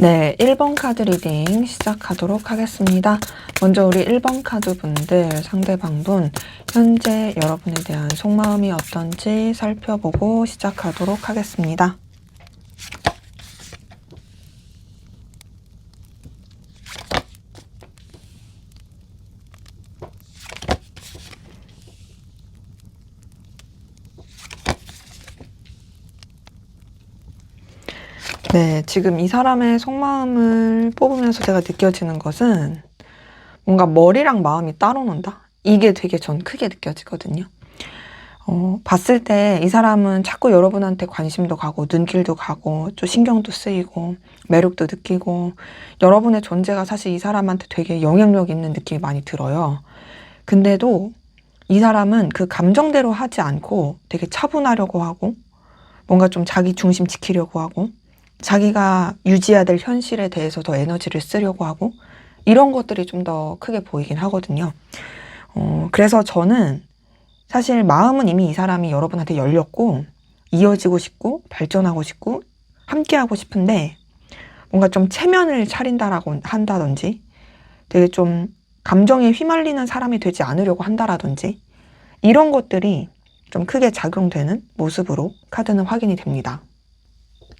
네, 1번 카드 리딩 시작하도록 하겠습니다. 먼저 우리 1번 카드 분들, 상대방분, 현재 여러분에 대한 속마음이 어떤지 살펴보고 시작하도록 하겠습니다. 네, 지금 이 사람의 속마음을 뽑으면서 제가 느껴지는 것은 뭔가 머리랑 마음이 따로 논다? 이게 되게 전 크게 느껴지거든요. 봤을 때 이 사람은 자꾸 여러분한테 관심도 가고 눈길도 가고 좀 신경도 쓰이고 매력도 느끼고 여러분의 존재가 사실 이 사람한테 되게 영향력 있는 느낌이 많이 들어요. 근데도 이 사람은 그 감정대로 하지 않고 되게 차분하려고 하고 뭔가 좀 자기 중심 지키려고 하고 자기가 유지해야 될 현실에 대해서 더 에너지를 쓰려고 하고 이런 것들이 좀 더 크게 보이긴 하거든요. 그래서 저는 사실 마음은 이미 이 사람이 여러분한테 열렸고 이어지고 싶고 발전하고 싶고 함께하고 싶은데 뭔가 좀 체면을 차린다라고 한다든지 되게 좀 감정에 휘말리는 사람이 되지 않으려고 한다라든지 이런 것들이 좀 크게 작용되는 모습으로 카드는 확인이 됩니다.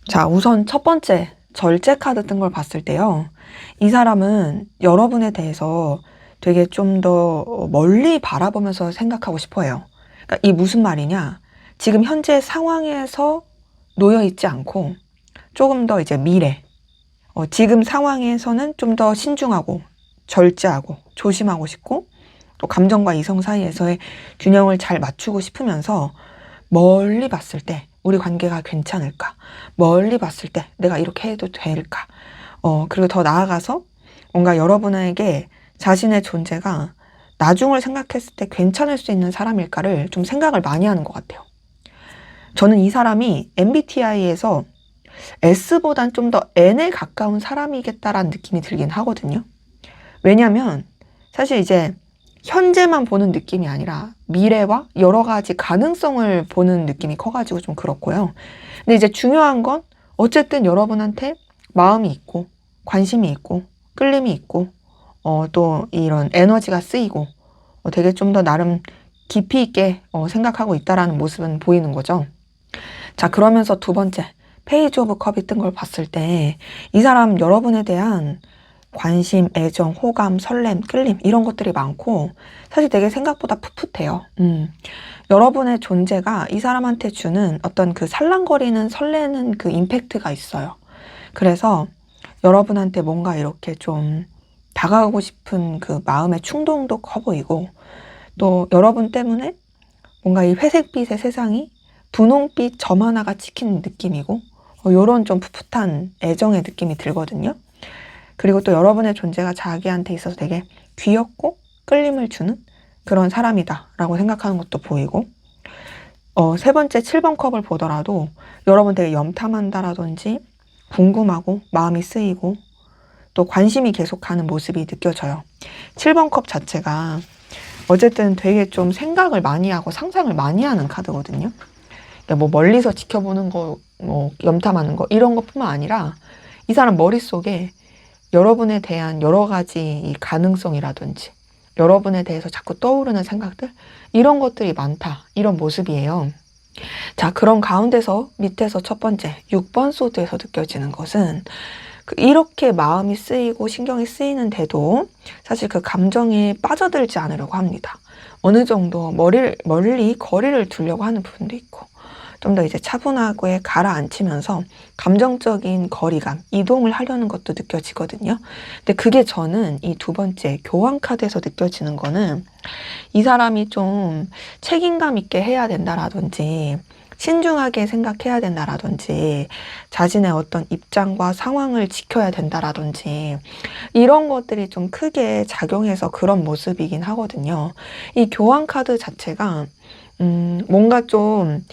자, 우선 첫 번째 절제 카드 뜬 걸 봤을 때요. 이 사람은 여러분에 대해서 되게 좀 더 멀리 바라보면서 생각하고 싶어 해요. 그러니까 이 무슨 말이냐? 지금 현재 상황에서 놓여 있지 않고 조금 더 이제 미래, 지금 상황에서는 좀 더 신중하고 절제하고 조심하고 싶고 또 감정과 이성 사이에서의 균형을 잘 맞추고 싶으면서 멀리 봤을 때 우리 관계가 괜찮을까? 멀리 봤을 때 내가 이렇게 해도 될까? 그리고 더 나아가서 뭔가 여러분에게 자신의 존재가 나중을 생각했을 때 괜찮을 수 있는 사람일까를 좀 생각을 많이 하는 것 같아요. 저는 이 사람이 MBTI에서 S보단 좀 더 N에 가까운 사람이겠다라는 느낌이 들긴 하거든요. 왜냐면 사실 이제 현재만 보는 느낌이 아니라 미래와 여러 가지 가능성을 보는 느낌이 커가지고 좀 그렇고요. 근데 이제 중요한 건 어쨌든 여러분한테 마음이 있고 관심이 있고 끌림이 있고 또 이런 에너지가 쓰이고 되게 좀 더 나름 깊이 있게 생각하고 있다라는 모습은 보이는 거죠. 자, 그러면서 두 번째 페이지 오브 컵이 뜬 걸 봤을 때 이 사람 여러분에 대한 관심, 애정, 호감, 설렘, 끌림 이런 것들이 많고 사실 되게 생각보다 풋풋해요. 여러분의 존재가 이 사람한테 주는 어떤 그 살랑거리는 설레는 그 임팩트가 있어요. 그래서 여러분한테 뭔가 이렇게 좀 다가가고 싶은 그 마음의 충동도 커 보이고 또 여러분 때문에 뭔가 이 회색빛의 세상이 분홍빛 점 하나가 찍히는 느낌이고 이런 좀 풋풋한 애정의 느낌이 들거든요. 그리고 또 여러분의 존재가 자기한테 있어서 되게 귀엽고 끌림을 주는 그런 사람이다 라고 생각하는 것도 보이고 세 번째 7번 컵을 보더라도 여러분 되게 염탐한다라든지 궁금하고 마음이 쓰이고 또 관심이 계속하는 모습이 느껴져요. 7번 컵 자체가 어쨌든 되게 좀 생각을 많이 하고 상상을 많이 하는 카드거든요. 그러니까 뭐 멀리서 지켜보는 거, 뭐 염탐하는 거 이런 것뿐만 아니라 이 사람 머릿속에 여러분에 대한 여러 가지 이 가능성이라든지 여러분에 대해서 자꾸 떠오르는 생각들 이런 것들이 많다 이런 모습이에요. 자, 그런 가운데서 밑에서 첫 번째 6번 소드에서 느껴지는 것은 이렇게 마음이 쓰이고 신경이 쓰이는데도 사실 그 감정에 빠져들지 않으려고 합니다. 어느 정도 멀리 거리를 두려고 하는 부분도 있고 좀 더 이제 차분하게 가라앉히면서 감정적인 거리감, 이동을 하려는 것도 느껴지거든요. 근데 그게 저는 이 두 번째 교황 카드에서 느껴지는 거는 이 사람이 좀 책임감 있게 해야 된다라든지 신중하게 생각해야 된다라든지 자신의 어떤 입장과 상황을 지켜야 된다라든지 이런 것들이 좀 크게 작용해서 그런 모습이긴 하거든요. 이 교황 카드 자체가 뭔가 좀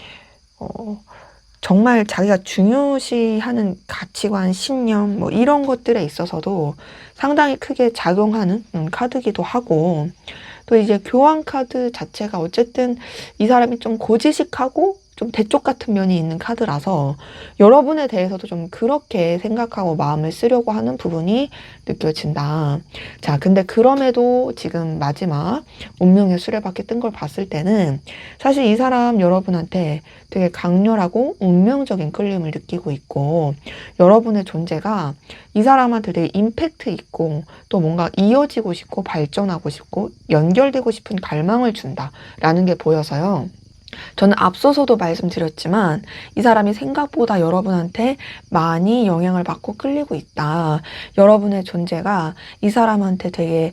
정말 자기가 중요시하는 가치관, 신념 뭐 이런 것들에 있어서도 상당히 크게 작용하는 카드기도 하고 또 이제 교황 카드 자체가 어쨌든 이 사람이 좀 고지식하고 좀 대쪽 같은 면이 있는 카드라서 여러분에 대해서도 좀 그렇게 생각하고 마음을 쓰려고 하는 부분이 느껴진다. 자, 근데 그럼에도 지금 마지막 운명의 수레바퀴 뜬 걸 봤을 때는 사실 이 사람 여러분한테 되게 강렬하고 운명적인 끌림을 느끼고 있고, 여러분의 존재가 이 사람한테 되게 임팩트 있고 또 뭔가 이어지고 싶고 발전하고 싶고 연결되고 싶은 갈망을 준다라는 게 보여서요. 저는 앞서서도 말씀드렸지만 이 사람이 생각보다 여러분한테 많이 영향을 받고 끌리고 있다. 여러분의 존재가 이 사람한테 되게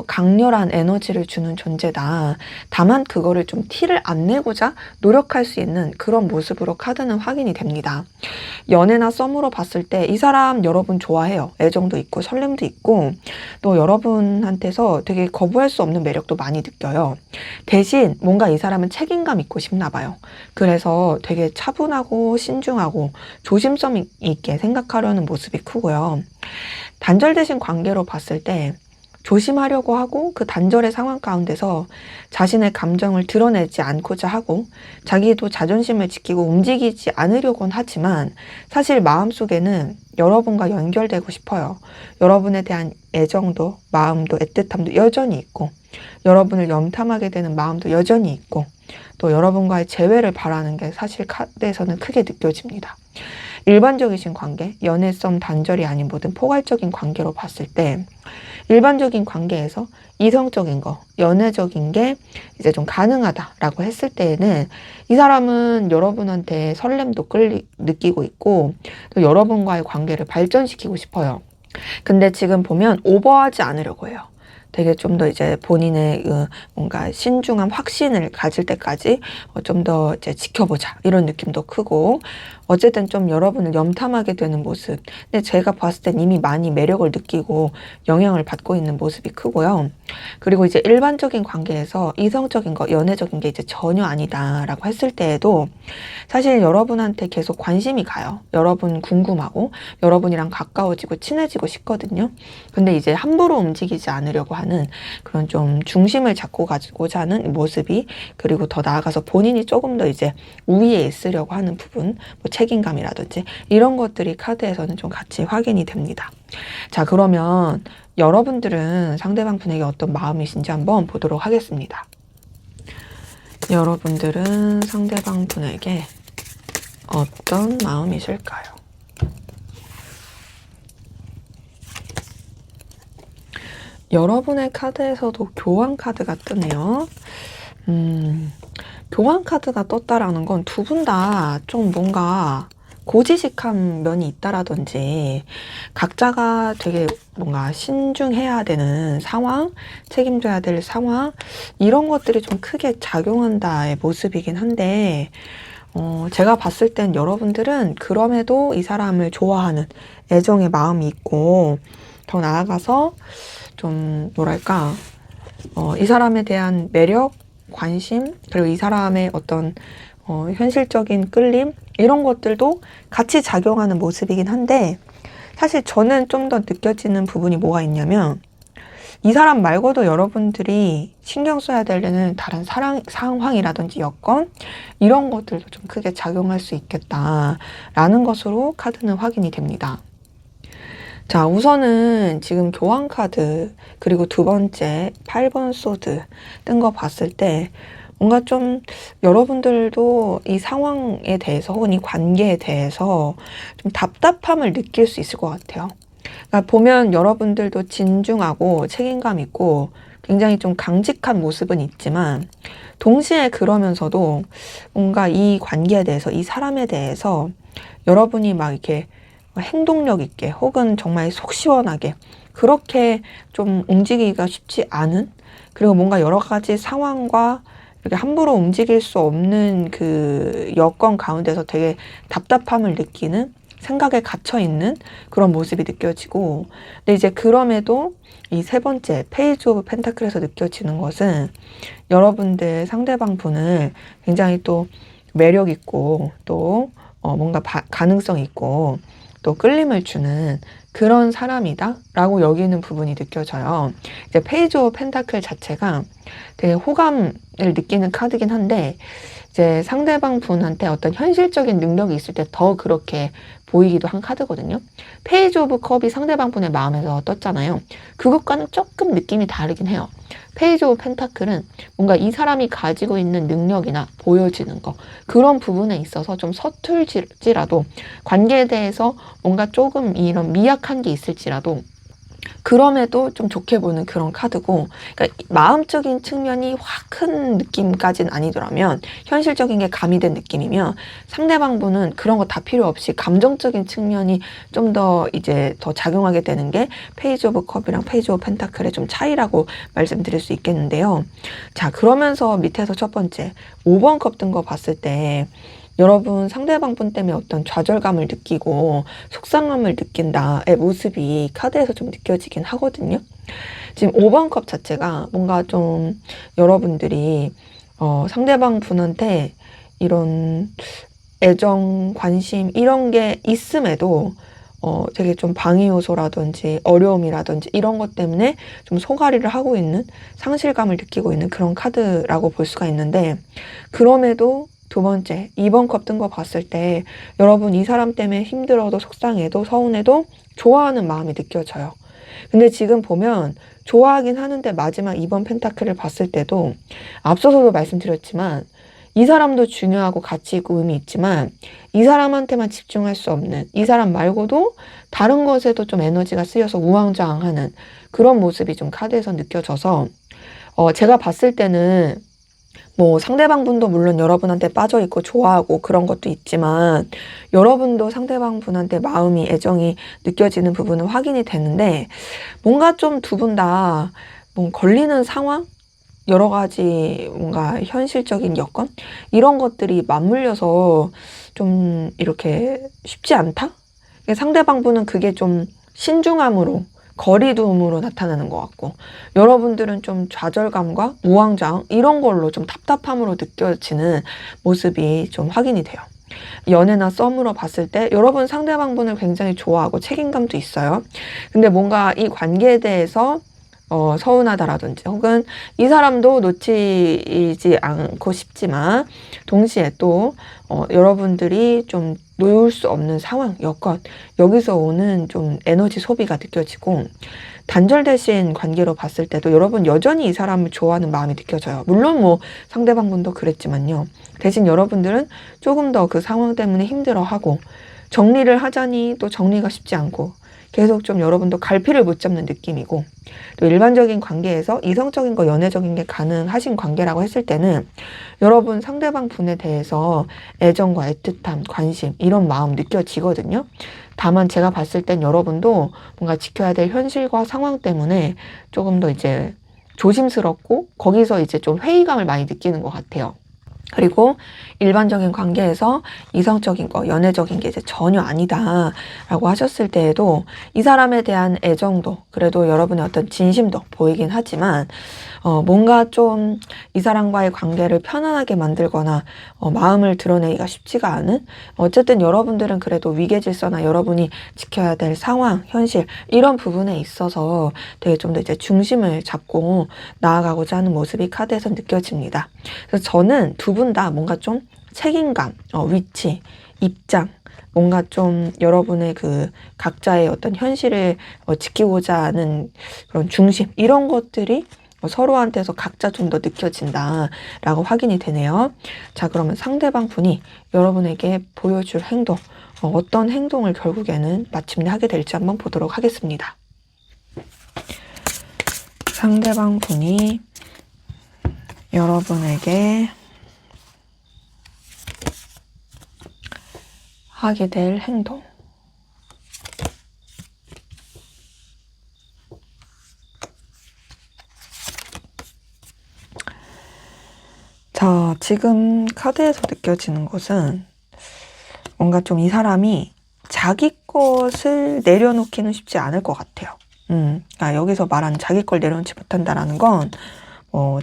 강렬한 에너지를 주는 존재다. 다만 그거를 좀 티를 안 내고자 노력할 수 있는 그런 모습으로 카드는 확인이 됩니다. 연애나 썸으로 봤을 때 이 사람 여러분 좋아해요. 애정도 있고 설렘도 있고 또 여러분한테서 되게 거부할 수 없는 매력도 많이 느껴요. 대신 뭔가 이 사람은 책임감 있고 싶나 봐요. 그래서 되게 차분하고 신중하고 조심성 있게 생각하려는 모습이 크고요. 단절되신 관계로 봤을 때 조심하려고 하고 그 단절의 상황 가운데서 자신의 감정을 드러내지 않고자 하고 자기도 자존심을 지키고 움직이지 않으려고는 하지만 사실 마음속에는 여러분과 연결되고 싶어요. 여러분에 대한 애정도 마음도 애틋함도 여전히 있고 여러분을 염탐하게 되는 마음도 여전히 있고 또 여러분과의 재회를 바라는 게 사실 카드에서는 크게 느껴집니다. 일반적이신 관계, 연애, 썸, 단절이 아닌 모든 포괄적인 관계로 봤을 때 일반적인 관계에서 이성적인 거, 연애적인 게 이제 좀 가능하다라고 했을 때에는 이 사람은 여러분한테 설렘도 느끼고 있고 또 여러분과의 관계를 발전시키고 싶어요. 근데 지금 보면 오버하지 않으려고 해요. 되게 좀 더 이제 본인의 뭔가 신중한 확신을 가질 때까지 좀 더 이제 지켜보자 이런 느낌도 크고 어쨌든 좀 여러분을 염탐하게 되는 모습. 근데 제가 봤을 땐 이미 많이 매력을 느끼고 영향을 받고 있는 모습이 크고요. 그리고 이제 일반적인 관계에서 이성적인 거, 연애적인 게 이제 전혀 아니다라고 했을 때에도 사실 여러분한테 계속 관심이 가요. 여러분 궁금하고 여러분이랑 가까워지고 친해지고 싶거든요. 근데 이제 함부로 움직이지 않으려고 하는 그런 좀 중심을 잡고 가지고자 하는 모습이 그리고 더 나아가서 본인이 조금 더 이제 우위에 있으려고 하는 부분, 뭐 책임감이라든지 이런 것들이 카드에서는 좀 같이 확인이 됩니다. 자, 그러면 여러분들은 상대방 분에게 어떤 마음이신지 한번 보도록 하겠습니다. 여러분들은 상대방 분에게 어떤 마음이실까요? 여러분의 카드에서도 교환 카드가 뜨네요. 교환 카드가 떴다라는 건 두 분 다 좀 뭔가 고지식한 면이 있다라든지 각자가 되게 뭔가 신중해야 되는 상황, 책임져야 될 상황 이런 것들이 좀 크게 작용한다의 모습이긴 한데 제가 봤을 땐 여러분들은 그럼에도 이 사람을 좋아하는 애정의 마음이 있고 더 나아가서 좀 뭐랄까 이 사람에 대한 매력, 관심 그리고 이 사람의 어떤 현실적인 끌림 이런 것들도 같이 작용하는 모습이긴 한데 사실 저는 좀 더 느껴지는 부분이 뭐가 있냐면 이 사람 말고도 여러분들이 신경 써야 되는 다른 상황이라든지 여건 이런 것들도 좀 크게 작용할 수 있겠다라는 것으로 카드는 확인이 됩니다. 자, 우선은 지금 교환 카드 그리고 두 번째 8번 소드 뜬 거 봤을 때 뭔가 좀 여러분들도 이 상황에 대해서 혹은 이 관계에 대해서 좀 답답함을 느낄 수 있을 것 같아요. 그러니까 보면 여러분들도 진중하고 책임감 있고 굉장히 좀 강직한 모습은 있지만 동시에 그러면서도 뭔가 이 관계에 대해서 이 사람에 대해서 여러분이 막 이렇게 행동력 있게 혹은 정말 속 시원하게 그렇게 좀 움직이기가 쉽지 않은 그리고 뭔가 여러 가지 상황과 이렇게 함부로 움직일 수 없는 그 여건 가운데서 되게 답답함을 느끼는 생각에 갇혀 있는 그런 모습이 느껴지고 근데 이제 그럼에도 이 세 번째 페이지 오브 펜타클에서 느껴지는 것은 여러분들 상대방 분을 굉장히 또 매력 있고 또 뭔가 가능성 있고 또 끌림을 주는 그런 사람이다 라고 여기는 부분이 느껴져요. 이제 페이지 오브 펜타클 자체가 되게 호감을 느끼는 카드긴 한데 이제 상대방 분한테 어떤 현실적인 능력이 있을 때 더 그렇게 보이기도 한 카드거든요. 페이지 오브 컵이 상대방 분의 마음에서 떴잖아요. 그것과는 조금 느낌이 다르긴 해요. 페이지 오브 펜타클은 뭔가 이 사람이 가지고 있는 능력이나 보여지는 거, 그런 부분에 있어서 좀 서툴지라도, 관계에 대해서 뭔가 조금 이런 미약한 게 있을지라도 그럼에도 좀 좋게 보는 그런 카드고, 그러니까 마음적인 측면이 확 큰 느낌까지는 아니더라면, 현실적인 게 가미된 느낌이면 상대방 분은 그런 거 다 필요 없이 감정적인 측면이 좀 더 이제 더 작용하게 되는 게 페이지 오브 컵이랑 페이지 오브 펜타클의 좀 차이라고 말씀드릴 수 있겠는데요. 자, 그러면서 밑에서 첫 번째 5번 컵 든 거 봤을 때 여러분 상대방 분 때문에 어떤 좌절감을 느끼고 속상함을 느낀다의 모습이 카드에서 좀 느껴지긴 하거든요. 지금 5번 컵 자체가 뭔가 좀 여러분들이 상대방 분한테 이런 애정, 관심 이런 게 있음에도 되게 좀 방해 요소라든지 어려움이라든지 이런 것 때문에 좀 소가리를 하고 있는, 상실감을 느끼고 있는 그런 카드라고 볼 수가 있는데, 그럼에도 두 번째 2번 컵 뜬 거 봤을 때 여러분 이 사람 때문에 힘들어도 속상해도 서운해도 좋아하는 마음이 느껴져요. 근데 지금 보면 좋아하긴 하는데 마지막 2번 펜타클을 봤을 때도 앞서서도 말씀드렸지만 이 사람도 중요하고 가치 있고 의미 있지만 이 사람한테만 집중할 수 없는, 이 사람 말고도 다른 것에도 좀 에너지가 쓰여서 우왕좌왕하는 그런 모습이 좀 카드에서 느껴져서 제가 봤을 때는 뭐 상대방 분도 물론 여러분한테 빠져 있고 좋아하고 그런 것도 있지만 여러분도 상대방 분한테 마음이, 애정이 느껴지는 부분은 확인이 되는데, 뭔가 좀 두 분 다 뭐 걸리는 상황? 여러 가지 뭔가 현실적인 여건? 이런 것들이 맞물려서 좀 이렇게 쉽지 않다? 상대방 분은 그게 좀 신중함으로, 거리두음으로 나타나는 것 같고, 여러분들은 좀 좌절감과 우왕좌왕 이런 걸로 좀 답답함으로 느껴지는 모습이 좀 확인이 돼요. 연애나 썸으로 봤을 때 여러분 상대방 분을 굉장히 좋아하고 책임감도 있어요. 근데 뭔가 이 관계에 대해서 서운하다라든지 혹은 이 사람도 놓치지 않고 싶지만 동시에 또 여러분들이 좀 놓을 수 없는 상황, 여건, 여기서 오는 좀 에너지 소비가 느껴지고, 단절되신 관계로 봤을 때도 여러분 여전히 이 사람을 좋아하는 마음이 느껴져요. 물론 뭐 상대방분도 그랬지만요. 대신 여러분들은 조금 더 그 상황 때문에 힘들어하고 정리를 하자니 또 정리가 쉽지 않고 계속 좀 여러분도 갈피를 못 잡는 느낌이고, 또 일반적인 관계에서 이성적인 거, 연애적인 게 가능하신 관계라고 했을 때는 여러분 상대방 분에 대해서 애정과 애틋함, 관심 이런 마음 느껴지거든요. 다만 제가 봤을 땐 여러분도 뭔가 지켜야 될 현실과 상황 때문에 조금 더 이제 조심스럽고 거기서 이제 좀 회의감을 많이 느끼는 것 같아요. 그리고 일반적인 관계에서 이성적인 거, 연애적인 게 이제 전혀 아니다라고 하셨을 때에도 이 사람에 대한 애정도, 그래도 여러분의 어떤 진심도 보이긴 하지만 뭔가 좀 이 사람과의 관계를 편안하게 만들거나 마음을 드러내기가 쉽지가 않은, 어쨌든 여러분들은 그래도 위계질서나 여러분이 지켜야 될 상황, 현실 이런 부분에 있어서 되게 좀 더 이제 중심을 잡고 나아가고자 하는 모습이 카드에서 느껴집니다. 그래서 저는 두 분 다 뭔가 좀 책임감, 위치, 입장, 뭔가 좀 여러분의 그 각자의 어떤 현실을 지키고자 하는 그런 중심, 이런 것들이 서로한테서 각자 좀 더 느껴진다라고 확인이 되네요. 자, 그러면 상대방 분이 여러분에게 보여줄 행동, 어떤 행동을 결국에는 마침내 하게 될지 한번 보도록 하겠습니다. 상대방 분이 여러분에게 하게 될 행동. 자, 지금 카드에서 느껴지는 것은 뭔가 좀 이 사람이 자기 것을 내려놓기는 쉽지 않을 것 같아요. 그러니까 여기서 말하는 자기 걸 내려놓지 못한다라는 건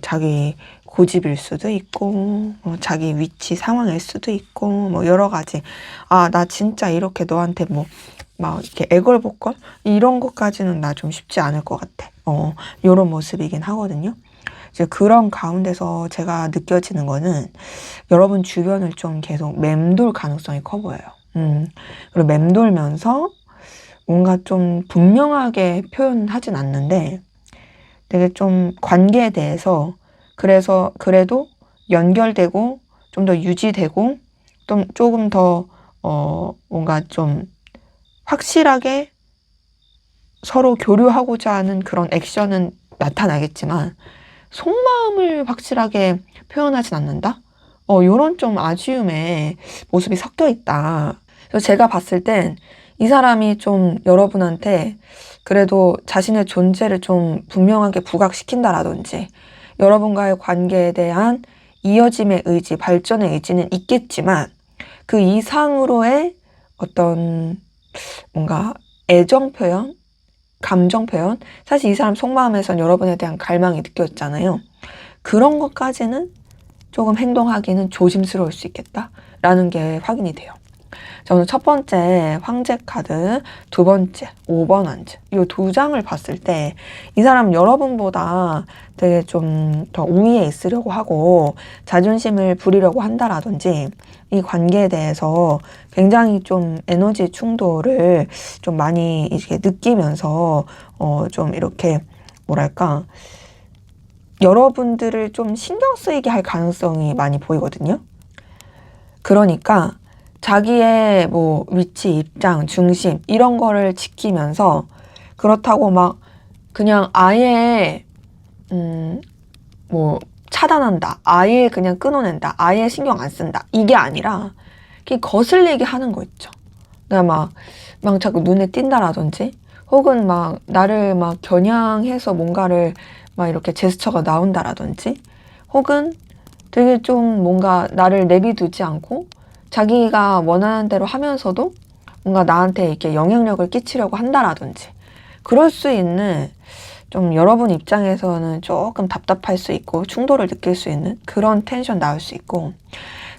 자기 고집일 수도 있고, 자기 위치 상황일 수도 있고, 뭐 여러 가지. 아, 나 진짜 이렇게 너한테 막 이렇게 애걸복걸? 이런 것까지는 나 좀 쉽지 않을 것 같아. 요런 모습이긴 하거든요. 이제 그런 가운데서 제가 느껴지는 거는 여러분 주변을 좀 계속 맴돌 가능성이 커 보여요. 그리고 맴돌면서 뭔가 좀 분명하게 표현하진 않는데 되게 좀 관계에 대해서 그래서 그래도 연결되고 좀 더 유지되고 좀 조금 더 뭔가 좀 확실하게 서로 교류하고자 하는 그런 액션은 나타나겠지만 속마음을 확실하게 표현하진 않는다? 요런 좀 아쉬움의 모습이 섞여 있다. 그래서 제가 봤을 땐 이 사람이 좀 여러분한테 그래도 자신의 존재를 좀 분명하게 부각시킨다라든지 여러분과의 관계에 대한 이어짐의 의지, 발전의 의지는 있겠지만 그 이상으로의 어떤 뭔가 애정 표현, 감정 표현, 사실 이 사람 속마음에선 여러분에 대한 갈망이 느껴졌잖아요. 그런 것까지는 조금 행동하기는 조심스러울 수 있겠다라는 게 확인이 돼요. 저는 첫 번째 황제 카드, 두 번째 5번 한즈 이 두 장을 봤을 때 이 사람 여러분보다 되게 좀 더 우위에 있으려고 하고 자존심을 부리려고 한다라든지 이 관계에 대해서 굉장히 좀 에너지 충돌을 좀 많이 이렇게 느끼면서 좀 이렇게 뭐랄까 여러분들을 좀 신경 쓰이게 할 가능성이 많이 보이거든요. 그러니까 자기의 뭐 위치, 입장, 중심 이런 거를 지키면서 그렇다고 막 그냥 아예 뭐 차단한다, 아예 그냥 끊어낸다, 아예 신경 안 쓴다 이게 아니라 그냥 거슬리게 하는 거 있죠. 내가 막 자꾸 눈에 띈다라든지 혹은 막 나를 막 겨냥해서 뭔가를 막 이렇게 제스처가 나온다라든지 혹은 되게 좀 뭔가 나를 내비두지 않고 자기가 원하는 대로 하면서도 뭔가 나한테 이렇게 영향력을 끼치려고 한다라든지 그럴 수 있는 좀 여러분 입장에서는 조금 답답할 수 있고 충돌을 느낄 수 있는 그런 텐션 나올 수 있고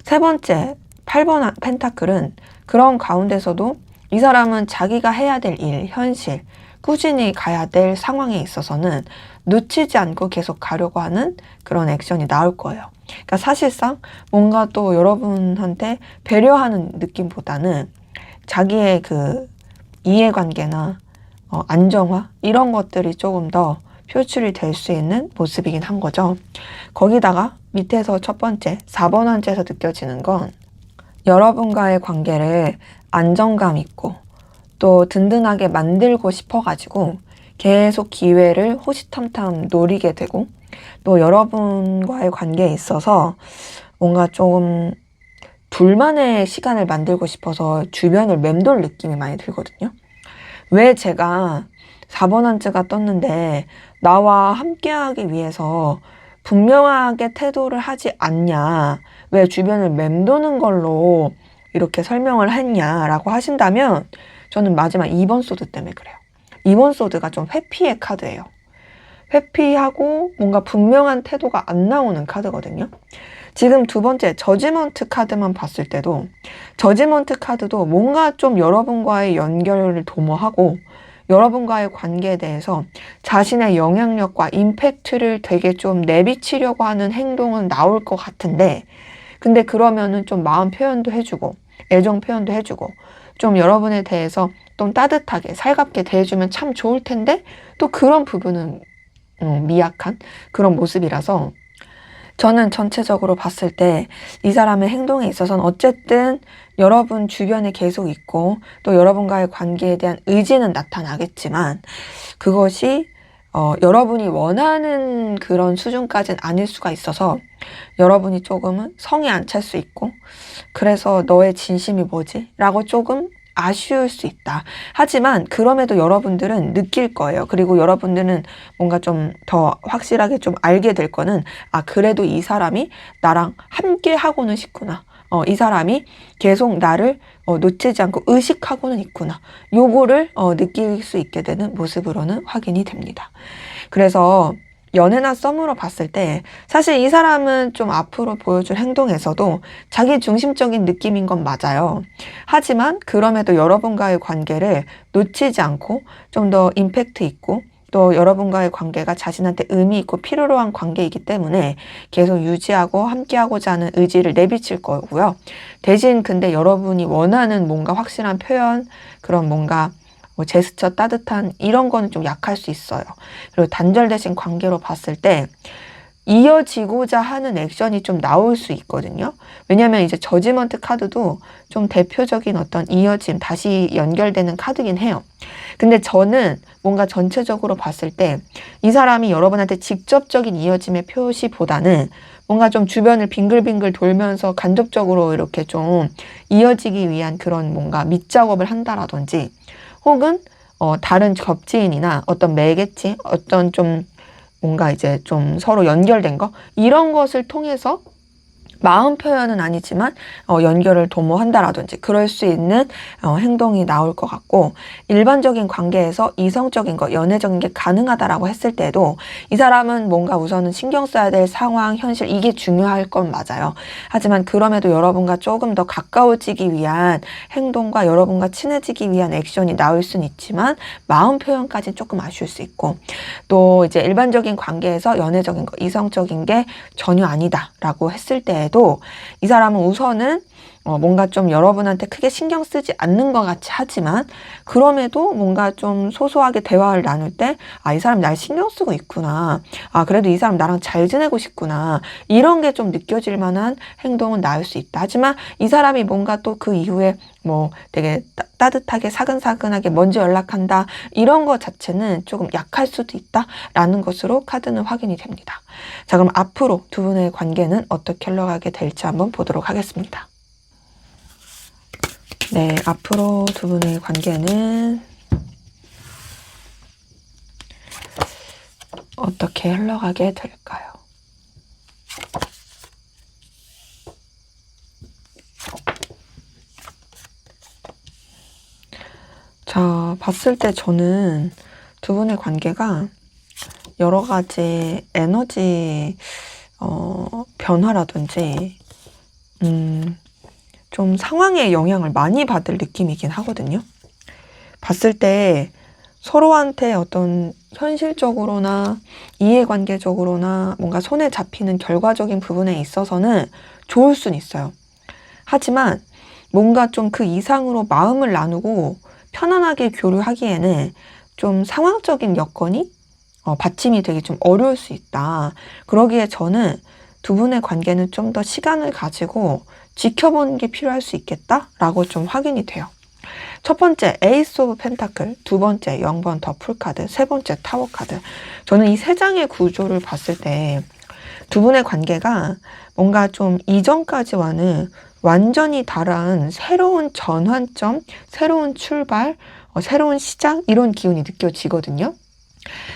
세 번째 8번 펜타클은 그런 가운데서도 이 사람은 자기가 해야 될 일, 현실, 꾸준히 가야 될 상황에 있어서는 놓치지 않고 계속 가려고 하는 그런 액션이 나올 거예요. 그러니까 사실상 뭔가 또 여러분한테 배려하는 느낌보다는 자기의 그 이해관계나 안정화 이런 것들이 조금 더 표출이 될 수 있는 모습이긴 한 거죠. 거기다가 밑에서 첫 번째 4번 한지에서 느껴지는 건 여러분과의 관계를 안정감 있고 또 든든하게 만들고 싶어가지고 계속 기회를 호시탐탐 노리게 되고 또 여러분과의 관계에 있어서 뭔가 좀 둘만의 시간을 만들고 싶어서 주변을 맴돌 느낌이 많이 들거든요. 왜 제가 4번 한지가 떴는데 나와 함께하기 위해서 분명하게 태도를 하지 않냐, 왜 주변을 맴도는 걸로 이렇게 설명을 했냐라고 하신다면 저는 마지막 2번 소드 때문에 그래요. 2번 소드가 좀 회피의 카드예요. 회피하고 뭔가 분명한 태도가 안 나오는 카드거든요. 지금 두 번째 저지먼트 카드만 봤을 때도 저지먼트 카드도 뭔가 좀 여러분과의 연결을 도모하고 여러분과의 관계에 대해서 자신의 영향력과 임팩트를 되게 좀 내비치려고 하는 행동은 나올 것 같은데 근데 그러면은 좀 마음 표현도 해주고 애정 표현도 해주고 좀 여러분에 대해서 좀 따뜻하게 살갑게 대해주면 참 좋을 텐데 또 그런 부분은 미약한 그런 모습이라서 저는 전체적으로 봤을 때 이 사람의 행동에 있어서는 어쨌든 여러분 주변에 계속 있고 또 여러분과의 관계에 대한 의지는 나타나겠지만 그것이 여러분이 원하는 그런 수준까지는 아닐 수가 있어서 여러분이 조금은 성에 안 찰 수 있고 그래서 너의 진심이 뭐지? 라고 조금 아쉬울 수 있다. 하지만 그럼에도 여러분들은 느낄 거예요. 그리고 여러분들은 뭔가 좀 더 확실하게 좀 알게 될 거는 그래도 이 사람이 나랑 함께 하고는 싶구나. 이 사람이 계속 나를 놓치지 않고 의식하고는 있구나. 요거를 느낄 수 있게 되는 모습으로는 확인이 됩니다. 그래서 연애나 썸으로 봤을 때 사실 이 사람은 좀 앞으로 보여줄 행동에서도 자기 중심적인 느낌인 건 맞아요. 하지만 그럼에도 여러분과의 관계를 놓치지 않고 좀 더 임팩트 있고 또 여러분과의 관계가 자신한테 의미 있고 필요로 한 관계이기 때문에 계속 유지하고 함께하고자 하는 의지를 내비칠 거고요. 대신 근데 여러분이 원하는 뭔가 확실한 표현, 그런 뭔가 뭐 제스처 따뜻한 이런 거는 좀 약할 수 있어요. 그리고 단절되신 관계로 봤을 때 이어지고자 하는 액션이 좀 나올 수 있거든요. 왜냐면 이제 저지먼트 카드도 좀 대표적인 어떤 이어짐, 다시 연결되는 카드긴 해요. 근데 저는 뭔가 전체적으로 봤을 때 이 사람이 여러분한테 직접적인 이어짐의 표시보다는 뭔가 좀 주변을 빙글빙글 돌면서 간접적으로 이렇게 좀 이어지기 위한 그런 뭔가 밑작업을 한다라든지 혹은 다른 접지인이나 어떤 매개체, 어떤 좀 뭔가 이제 좀 서로 연결된 거 이런 것을 통해서 마음 표현은 아니지만 연결을 도모한다라든지 그럴 수 있는 행동이 나올 것 같고, 일반적인 관계에서 이성적인 거, 연애적인 게 가능하다라고 했을 때도 이 사람은 뭔가 우선은 신경 써야 될 상황, 현실 이게 중요할 건 맞아요. 하지만 그럼에도 여러분과 조금 더 가까워지기 위한 행동과 여러분과 친해지기 위한 액션이 나올 수는 있지만 마음 표현까지는 조금 아쉬울 수 있고, 또 이제 일반적인 관계에서 연애적인 거, 이성적인 게 전혀 아니다라고 했을 때 이 사람은 우선은 뭔가 좀 여러분한테 크게 신경 쓰지 않는 것 같이 하지만 그럼에도 뭔가 좀 소소하게 대화를 나눌 때 이 사람 날 신경 쓰고 있구나. 그래도 이 사람 나랑 잘 지내고 싶구나. 이런 게 좀 느껴질 만한 행동은 나올 수 있다. 하지만 이 사람이 뭔가 또 그 이후에 뭐 되게 따뜻하게 사근사근하게 먼저 연락한다. 이런 것 자체는 조금 약할 수도 있다라는 것으로 카드는 확인이 됩니다. 자, 그럼 앞으로 두 분의 관계는 어떻게 흘러가게 될지 한번 보도록 하겠습니다. 네, 앞으로 두 분의 관계는 어떻게 흘러가게 될까요? 자, 봤을 때 저는 두 분의 관계가 여러 가지 에너지 변화라든지 좀 상황에 영향을 많이 받을 느낌이긴 하거든요. 봤을 때 서로한테 어떤 현실적으로나 이해관계적으로나 뭔가 손에 잡히는 결과적인 부분에 있어서는 좋을 수는 있어요. 하지만 뭔가 좀 그 이상으로 마음을 나누고 편안하게 교류하기에는 좀 상황적인 여건이 받침이 되게 좀 어려울 수 있다. 그러기에 저는 두 분의 관계는 좀 더 시간을 가지고 지켜보는 게 필요할 수 있겠다라고 좀 확인이 돼요. 첫 번째 에이스 오브 펜타클, 두 번째 0번 더 풀카드, 세 번째 타워 카드. 저는 이 세 장의 구조를 봤을 때 두 분의 관계가 뭔가 좀 이전까지와는 완전히 다른 새로운 전환점, 새로운 출발, 새로운 시작 이런 기운이 느껴지거든요.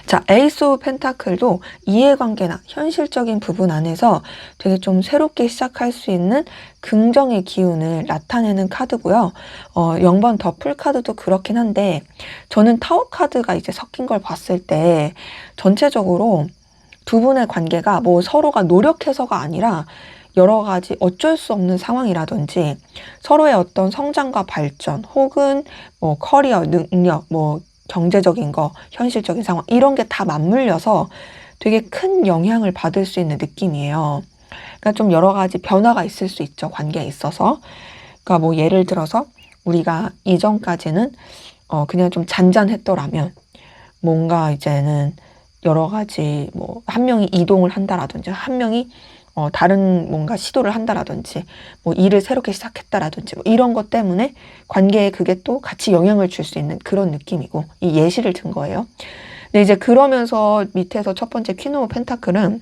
자, 에이스 오브 펜타클도 이해관계나 현실적인 부분 안에서 되게 좀 새롭게 시작할 수 있는 긍정의 기운을 나타내는 카드고요. 0번 더 풀카드도 그렇긴 한데 저는 타워 카드가 이제 섞인 걸 봤을 때 전체적으로 두 분의 관계가 뭐 서로가 노력해서가 아니라 여러 가지 어쩔 수 없는 상황이라든지 서로의 어떤 성장과 발전 혹은 뭐 커리어, 능력, 뭐 경제적인 거, 현실적인 상황 이런 게 다 맞물려서 되게 큰 영향을 받을 수 있는 느낌이에요. 그러니까 좀 여러 가지 변화가 있을 수 있죠. 관계에 있어서. 그러니까 뭐 예를 들어서 우리가 이전까지는 그냥 좀 잔잔했더라면 뭔가 이제는 여러 가지 뭐 한 명이 이동을 한다라든지 한 명이 다른 뭔가 시도를 한다라든지 뭐 일을 새롭게 시작했다라든지 뭐 이런 것 때문에 관계에 그게 또 같이 영향을 줄 수 있는 그런 느낌이고 이 예시를 든 거예요. 근데 이제 그러면서 밑에서 첫 번째 퀸 오브 펜타클은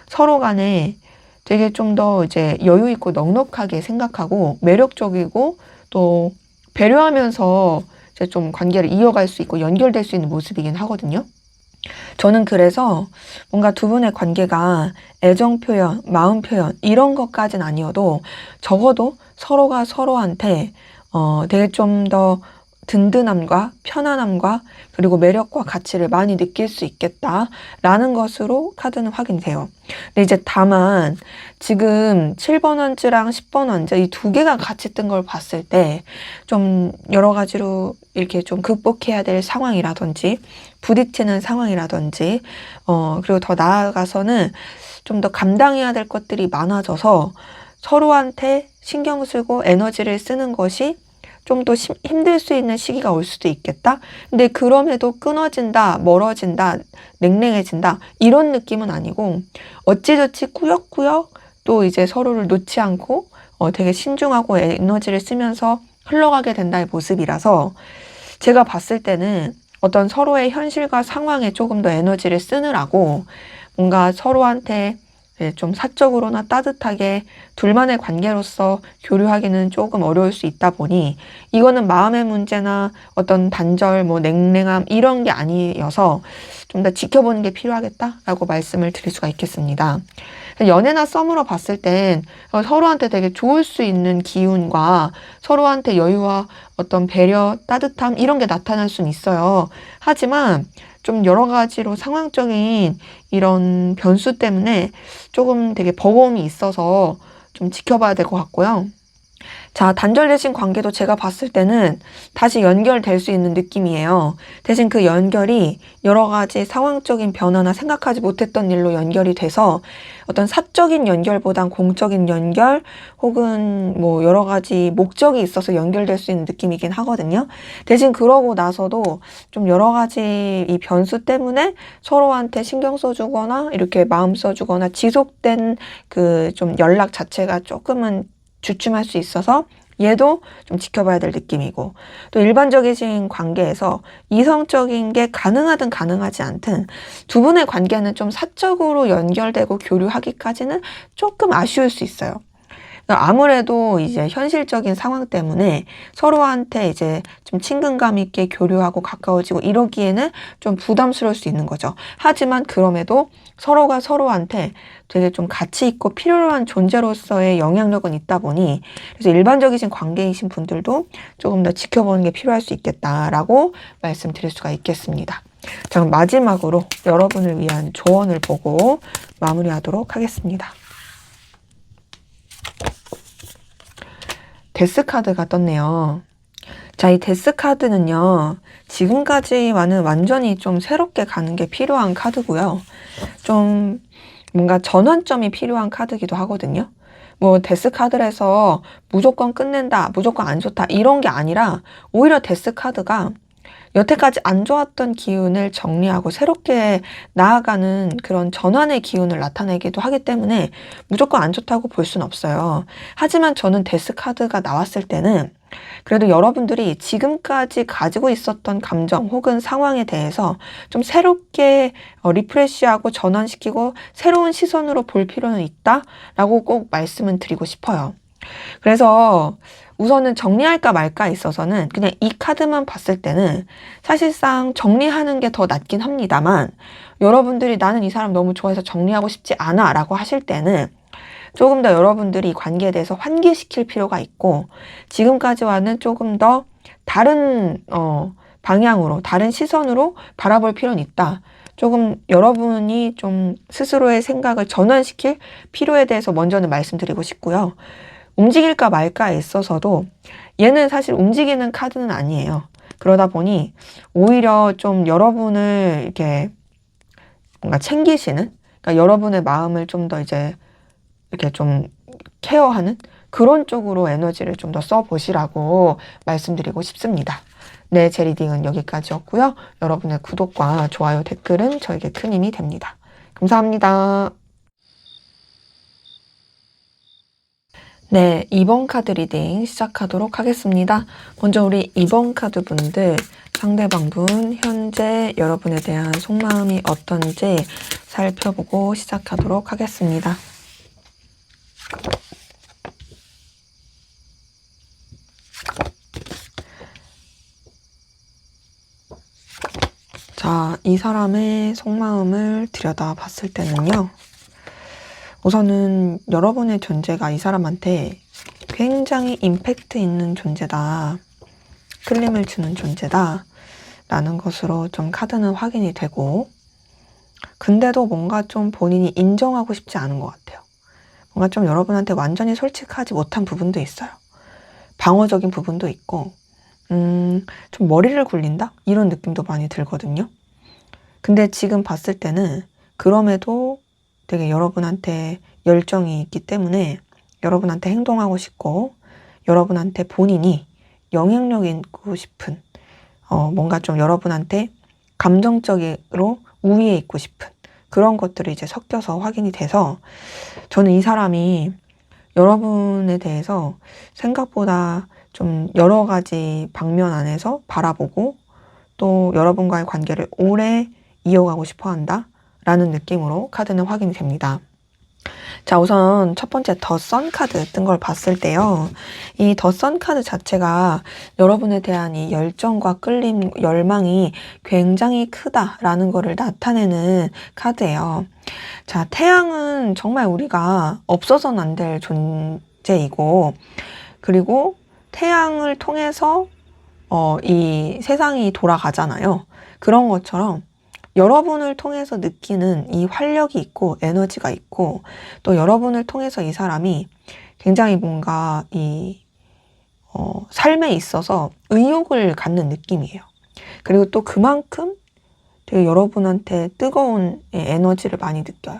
서로 간에 되게 좀 더 이제 여유 있고 넉넉하게 생각하고 매력적이고 또 배려하면서 이제 좀 관계를 이어갈 수 있고 연결될 수 있는 모습이긴 하거든요. 저는 그래서 뭔가 두 분의 관계가 애정 표현, 마음 표현 이런 것까진 아니어도 적어도 서로가 서로한테 되게 좀 더 든든함과 편안함과 그리고 매력과 가치를 많이 느낄 수 있겠다라는 것으로 카드는 확인이 돼요. 근데 이제 다만 지금 7번 원즈랑 10번 원즈 이 두 개가 같이 뜬 걸 봤을 때 좀 여러 가지로 이렇게 좀 극복해야 될 상황이라든지 부딪히는 상황이라든지 그리고 더 나아가서는 좀 더 감당해야 될 것들이 많아져서 서로한테 신경 쓰고 에너지를 쓰는 것이 좀 더 힘들 수 있는 시기가 올 수도 있겠다. 근데 그럼에도 끊어진다, 멀어진다, 냉랭해진다 이런 느낌은 아니고 어찌저찌 꾸역꾸역 또 이제 서로를 놓지 않고 되게 신중하고 에너지를 쓰면서 흘러가게 된다의 모습이라서 제가 봤을 때는 어떤 서로의 현실과 상황에 조금 더 에너지를 쓰느라고 뭔가 서로한테 좀 사적으로나 따뜻하게 둘만의 관계로서 교류하기는 조금 어려울 수 있다 보니 이거는 마음의 문제나 어떤 단절, 냉랭함 이런 게 아니어서 좀 더 지켜보는 게 필요하겠다라고 말씀을 드릴 수가 있겠습니다. 연애나 썸으로 봤을 땐 서로한테 되게 좋을 수 있는 기운과 서로한테 여유와 어떤 배려, 따뜻함 이런 게 나타날 수는 있어요. 하지만 좀 여러 가지로 상황적인 이런 변수 때문에 조금 되게 버거움이 있어서 좀 지켜봐야 될 것 같고요. 자, 단절되신 관계도 제가 봤을 때는 다시 연결될 수 있는 느낌이에요. 대신 그 연결이 여러 가지 상황적인 변화나 생각하지 못했던 일로 연결이 돼서 어떤 사적인 연결보단 공적인 연결 혹은 여러 가지 목적이 있어서 연결될 수 있는 느낌이긴 하거든요. 대신 그러고 나서도 좀 여러 가지 이 변수 때문에 서로한테 신경 써주거나 이렇게 마음 써주거나 지속된 그 좀 연락 자체가 조금은 주춤할 수 있어서 얘도 좀 지켜봐야 될 느낌이고 또 일반적인 관계에서 이성적인 게 가능하든 가능하지 않든 두 분의 관계는 좀 사적으로 연결되고 교류하기까지는 조금 아쉬울 수 있어요. 아무래도 이제 현실적인 상황 때문에 서로한테 이제 좀 친근감 있게 교류하고 가까워지고 이러기에는 좀 부담스러울 수 있는 거죠. 하지만 그럼에도 서로가 서로한테 되게 좀 가치 있고 필요한 존재로서의 영향력은 있다 보니 그래서 일반적이신 관계이신 분들도 조금 더 지켜보는 게 필요할 수 있겠다라고 말씀드릴 수가 있겠습니다. 자, 그럼 마지막으로 여러분을 위한 조언을 보고 마무리하도록 하겠습니다. 데스 카드가 떴네요. 자, 이 데스 카드는요, 지금까지와는 완전히 좀 새롭게 가는 게 필요한 카드고요. 좀 뭔가 전환점이 필요한 카드기도 하거든요. 데스 카드에서 무조건 끝낸다, 무조건 안 좋다, 이런 게 아니라 오히려 데스 카드가 여태까지 안 좋았던 기운을 정리하고 새롭게 나아가는 그런 전환의 기운을 나타내기도 하기 때문에 무조건 안 좋다고 볼 수는 없어요. 하지만 저는 데스 카드가 나왔을 때는 그래도 여러분들이 지금까지 가지고 있었던 감정 혹은 상황에 대해서 좀 새롭게 리프레시하고 전환시키고 새로운 시선으로 볼 필요는 있다라고 꼭 말씀을 드리고 싶어요. 그래서 우선은 정리할까 말까에 있어서는 그냥 이 카드만 봤을 때는 사실상 정리하는 게 더 낫긴 합니다만 여러분들이 나는 이 사람 너무 좋아해서 정리하고 싶지 않아 라고 하실 때는 조금 더 여러분들이 이 관계에 대해서 환기시킬 필요가 있고 지금까지와는 조금 더 다른 방향으로 다른 시선으로 바라볼 필요는 있다. 조금 여러분이 좀 스스로의 생각을 전환시킬 필요에 대해서 먼저는 말씀드리고 싶고요. 움직일까 말까에 있어서도 얘는 사실 움직이는 카드는 아니에요. 그러다 보니 오히려 좀 여러분을 이렇게 뭔가 챙기시는, 그러니까 여러분의 마음을 좀 더 이제 이렇게 좀 케어하는 그런 쪽으로 에너지를 좀 더 써보시라고 말씀드리고 싶습니다. 네, 제 리딩은 여기까지였고요. 여러분의 구독과 좋아요, 댓글은 저에게 큰 힘이 됩니다. 감사합니다. 네, 2번 카드 리딩 시작하도록 하겠습니다. 먼저 우리 2번 카드 분들, 상대방 분, 현재 여러분에 대한 속마음이 어떤지 살펴보고 시작하도록 하겠습니다. 자, 이 사람의 속마음을 들여다봤을 때는요. 우선은 여러분의 존재가 이 사람한테 굉장히 임팩트 있는 존재다 끌림을 주는 존재다 라는 것으로 좀 카드는 확인이 되고, 근데도 뭔가 좀 본인이 인정하고 싶지 않은 것 같아요. 뭔가 좀 여러분한테 완전히 솔직하지 못한 부분도 있어요. 방어적인 부분도 있고, 좀 머리를 굴린다? 이런 느낌도 많이 들거든요. 근데 지금 봤을 때는 그럼에도 되게 여러분한테 열정이 있기 때문에 여러분한테 행동하고 싶고, 여러분한테 본인이 영향력 있고 싶은, 뭔가 좀 여러분한테 감정적으로 우위에 있고 싶은 그런 것들이 이제 섞여서 확인이 돼서, 저는 이 사람이 여러분에 대해서 생각보다 좀 여러 가지 방면 안에서 바라보고 또 여러분과의 관계를 오래 이어가고 싶어 한다 라는 느낌으로 카드는 확인이 됩니다. 자, 우선 첫 번째 더 선 카드 뜬 걸 봤을 때요. 이 더 선 카드 자체가 여러분에 대한 이 열정과 끌림, 열망이 굉장히 크다라는 거를 나타내는 카드예요. 자, 태양은 정말 우리가 없어서는 안 될 존재이고, 그리고 태양을 통해서 이 세상이 돌아가잖아요. 그런 것처럼 여러분을 통해서 느끼는 이 활력이 있고 에너지가 있고, 또 여러분을 통해서 이 사람이 굉장히 뭔가 이 삶에 있어서 의욕을 갖는 느낌이에요. 그리고 또 그만큼 되게 여러분한테 뜨거운 에너지를 많이 느껴요.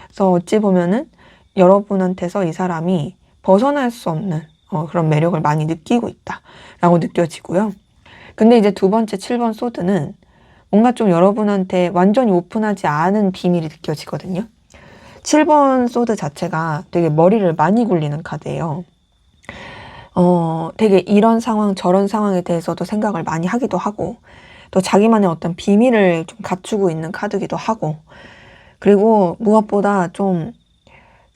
그래서 어찌 보면은 여러분한테서 이 사람이 벗어날 수 없는 그런 매력을 많이 느끼고 있다라고 느껴지고요. 근데 이제 두 번째 7번 소드는 뭔가 좀 여러분한테 완전히 오픈하지 않은 비밀이 느껴지거든요. 7번 소드 자체가 되게 머리를 많이 굴리는 카드예요. 되게 이런 상황 저런 상황에 대해서도 생각을 많이 하기도 하고, 또 자기만의 어떤 비밀을 좀 갖추고 있는 카드기도 하고, 그리고 무엇보다 좀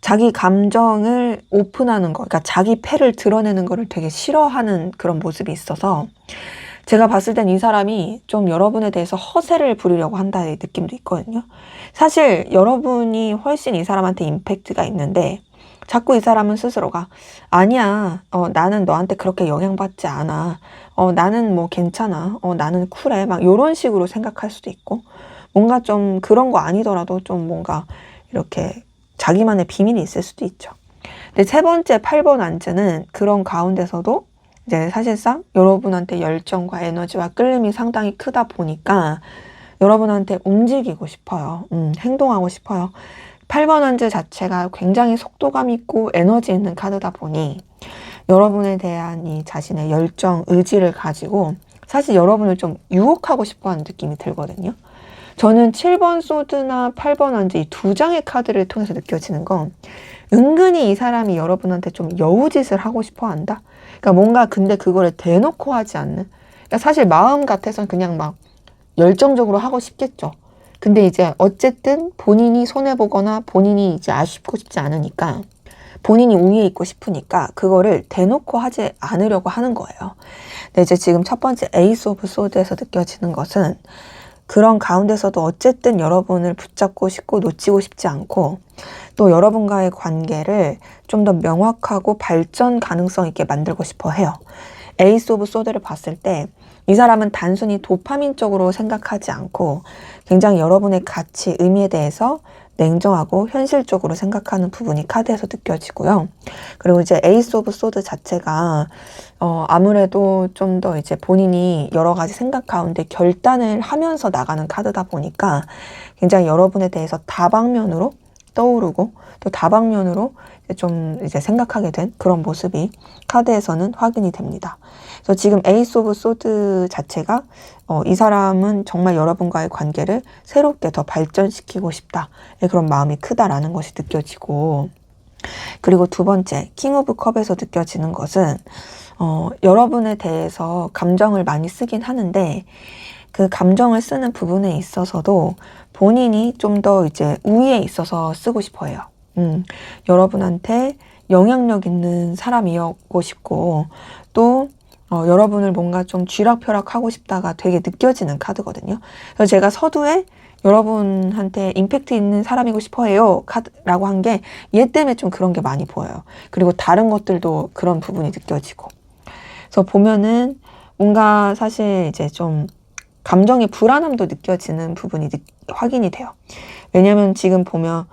자기 감정을 오픈하는 거, 그러니까 자기 패를 드러내는 거를 되게 싫어하는 그런 모습이 있어서, 제가 봤을 땐 이 사람이 좀 여러분에 대해서 허세를 부리려고 한다는 느낌도 있거든요. 사실 여러분이 훨씬 이 사람한테 임팩트가 있는데 자꾸 이 사람은 스스로가 아니야, 나는 너한테 그렇게 영향받지 않아, 나는 뭐 괜찮아, 나는 쿨해, 막 이런 식으로 생각할 수도 있고, 뭔가 좀 그런 거 아니더라도 좀 뭔가 이렇게 자기만의 비밀이 있을 수도 있죠. 근데 세 번째 8번 안즈는 그런 가운데서도 이제 사실상 여러분한테 열정과 에너지와 끌림이 상당히 크다 보니까 여러분한테 움직이고 싶어요. 행동하고 싶어요. 8번 안즈 자체가 굉장히 속도감 있고 에너지 있는 카드다 보니 여러분에 대한 이 자신의 열정, 의지를 가지고 사실 여러분을 좀 유혹하고 싶어 하는 느낌이 들거든요. 저는 7번 소드나 8번 안즈 이 두 장의 카드를 통해서 느껴지는 건 은근히 이 사람이 여러분한테 좀 여우짓을 하고 싶어 한다? 그러니까 뭔가 근데 그거를 대놓고 하지 않는. 그러니까 사실 마음 같아서는 그냥 막 열정적으로 하고 싶겠죠. 근데 이제 어쨌든 본인이 손해보거나 본인이 이제 아쉽고 싶지 않으니까, 본인이 우위에 있고 싶으니까 그거를 대놓고 하지 않으려고 하는 거예요. 근데 이제 지금 첫 번째 에이스 오브 소드에서 느껴지는 것은 그런 가운데서도 어쨌든 여러분을 붙잡고 싶고 놓치고 싶지 않고, 또 여러분과의 관계를 좀 더 명확하고 발전 가능성 있게 만들고 싶어 해요. 에이스 오브 소드를 봤을 때 이 사람은 단순히 도파민적으로 생각하지 않고 굉장히 여러분의 가치, 의미에 대해서 냉정하고 현실적으로 생각하는 부분이 카드에서 느껴지고요. 그리고 이제 에이스 오브 소드 자체가 아무래도 좀 더 이제 본인이 여러 가지 생각 가운데 결단을 하면서 나가는 카드다 보니까 굉장히 여러분에 대해서 다방면으로 떠오르고 또 다방면으로 좀 이제 생각하게 된 그런 모습이 카드에서는 확인이 됩니다. 그래서 지금 에이스 오브 소드 자체가 이 사람은 정말 여러분과의 관계를 새롭게 더 발전시키고 싶다, 그런 마음이 크다라는 것이 느껴지고, 그리고 두 번째 킹 오브 컵에서 느껴지는 것은 여러분에 대해서 감정을 많이 쓰긴 하는데 그 감정을 쓰는 부분에 있어서도 본인이 좀 더 이제 우위에 있어서 쓰고 싶어 해요. 여러분한테 영향력 있는 사람이었고 싶고, 또 여러분을 뭔가 좀 쥐락펴락하고 싶다가 되게 느껴지는 카드거든요. 그래서 제가 서두에 여러분한테 임팩트 있는 사람이고 싶어 해요 라고 한 게 얘 때문에 좀 그런 게 많이 보여요. 그리고 다른 것들도 그런 부분이 느껴지고. 그래서 보면은 뭔가 사실 이제 좀 감정의 불안함도 느껴지는 부분이 확인이 돼요. 왜냐면 지금 보면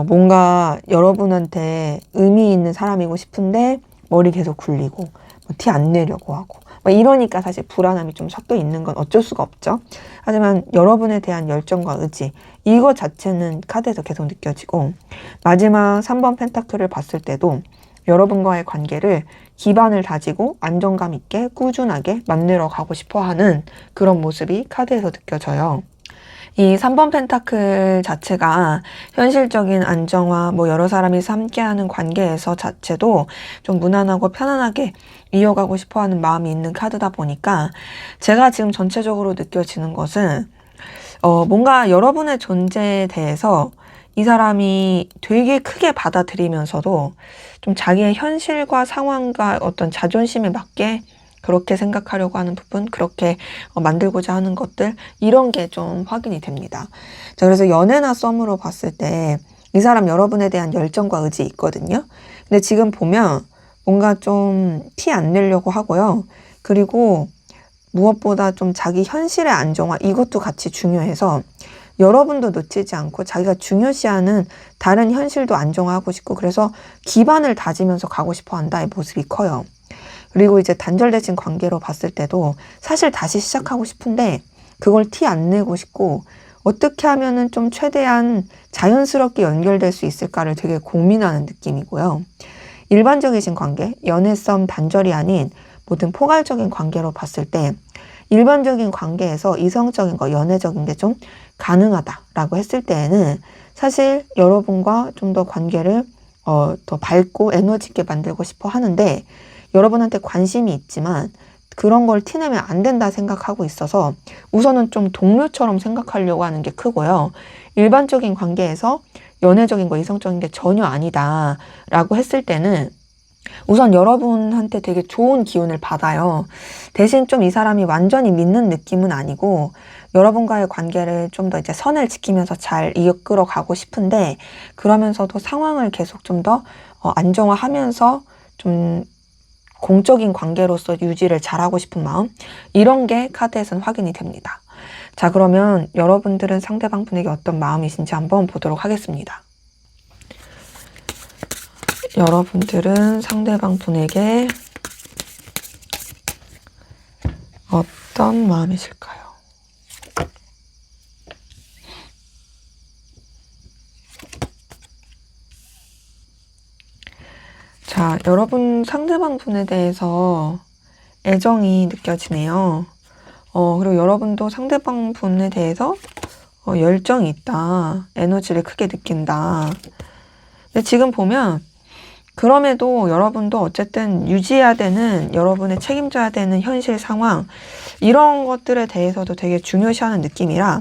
뭔가 여러분한테 의미 있는 사람이고 싶은데 머리 계속 굴리고 티 안 내려고 하고 이러니까 사실 불안함이 좀 섞여 있는 건 어쩔 수가 없죠. 하지만 여러분에 대한 열정과 의지, 이거 자체는 카드에서 계속 느껴지고, 마지막 3번 펜타클을 봤을 때도 여러분과의 관계를 기반을 다지고 안정감 있게 꾸준하게 만들어 가고 싶어 하는 그런 모습이 카드에서 느껴져요. 이 3번 펜타클 자체가 현실적인 안정화, 여러 사람이서 함께하는 관계에서 자체도 좀 무난하고 편안하게 이어가고 싶어 하는 마음이 있는 카드다 보니까 제가 지금 전체적으로 느껴지는 것은 뭔가 여러분의 존재에 대해서 이 사람이 되게 크게 받아들이면서도 좀 자기의 현실과 상황과 어떤 자존심에 맞게 그렇게 생각하려고 하는 부분, 그렇게 만들고자 하는 것들, 이런 게 좀 확인이 됩니다. 자, 그래서 연애나 썸으로 봤을 때 이 사람 여러분에 대한 열정과 의지 있거든요. 근데 지금 보면 뭔가 좀 티 안 내려고 하고요. 그리고 무엇보다 좀 자기 현실의 안정화, 이것도 같이 중요해서 여러분도 놓치지 않고 자기가 중요시하는 다른 현실도 안정화하고 싶고, 그래서 기반을 다지면서 가고 싶어 한다의 모습이 커요. 그리고 이제 단절되신 관계로 봤을 때도 사실 다시 시작하고 싶은데 그걸 티 안 내고 싶고, 어떻게 하면은 좀 최대한 자연스럽게 연결될 수 있을까를 되게 고민하는 느낌이고요. 일반적이신 관계, 연애 썸 단절이 아닌 모든 포괄적인 관계로 봤을 때 일반적인 관계에서 이성적인 거, 연애적인 게 좀 가능하다라고 했을 때에는 사실 여러분과 좀 더 관계를 더 밝고 에너지 있게 만들고 싶어 하는데, 여러분한테 관심이 있지만 그런 걸 티내면 안 된다 생각하고 있어서 우선은 좀 동료처럼 생각하려고 하는 게 크고요. 일반적인 관계에서 연애적인 거, 이성적인 게 전혀 아니다 라고 했을 때는 우선 여러분한테 되게 좋은 기운을 받아요. 대신 좀 이 사람이 완전히 믿는 느낌은 아니고 여러분과의 관계를 좀 더 이제 선을 지키면서 잘 이끌어 가고 싶은데, 그러면서도 상황을 계속 좀 더 안정화하면서 좀 공적인 관계로서 유지를 잘하고 싶은 마음, 이런 게 카드에서는 확인이 됩니다. 자, 그러면 여러분들은 상대방 분에게 어떤 마음이신지 한번 보도록 하겠습니다. 여러분들은 상대방 분에게 어떤 마음이실까요? 자, 여러분 상대방 분에 대해서 애정이 느껴지네요. 그리고 여러분도 상대방 분에 대해서 열정이 있다. 에너지를 크게 느낀다. 근데 지금 보면 그럼에도 여러분도 어쨌든 유지해야 되는, 여러분의 책임져야 되는 현실 상황, 이런 것들에 대해서도 되게 중요시하는 느낌이라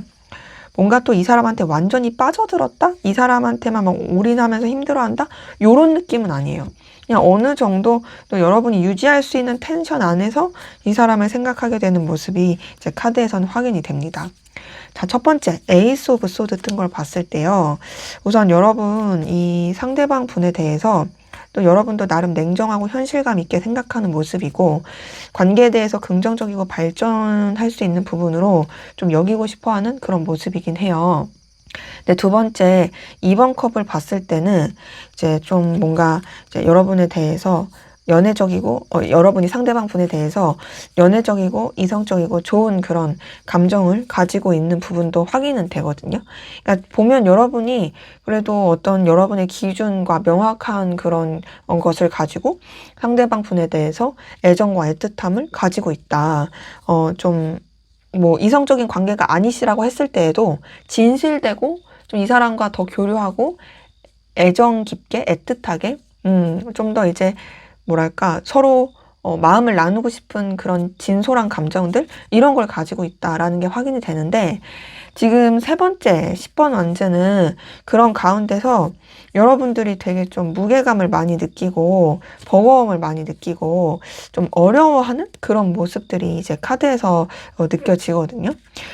뭔가 또 이 사람한테 완전히 빠져들었다? 이 사람한테만 막 올인하면서 힘들어한다? 요런 느낌은 아니에요. 그냥 어느 정도 또 여러분이 유지할 수 있는 텐션 안에서 이 사람을 생각하게 되는 모습이 이제 카드에서는 확인이 됩니다. 자, 첫 번째, 에이스 오브 소드 뜬 걸 봤을 때요. 우선 여러분, 이 상대방 분에 대해서 또 여러분도 나름 냉정하고 현실감 있게 생각하는 모습이고, 관계에 대해서 긍정적이고 발전할 수 있는 부분으로 좀 여기고 싶어 하는 그런 모습이긴 해요. 근데 두 번째, 2번 컵을 봤을 때는 이제 좀 뭔가 이제 여러분에 대해서 연애적이고, 여러분이 상대방 분에 대해서 연애적이고 이성적이고 좋은 그런 감정을 가지고 있는 부분도 확인은 되거든요. 그러니까 보면 여러분이 그래도 어떤 여러분의 기준과 명확한 그런 것을 가지고 상대방 분에 대해서 애정과 애틋함을 가지고 있다. 좀 이성적인 관계가 아니시라고 했을 때에도 진실되고 좀 이 사람과 더 교류하고 애정 깊게 애틋하게 좀 더 이제 뭐랄까 서로 마음을 나누고 싶은 그런 진솔한 감정들, 이런 걸 가지고 있다라는 게 확인이 되는데, 지금 세 번째 10번 완즈는 그런 가운데서 여러분들이 되게 좀 무게감을 많이 느끼고 버거움을 많이 느끼고 좀 어려워하는 그런 모습들이 이제 카드에서 느껴지거든요.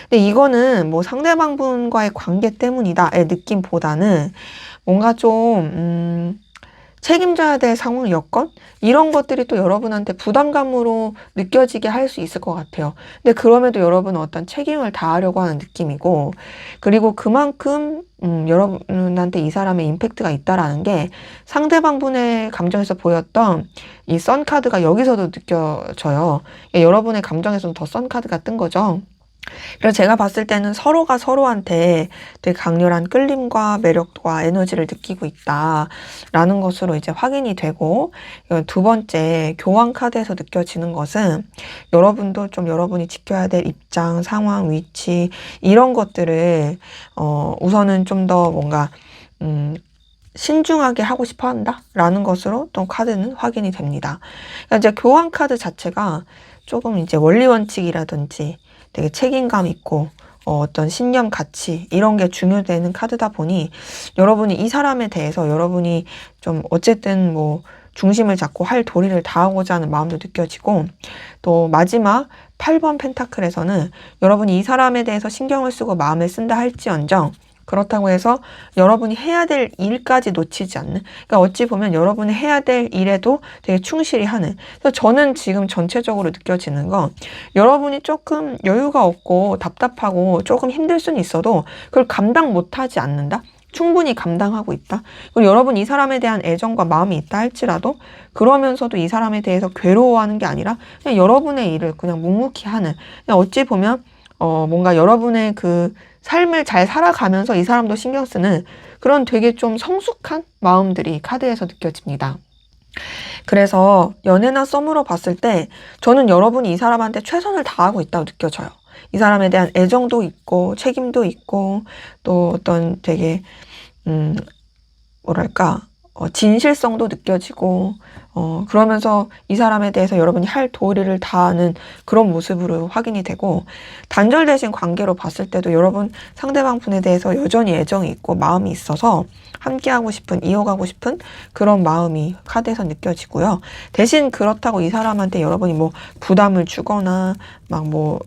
근데 이거는 상대방 분과의 관계 때문이다의 느낌보다는 뭔가 좀 책임져야 될 상황, 여건 이런 것들이 또 여러분한테 부담감으로 느껴지게 할 수 있을 것 같아요. 근데 그럼에도 여러분은 어떤 책임을 다하려고 하는 느낌이고, 그리고 그만큼 여러분한테 이 사람의 임팩트가 있다라는 게 상대방 분의 감정에서 보였던 이 선 카드가 여기서도 느껴져요. 여러분의 감정에서는 더 선 카드가 뜬 거죠. 그래서 제가 봤을 때는 서로가 서로한테 되게 강렬한 끌림과 매력과 에너지를 느끼고 있다라는 것으로 이제 확인이 되고, 두 번째 교황 카드에서 느껴지는 것은 여러분도 좀 여러분이 지켜야 될 입장, 상황, 위치 이런 것들을 우선은 좀 더 뭔가 신중하게 하고 싶어 한다라는 것으로 또 카드는 확인이 됩니다. 그러니까 이제 교황 카드 자체가 조금 이제 원리 원칙이라든지 되게 책임감 있고 어떤 신념, 가치 이런 게 중요되는 카드다 보니 여러분이 이 사람에 대해서 여러분이 좀 어쨌든 뭐 중심을 잡고 할 도리를 다하고자 하는 마음도 느껴지고, 또 마지막 8번 펜타클에서는 여러분이 이 사람에 대해서 신경을 쓰고 마음을 쓴다 할지언정 그렇다고 해서 여러분이 해야 될 일까지 놓치지 않는, 그러니까 어찌 보면 여러분이 해야 될 일에도 되게 충실히 하는. 그래서 저는 지금 전체적으로 느껴지는 건 여러분이 조금 여유가 없고 답답하고 조금 힘들 수는 있어도 그걸 감당 못하지 않는다. 충분히 감당하고 있다. 그리고 여러분 이 사람에 대한 애정과 마음이 있다 할지라도 그러면서도 이 사람에 대해서 괴로워하는 게 아니라 그냥 여러분의 일을 그냥 묵묵히 하는, 그냥 어찌 보면 뭔가 여러분의 그 삶을 잘 살아가면서 이 사람도 신경 쓰는 그런 되게 좀 성숙한 마음들이 카드에서 느껴집니다. 그래서 연애나 썸으로 봤을 때 저는 여러분이 이 사람한테 최선을 다하고 있다고 느껴져요. 이 사람에 대한 애정도 있고 책임도 있고 또 어떤 되게 뭐랄까 진실성도 느껴지고 그러면서 이 사람에 대해서 여러분이 할 도리를 다하는 그런 모습으로 확인이 되고, 단절되신 관계로 봤을 때도 여러분 상대방 분에 대해서 여전히 애정이 있고 마음이 있어서 함께하고 싶은, 이어가고 싶은 그런 마음이 카드에서 느껴지고요. 대신 그렇다고 이 사람한테 여러분이 뭐 부담을 주거나 막 뭐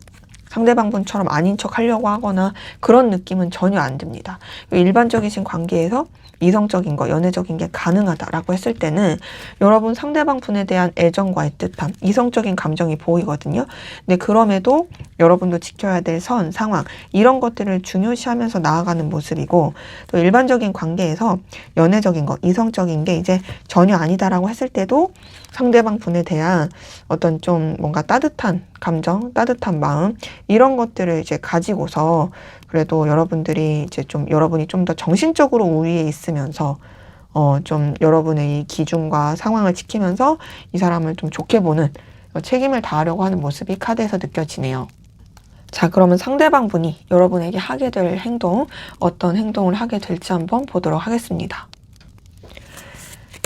상대방 분처럼 아닌 척 하려고 하거나 그런 느낌은 전혀 안 듭니다. 일반적이신 관계에서 이성적인 거, 연애적인 게 가능하다라고 했을 때는 여러분 상대방 분에 대한 애정과 애틋함, 이성적인 감정이 보이거든요. 근데 그럼에도 여러분도 지켜야 될 선, 상황 이런 것들을 중요시하면서 나아가는 모습이고, 또 일반적인 관계에서 연애적인 거, 이성적인 게 이제 전혀 아니다라고 했을 때도 상대방 분에 대한 어떤 좀 뭔가 따뜻한 감정, 따뜻한 마음 이런 것들을 이제 가지고서 그래도 여러분들이 이제 좀 여러분이 좀 더 정신적으로 우위에 있으면서 좀 여러분의 이 기준과 상황을 지키면서 이 사람을 좀 좋게 보는 책임을 다하려고 하는 모습이 카드에서 느껴지네요. 자, 그러면 상대방 분이 여러분에게 하게 될 행동, 어떤 행동을 하게 될지 한번 보도록 하겠습니다.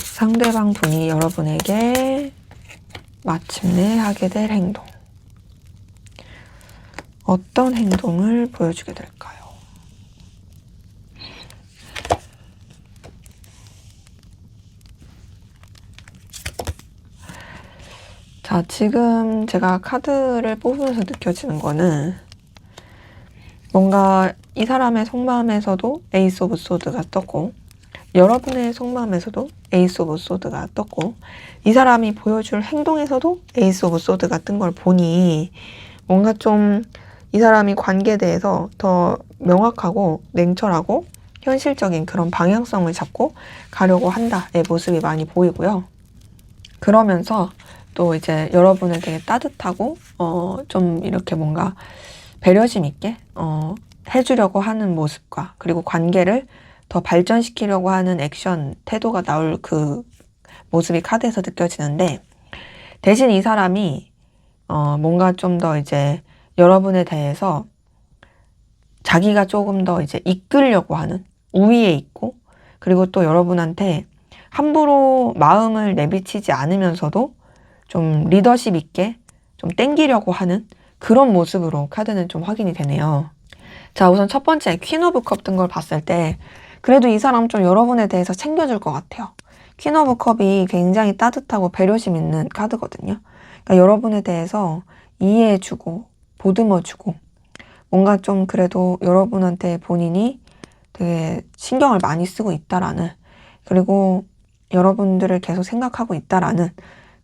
상대방 분이 여러분에게 마침내 하게 될 행동. 어떤 행동을 보여주게 될까요? 자, 지금 제가 카드를 뽑으면서 느껴지는 거는 뭔가 이 사람의 속마음에서도 에이스 오브 소드가 떴고, 여러분의 속마음에서도 에이스 오브 소드가 떴고, 이 사람이 보여줄 행동에서도 에이스 오브 소드가 뜬 걸 보니 뭔가 좀 이 사람이 관계에 대해서 더 명확하고 냉철하고 현실적인 그런 방향성을 잡고 가려고 한다의 모습이 많이 보이고요. 그러면서 또 이제 여러분을 되게 따뜻하고 좀 이렇게 뭔가 배려심 있게 해주려고 하는 모습과, 그리고 관계를 더 발전시키려고 하는 액션, 태도가 나올 그 모습이 카드에서 느껴지는데, 대신 이 사람이 뭔가 좀 더 이제 여러분에 대해서 자기가 조금 더 이제 이끌려고 하는, 우위에 있고, 그리고 또 여러분한테 함부로 마음을 내비치지 않으면서도 좀 리더십 있게 좀 땡기려고 하는 그런 모습으로 카드는 좀 확인이 되네요. 자, 우선 첫 번째 퀸 오브 컵 뜬 걸 봤을 때 그래도 이 사람 좀 여러분에 대해서 챙겨줄 것 같아요. 퀸 오브 컵이 굉장히 따뜻하고 배려심 있는 카드거든요. 그러니까 여러분에 대해서 이해해주고 보듬어주고, 뭔가 좀 그래도 여러분한테 본인이 되게 신경을 많이 쓰고 있다라는, 그리고 여러분들을 계속 생각하고 있다라는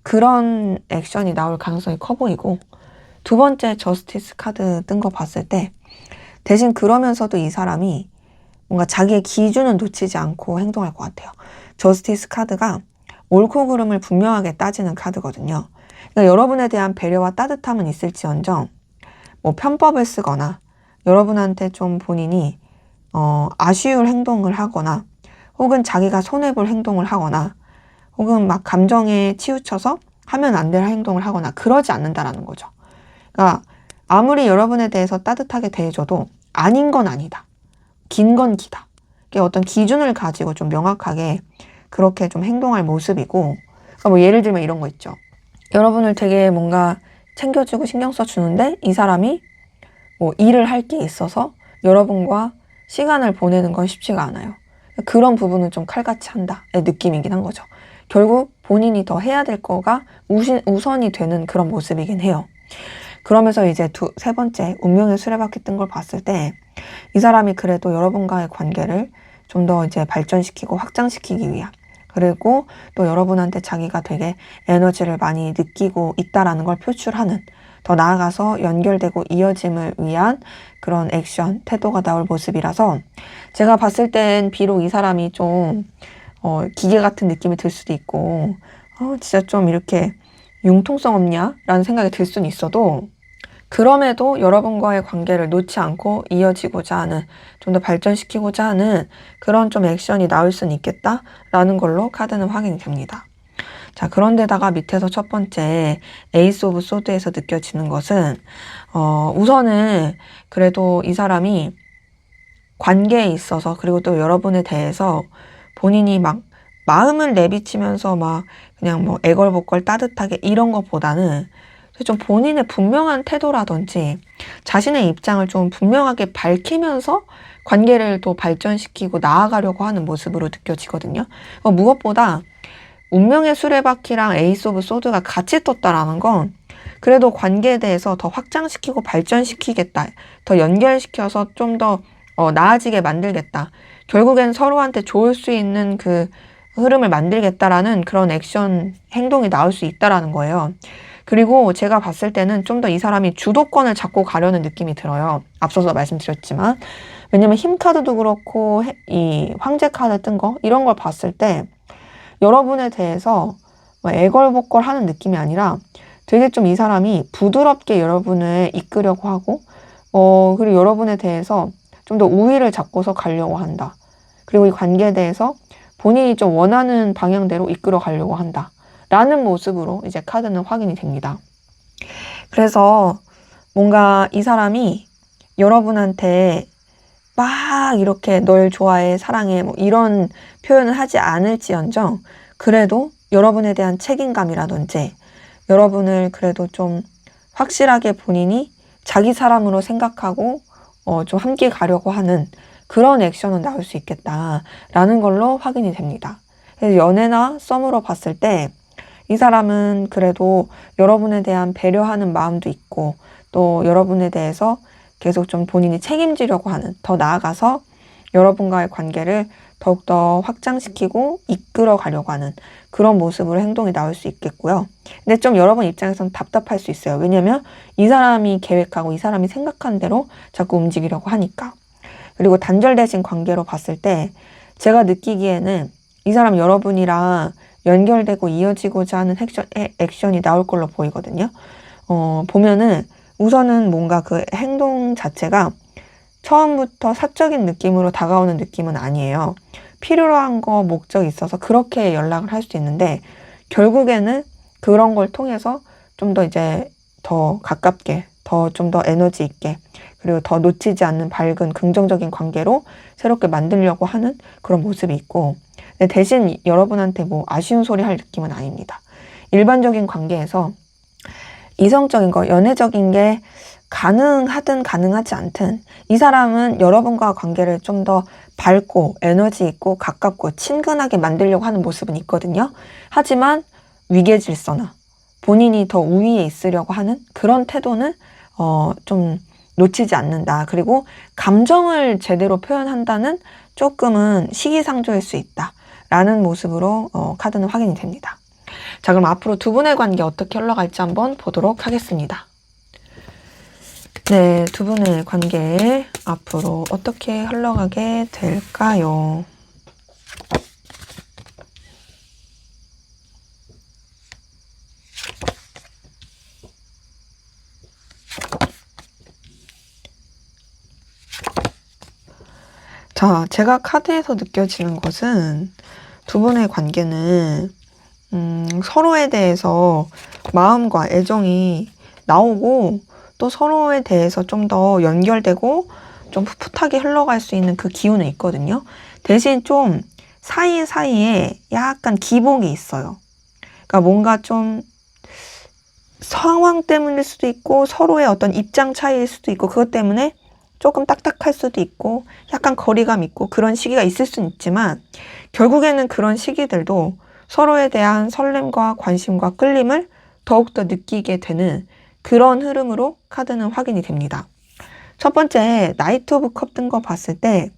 그런 액션이 나올 가능성이 커 보이고, 두 번째 저스티스 카드 뜬 거 봤을 때 대신 그러면서도 이 사람이 뭔가 자기의 기준은 놓치지 않고 행동할 것 같아요. 저스티스 카드가 옳고 그름을 분명하게 따지는 카드거든요. 그러니까 여러분에 대한 배려와 따뜻함은 있을지언정 뭐 편법을 쓰거나 여러분한테 좀 본인이 아쉬울 행동을 하거나 혹은 자기가 손해볼 행동을 하거나 혹은 막 감정에 치우쳐서 하면 안 될 행동을 하거나 그러지 않는다라는 거죠. 그러니까 아무리 여러분에 대해서 따뜻하게 대해줘도 아닌 건 아니다. 긴 건 기다. 어떤 기준을 가지고 좀 명확하게 그렇게 좀 행동할 모습이고, 그러니까 뭐 예를 들면 이런 거 있죠. 여러분을 되게 뭔가 챙겨주고 신경 써주는데 이 사람이 뭐 일을 할 게 있어서 여러분과 시간을 보내는 건 쉽지가 않아요. 그런 부분은 좀 칼같이 한다의 느낌이긴 한 거죠. 결국 본인이 더 해야 될 거가 우선이 되는 그런 모습이긴 해요. 그러면서 이제 세 번째 운명의 수레바퀴 뜬 걸 봤을 때 이 사람이 그래도 여러분과의 관계를 좀 더 이제 발전시키고 확장시키기 위한, 그리고 또 여러분한테 자기가 되게 에너지를 많이 느끼고 있다라는 걸 표출하는, 더 나아가서 연결되고 이어짐을 위한 그런 액션, 태도가 나올 모습이라서 제가 봤을 땐 비록 이 사람이 좀 기계 같은 느낌이 들 수도 있고 진짜 좀 이렇게 융통성 없냐? 라는 생각이 들 수는 있어도 그럼에도 여러분과의 관계를 놓지 않고 이어지고자 하는, 좀 더 발전시키고자 하는 그런 좀 액션이 나올 수는 있겠다라는 걸로 카드는 확인이 됩니다. 자, 그런데다가 밑에서 첫 번째 에이스 오브 소드에서 느껴지는 것은 우선은 그래도 이 사람이 관계에 있어서, 그리고 또 여러분에 대해서 본인이 막 마음을 내비치면서 막 그냥 뭐 애걸복걸 따뜻하게 이런 것보다는 좀 본인의 분명한 태도라든지 자신의 입장을 좀 분명하게 밝히면서 관계를 또 발전시키고 나아가려고 하는 모습으로 느껴지거든요. 무엇보다 운명의 수레바퀴랑 에이스 오브 소드가 같이 떴다라는 건 그래도 관계에 대해서 더 확장시키고 발전시키겠다, 더 연결시켜서 좀 더 나아지게 만들겠다, 결국엔 서로한테 좋을 수 있는 그 흐름을 만들겠다라는 그런 액션, 행동이 나올 수 있다라는 거예요. 그리고 제가 봤을 때는 좀 더 이 사람이 주도권을 잡고 가려는 느낌이 들어요. 앞서서 말씀드렸지만. 왜냐면 힘 카드도 그렇고 이 황제 카드 뜬 거 이런 걸 봤을 때 여러분에 대해서 애걸복걸 하는 느낌이 아니라 되게 좀 이 사람이 부드럽게 여러분을 이끌려고 하고 그리고 여러분에 대해서 좀 더 우위를 잡고서 가려고 한다. 그리고 이 관계에 대해서 본인이 좀 원하는 방향대로 이끌어 가려고 한다. 라는 모습으로 이제 카드는 확인이 됩니다. 그래서 뭔가 이 사람이 여러분한테 막 이렇게 널 좋아해, 사랑해 뭐 이런 표현을 하지 않을지언정 그래도 여러분에 대한 책임감이라든지 여러분을 그래도 좀 확실하게 본인이 자기 사람으로 생각하고 좀 함께 가려고 하는 그런 액션은 나올 수 있겠다라는 걸로 확인이 됩니다. 그래서 연애나 썸으로 봤을 때 이 사람은 그래도 여러분에 대한 배려하는 마음도 있고 또 여러분에 대해서 계속 좀 본인이 책임지려고 하는, 더 나아가서 여러분과의 관계를 더욱더 확장시키고 이끌어 가려고 하는 그런 모습으로 행동이 나올 수 있겠고요. 근데 좀 여러분 입장에서는 답답할 수 있어요. 왜냐면 이 사람이 계획하고 이 사람이 생각한 대로 자꾸 움직이려고 하니까. 그리고 단절되신 관계로 봤을 때 제가 느끼기에는 이 사람 여러분이랑 연결되고 이어지고자 하는 액션이 나올 걸로 보이거든요. 보면은 우선은 뭔가 그 행동 자체가 처음부터 사적인 느낌으로 다가오는 느낌은 아니에요. 필요로 한 거 목적이 있어서 그렇게 연락을 할 수 있는데 결국에는 그런 걸 통해서 좀 더 이제 더 가깝게, 좀 더 에너지 있게, 그리고 더 놓치지 않는 밝은 긍정적인 관계로 새롭게 만들려고 하는 그런 모습이 있고, 대신 여러분한테 뭐 아쉬운 소리 할 느낌은 아닙니다. 일반적인 관계에서 이성적인 거, 연애적인 게 가능하든 가능하지 않든 이 사람은 여러분과 관계를 좀 더 밝고 에너지 있고 가깝고 친근하게 만들려고 하는 모습은 있거든요. 하지만 위계질서나 본인이 더 우위에 있으려고 하는 그런 태도는 좀 놓치지 않는다. 그리고 감정을 제대로 표현한다는 조금은 시기상조일 수 있다 라는 모습으로 카드는 확인이 됩니다. 자, 그럼 앞으로 두 분의 관계 어떻게 흘러갈지 한번 보도록 하겠습니다. 네, 두 분의 관계 앞으로 어떻게 흘러가게 될까요? 자, 제가 카드에서 느껴지는 것은 두 분의 관계는 서로에 대해서 마음과 애정이 나오고 또 서로에 대해서 좀 더 연결되고 좀 풋풋하게 흘러갈 수 있는 그 기운은 있거든요. 대신 좀 사이사이에 약간 기복이 있어요. 그러니까 뭔가 좀 상황 때문일 수도 있고 서로의 어떤 입장 차이일 수도 있고 그것 때문에 조금 딱딱할 수도 있고 약간 거리감 있고 그런 시기가 있을 수는 있지만 결국에는 그런 시기들도 서로에 대한 설렘과 관심과 끌림을 더욱더 느끼게 되는 그런 흐름으로 카드는 확인이 됩니다. 첫 번째 나이트 오브 컵 뜬 거 봤을 때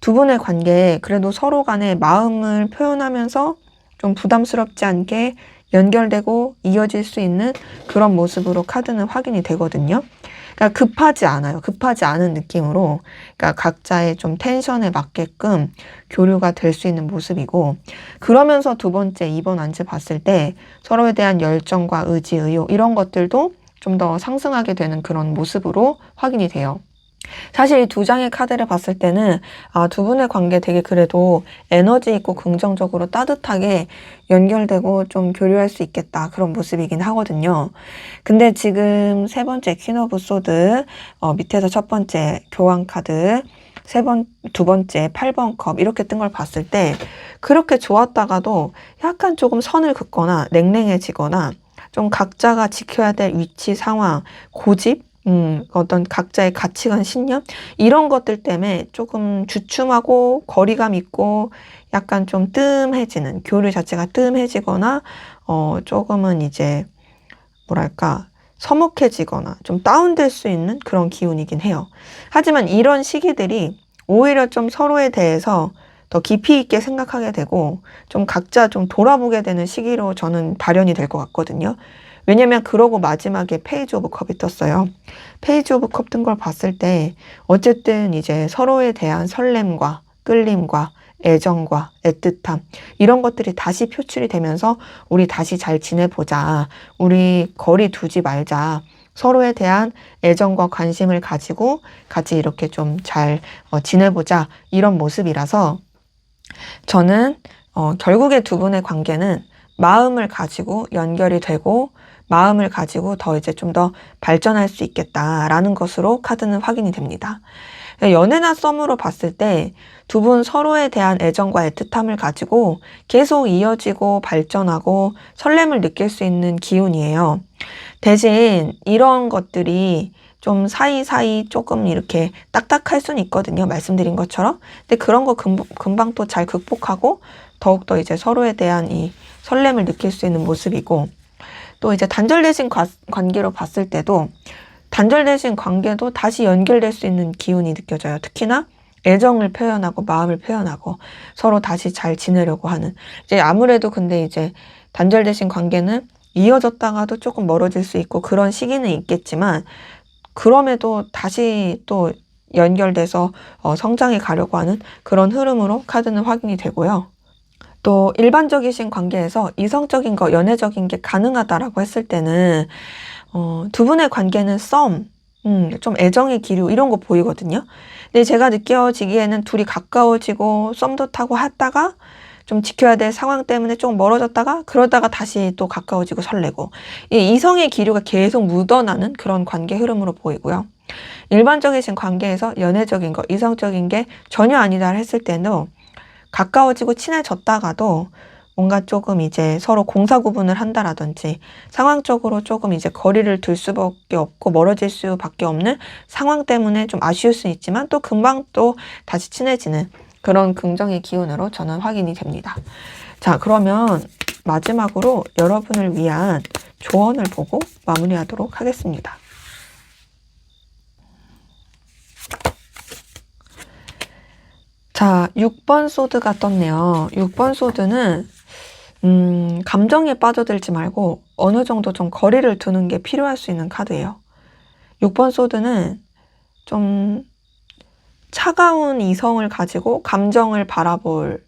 두 분의 관계에 그래도 서로 간의 마음을 표현하면서 좀 부담스럽지 않게 연결되고 이어질 수 있는 그런 모습으로 카드는 확인이 되거든요. 그러니까 급하지 않아요. 급하지 않은 느낌으로 그러니까 각자의 좀 텐션에 맞게끔 교류가 될 수 있는 모습이고 그러면서 두 번째 2번 안지 봤을 때 서로에 대한 열정과 의지, 의욕 이런 것들도 좀 더 상승하게 되는 그런 모습으로 확인이 돼요. 사실 이 두 장의 카드를 봤을 때는 두 분의 관계 되게 그래도 에너지 있고 긍정적으로 따뜻하게 연결되고 좀 교류할 수 있겠다 그런 모습이긴 하거든요. 근데 지금 세 번째 퀸 오브 소드 밑에서 첫 번째 교황 카드 두 번째 8번 컵 이렇게 뜬 걸 봤을 때 그렇게 좋았다가도 약간 조금 선을 긋거나 냉랭해지거나 좀 각자가 지켜야 될 위치 상황 고집 어떤 각자의 가치관, 신념 이런 것들 때문에 조금 주춤하고 거리감 있고 약간 좀 뜸해지는 교류 자체가 뜸해지거나 조금은 이제 뭐랄까 서먹해지거나 좀 다운될 수 있는 그런 기운이긴 해요. 하지만 이런 시기들이 오히려 좀 서로에 대해서 더 깊이 있게 생각하게 되고 좀 각자 좀 돌아보게 되는 시기로 저는 발현이 될 것 같거든요. 왜냐면 그러고 마지막에 페이지 오브 컵이 떴어요. 페이지 오브 컵 뜬 걸 봤을 때 어쨌든 이제 서로에 대한 설렘과 끌림과 애정과 애틋함 이런 것들이 다시 표출이 되면서 우리 다시 잘 지내보자. 우리 거리 두지 말자. 서로에 대한 애정과 관심을 가지고 같이 이렇게 좀 잘 지내보자. 이런 모습이라서 저는 결국에 두 분의 관계는 마음을 가지고 연결이 되고 마음을 가지고 더 이제 좀 더 발전할 수 있겠다라는 것으로 카드는 확인이 됩니다. 연애나 썸으로 봤을 때 두 분 서로에 대한 애정과 애틋함을 가지고 계속 이어지고 발전하고 설렘을 느낄 수 있는 기운이에요. 대신 이런 것들이 좀 사이사이 조금 이렇게 딱딱할 수는 있거든요. 말씀드린 것처럼. 근데 그런 거 금방 또 잘 극복하고 더욱더 이제 서로에 대한 이 설렘을 느낄 수 있는 모습이고 또 이제 단절되신 관계로 봤을 때도 단절되신 관계도 다시 연결될 수 있는 기운이 느껴져요. 특히나 애정을 표현하고 마음을 표현하고 서로 다시 잘 지내려고 하는 이제 아무래도 근데 이제 단절되신 관계는 이어졌다가도 조금 멀어질 수 있고 그런 시기는 있겠지만 그럼에도 다시 또 연결돼서 성장해 가려고 하는 그런 흐름으로 카드는 확인이 되고요. 또 일반적이신 관계에서 이성적인 거, 연애적인 게 가능하다라고 했을 때는 두 분의 관계는 썸, 좀 애정의 기류 이런 거 보이거든요. 근데 제가 느껴지기에는 둘이 가까워지고 썸도 타고 했다가 좀 지켜야 될 상황 때문에 좀 멀어졌다가 그러다가 다시 또 가까워지고 설레고 이 이성의 기류가 계속 묻어나는 그런 관계 흐름으로 보이고요. 일반적이신 관계에서 연애적인 거, 이성적인 게 전혀 아니다 했을 때는 가까워지고 친해졌다가도 뭔가 조금 이제 서로 공사 구분을 한다라든지 상황적으로 조금 이제 거리를 둘 수밖에 없고 멀어질 수밖에 없는 상황 때문에 좀 아쉬울 수 있지만 또 금방 또 다시 친해지는 그런 긍정의 기운으로 저는 확인이 됩니다. 자, 그러면 마지막으로 여러분을 위한 조언을 보고 마무리하도록 하겠습니다. 자, 자, 6번 소드가 떴네요. 6번 소드는 감정에 빠져들지 말고 어느 정도 좀 거리를 두는 게 필요할 수 있는 카드예요. 6번 소드는 좀 차가운 이성을 가지고 감정을 바라볼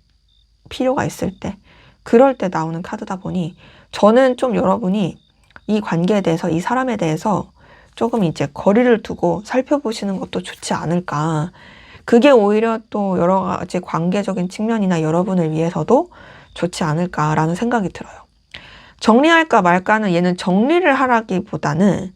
필요가 있을 때, 그럴 때 나오는 카드다 보니 저는 좀 여러분이 이 관계에 대해서, 이 사람에 대해서 조금 이제 거리를 두고 살펴보시는 것도 좋지 않을까. 그게 오히려 또 여러 가지 관계적인 측면이나 여러분을 위해서도 좋지 않을까라는 생각이 들어요. 정리할까 말까는 얘는 정리를 하라기보다는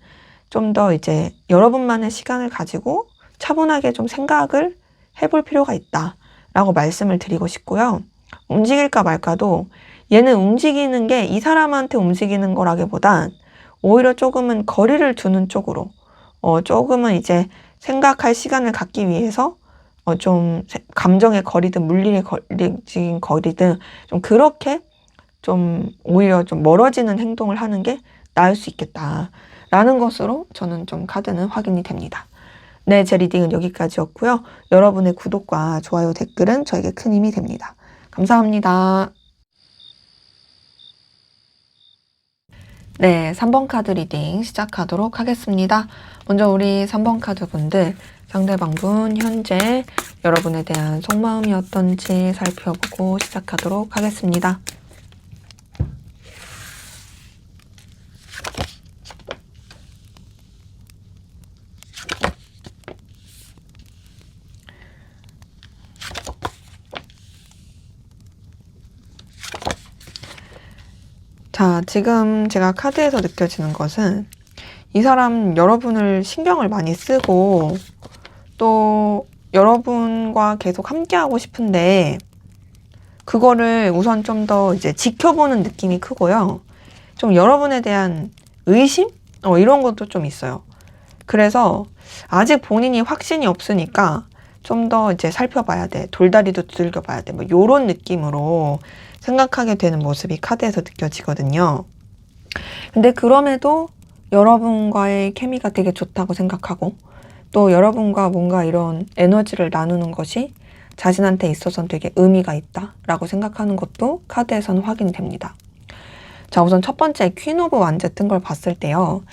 좀 더 이제 여러분만의 시간을 가지고 차분하게 좀 생각을 해볼 필요가 있다라고 말씀을 드리고 싶고요. 움직일까 말까도 얘는 움직이는 게 이 사람한테 움직이는 거라기보단 오히려 조금은 거리를 두는 쪽으로 조금은 이제 생각할 시간을 갖기 위해서 좀 감정의 거리든 물리의 거리든 좀 그렇게 좀 오히려 좀 멀어지는 행동을 하는 게 나을 수 있겠다라는 것으로 저는 좀 카드는 확인이 됩니다. 네, 제 리딩은 여기까지였고요. 여러분의 구독과 좋아요, 댓글은 저에게 큰 힘이 됩니다. 감사합니다. 네, 3번 카드 리딩 시작하도록 하겠습니다. 먼저 우리 3번 카드 분들, 상대방분 현재 여러분에 대한 속마음이 어떤지 살펴보고 시작하도록 하겠습니다. 자, 지금 제가 카드에서 느껴지는 것은 이 사람 여러분을 신경을 많이 쓰고 또 여러분과 계속 함께하고 싶은데 그거를 우선 좀 더 이제 지켜보는 느낌이 크고요. 좀 여러분에 대한 의심? 이런 것도 좀 있어요. 그래서 아직 본인이 확신이 없으니까 좀 더 이제 살펴봐야 돼. 돌다리도 두들겨 봐야 돼. 뭐 요런 느낌으로 생각하게 되는 모습이 카드에서 느껴지거든요. 근데 그럼에도 여러분과의 케미가 되게 좋다고 생각하고 또 여러분과 뭔가 이런 에너지를 나누는 것이 자신한테 있어서는 되게 의미가 있다라고 생각하는 것도 카드에서는 확인됩니다. 자, 우선 첫 번째 퀸 오브 완즈 뜬 걸 봤을 때요.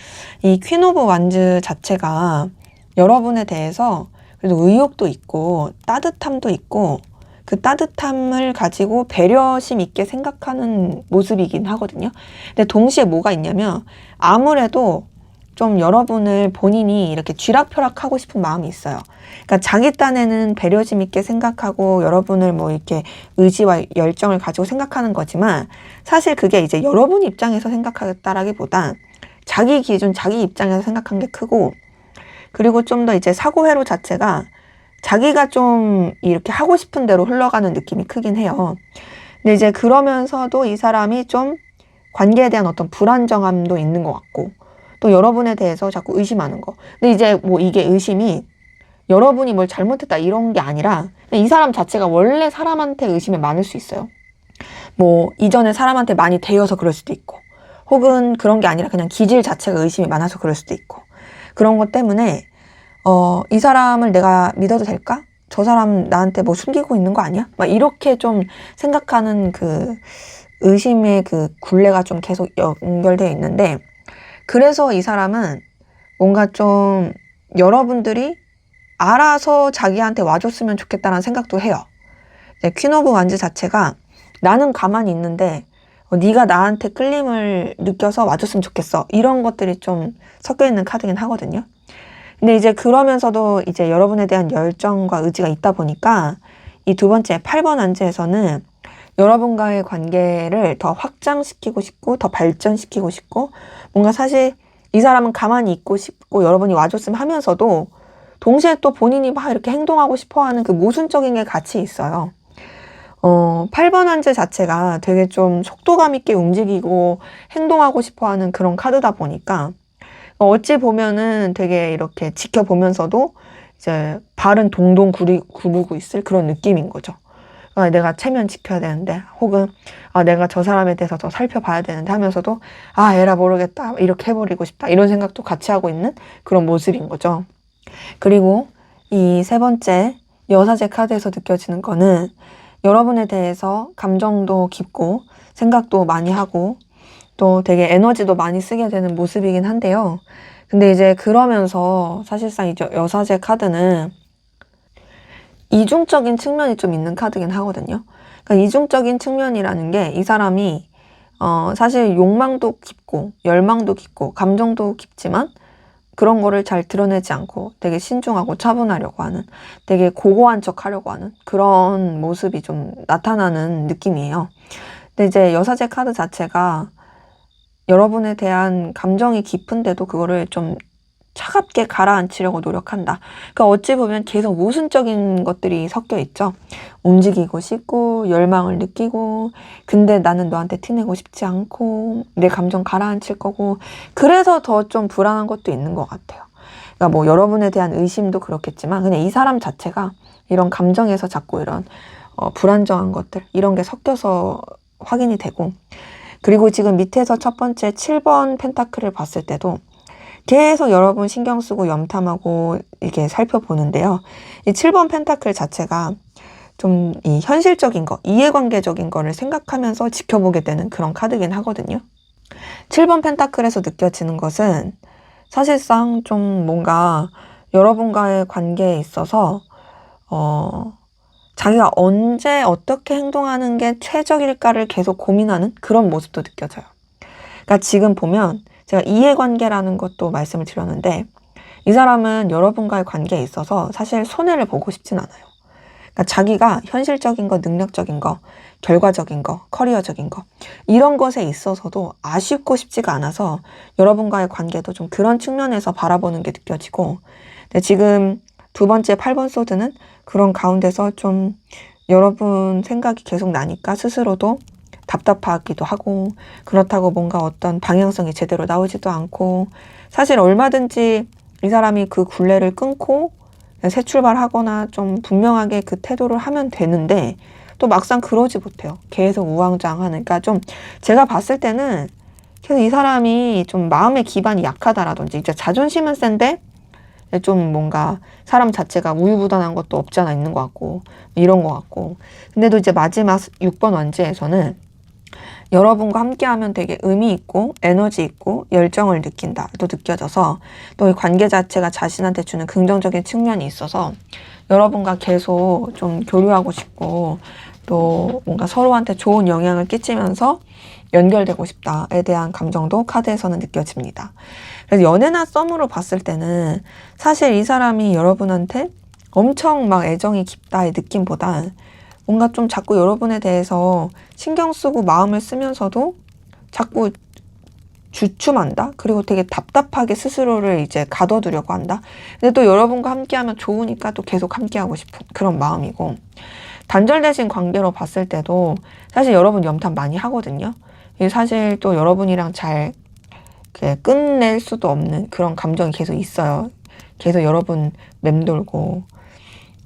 이 퀸 오브 완즈 자체가 여러분에 대해서 그래도 의욕도 있고 따뜻함도 있고 그 따뜻함을 가지고 배려심 있게 생각하는 모습이긴 하거든요. 근데 동시에 뭐가 있냐면 아무래도 좀 여러분을 본인이 이렇게 쥐락펴락하고 싶은 마음이 있어요. 그러니까 자기 딴에는 배려심 있게 생각하고 여러분을 뭐 이렇게 의지와 열정을 가지고 생각하는 거지만 사실 그게 이제 여러분 입장에서 생각하겠다라기보단 자기 기준, 자기 입장에서 생각한 게 크고 그리고 좀 더 이제 사고회로 자체가 자기가 좀 이렇게 하고 싶은 대로 흘러가는 느낌이 크긴 해요. 근데 이제 그러면서도 이 사람이 좀 관계에 대한 어떤 불안정함도 있는 것 같고 또 여러분에 대해서 자꾸 의심하는 거. 근데 이제 뭐 이게 의심이 여러분이 뭘 잘못했다 이런 게 아니라 이 사람 자체가 원래 사람한테 의심이 많을 수 있어요. 뭐 이전에 사람한테 많이 대여서 그럴 수도 있고 혹은 그런 게 아니라 그냥 기질 자체가 의심이 많아서 그럴 수도 있고 그런 것 때문에 이 사람을 내가 믿어도 될까? 저 사람 나한테 뭐 숨기고 있는 거 아니야? 막 이렇게 좀 생각하는 그 의심의 그 굴레가 좀 계속 연결되어 있는데 그래서 이 사람은 뭔가 좀 여러분들이 알아서 자기한테 와줬으면 좋겠다는 생각도 해요. 퀸 오브 완즈 자체가 나는 가만히 있는데 네가 나한테 끌림을 느껴서 와줬으면 좋겠어. 이런 것들이 좀 섞여 있는 카드긴 하거든요. 근데 이제 그러면서도 이제 여러분에 대한 열정과 의지가 있다 보니까 이 두 번째 8번 완즈에서는 여러분과의 관계를 더 확장시키고 싶고 더 발전시키고 싶고 뭔가 사실 이 사람은 가만히 있고 싶고 여러분이 와줬으면 하면서도 동시에 또 본인이 막 이렇게 행동하고 싶어하는 그 모순적인 게 같이 있어요. 8번 완즈 자체가 되게 좀 속도감 있게 움직이고 행동하고 싶어하는 그런 카드다 보니까 어찌 보면은 되게 이렇게 지켜보면서도 이제 발은 동동 구르고 있을 그런 느낌인 거죠. 내가 체면 지켜야 되는데 혹은 내가 저 사람에 대해서 더 살펴봐야 되는데 하면서도 에라 모르겠다 이렇게 해버리고 싶다 이런 생각도 같이 하고 있는 그런 모습인 거죠. 그리고 이 세 번째 여사제 카드에서 느껴지는 거는 여러분에 대해서 감정도 깊고 생각도 많이 하고 또 되게 에너지도 많이 쓰게 되는 모습이긴 한데요. 근데 이제 그러면서 사실상 이제 여사제 카드는 이중적인 측면이 좀 있는 카드긴 하거든요. 그러니까 이중적인 측면이라는 게 이 사람이 사실 욕망도 깊고 열망도 깊고 감정도 깊지만 그런 거를 잘 드러내지 않고 되게 신중하고 차분하려고 하는, 되게 고고한 척 하려고 하는 그런 모습이 좀 나타나는 느낌이에요. 근데 이제 여사제 카드 자체가 여러분에 대한 감정이 깊은데도 그거를 좀 차갑게 가라앉히려고 노력한다. 그러니까 어찌 보면 계속 모순적인 것들이 섞여 있죠. 움직이고 싶고 열망을 느끼고 근데 나는 너한테 티내고 싶지 않고 내 감정 가라앉힐 거고 그래서 더 좀 불안한 것도 있는 것 같아요. 그러니까 뭐 여러분에 대한 의심도 그렇겠지만 그냥 이 사람 자체가 이런 감정에서 자꾸 이런 불안정한 것들 이런 게 섞여서 확인이 되고, 그리고 지금 밑에서 첫 번째 7번 펜타클을 봤을 때도 계속 여러분 신경 쓰고 염탐하고 이렇게 살펴보는데요. 이 7번 펜타클 자체가 좀 이 현실적인 거, 이해관계적인 거를 생각하면서 지켜보게 되는 그런 카드긴 하거든요. 7번 펜타클에서 느껴지는 것은 사실상 좀 뭔가 여러분과의 관계에 있어서 자기가 언제 어떻게 행동하는 게 최적일까를 계속 고민하는 그런 모습도 느껴져요. 그러니까 지금 보면 제가 이해관계라는 것도 말씀을 드렸는데 이 사람은 여러분과의 관계에 있어서 사실 손해를 보고 싶진 않아요. 그러니까 자기가 현실적인 거, 능력적인 거, 결과적인 거, 커리어적인 거 이런 것에 있어서도 아쉽고 싶지가 않아서 여러분과의 관계도 좀 그런 측면에서 바라보는 게 느껴지고, 근데 지금 두 번째 8번 소드는 그런 가운데서 좀 여러분 생각이 계속 나니까 스스로도 답답하기도 하고 그렇다고 뭔가 어떤 방향성이 제대로 나오지도 않고 사실 얼마든지 이 사람이 그 굴레를 끊고 새 출발하거나 좀 분명하게 그 태도를 하면 되는데 또 막상 그러지 못해요. 계속 우왕좌왕하니까 좀 제가 봤을 때는 계속 이 사람이 좀 마음의 기반이 약하다라든지 이제 자존심은 센데 좀 뭔가 사람 자체가 우유부단한 것도 없지 않아 있는 것 같고 이런 것 같고, 근데도 이제 마지막 6번 원지에서는 여러분과 함께하면 되게 의미 있고 에너지 있고 열정을 느낀다 또 느껴져서 또 이 관계 자체가 자신한테 주는 긍정적인 측면이 있어서 여러분과 계속 좀 교류하고 싶고 또 뭔가 서로한테 좋은 영향을 끼치면서 연결되고 싶다에 대한 감정도 카드에서는 느껴집니다. 그래서 연애나 썸으로 봤을 때는 사실 이 사람이 여러분한테 엄청 막 애정이 깊다의 느낌보다 뭔가 좀 자꾸 여러분에 대해서 신경 쓰고 마음을 쓰면서도 자꾸 주춤한다? 그리고 되게 답답하게 스스로를 이제 가둬두려고 한다? 근데 또 여러분과 함께하면 좋으니까 또 계속 함께하고 싶은 그런 마음이고, 단절되신 관계로 봤을 때도 사실 여러분 염탐 많이 하거든요. 사실 또 여러분이랑 잘 끝낼 수도 없는 그런 감정이 계속 있어요. 계속 여러분 맴돌고.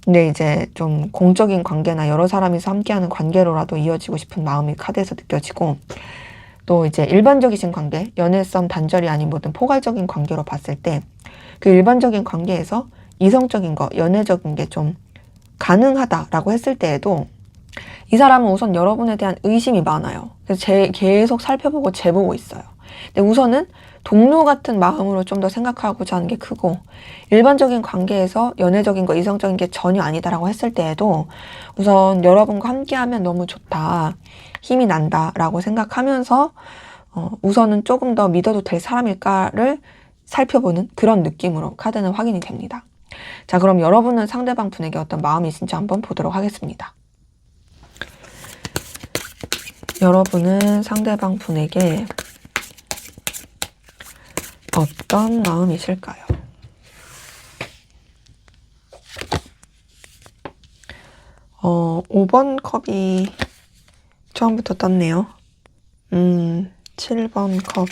근데 이제 좀 공적인 관계나 여러 사람이서 함께하는 관계로라도 이어지고 싶은 마음이 카드에서 느껴지고, 또 이제 일반적이신 관계, 연애 썸 단절이 아닌 모든 포괄적인 관계로 봤을 때 그 일반적인 관계에서 이성적인 거, 연애적인 게 좀 가능하다라고 했을 때에도 이 사람은 우선 여러분에 대한 의심이 많아요. 그래서 계속 살펴보고 재보고 있어요. 근데 우선은 동료 같은 마음으로 좀 더 생각하고자 하는 게 크고, 일반적인 관계에서 연애적인 거, 이성적인 게 전혀 아니다라고 했을 때에도 우선 여러분과 함께하면 너무 좋다, 힘이 난다 라고 생각하면서 우선은 조금 더 믿어도 될 사람일까를 살펴보는 그런 느낌으로 카드는 확인이 됩니다. 자, 그럼 여러분은 상대방 분에게 어떤 마음이 있는지 한번 보도록 하겠습니다. 여러분은 상대방 분에게 어떤 마음이실까요? 어, 5번 컵이 처음부터 떴네요. 7번 컵.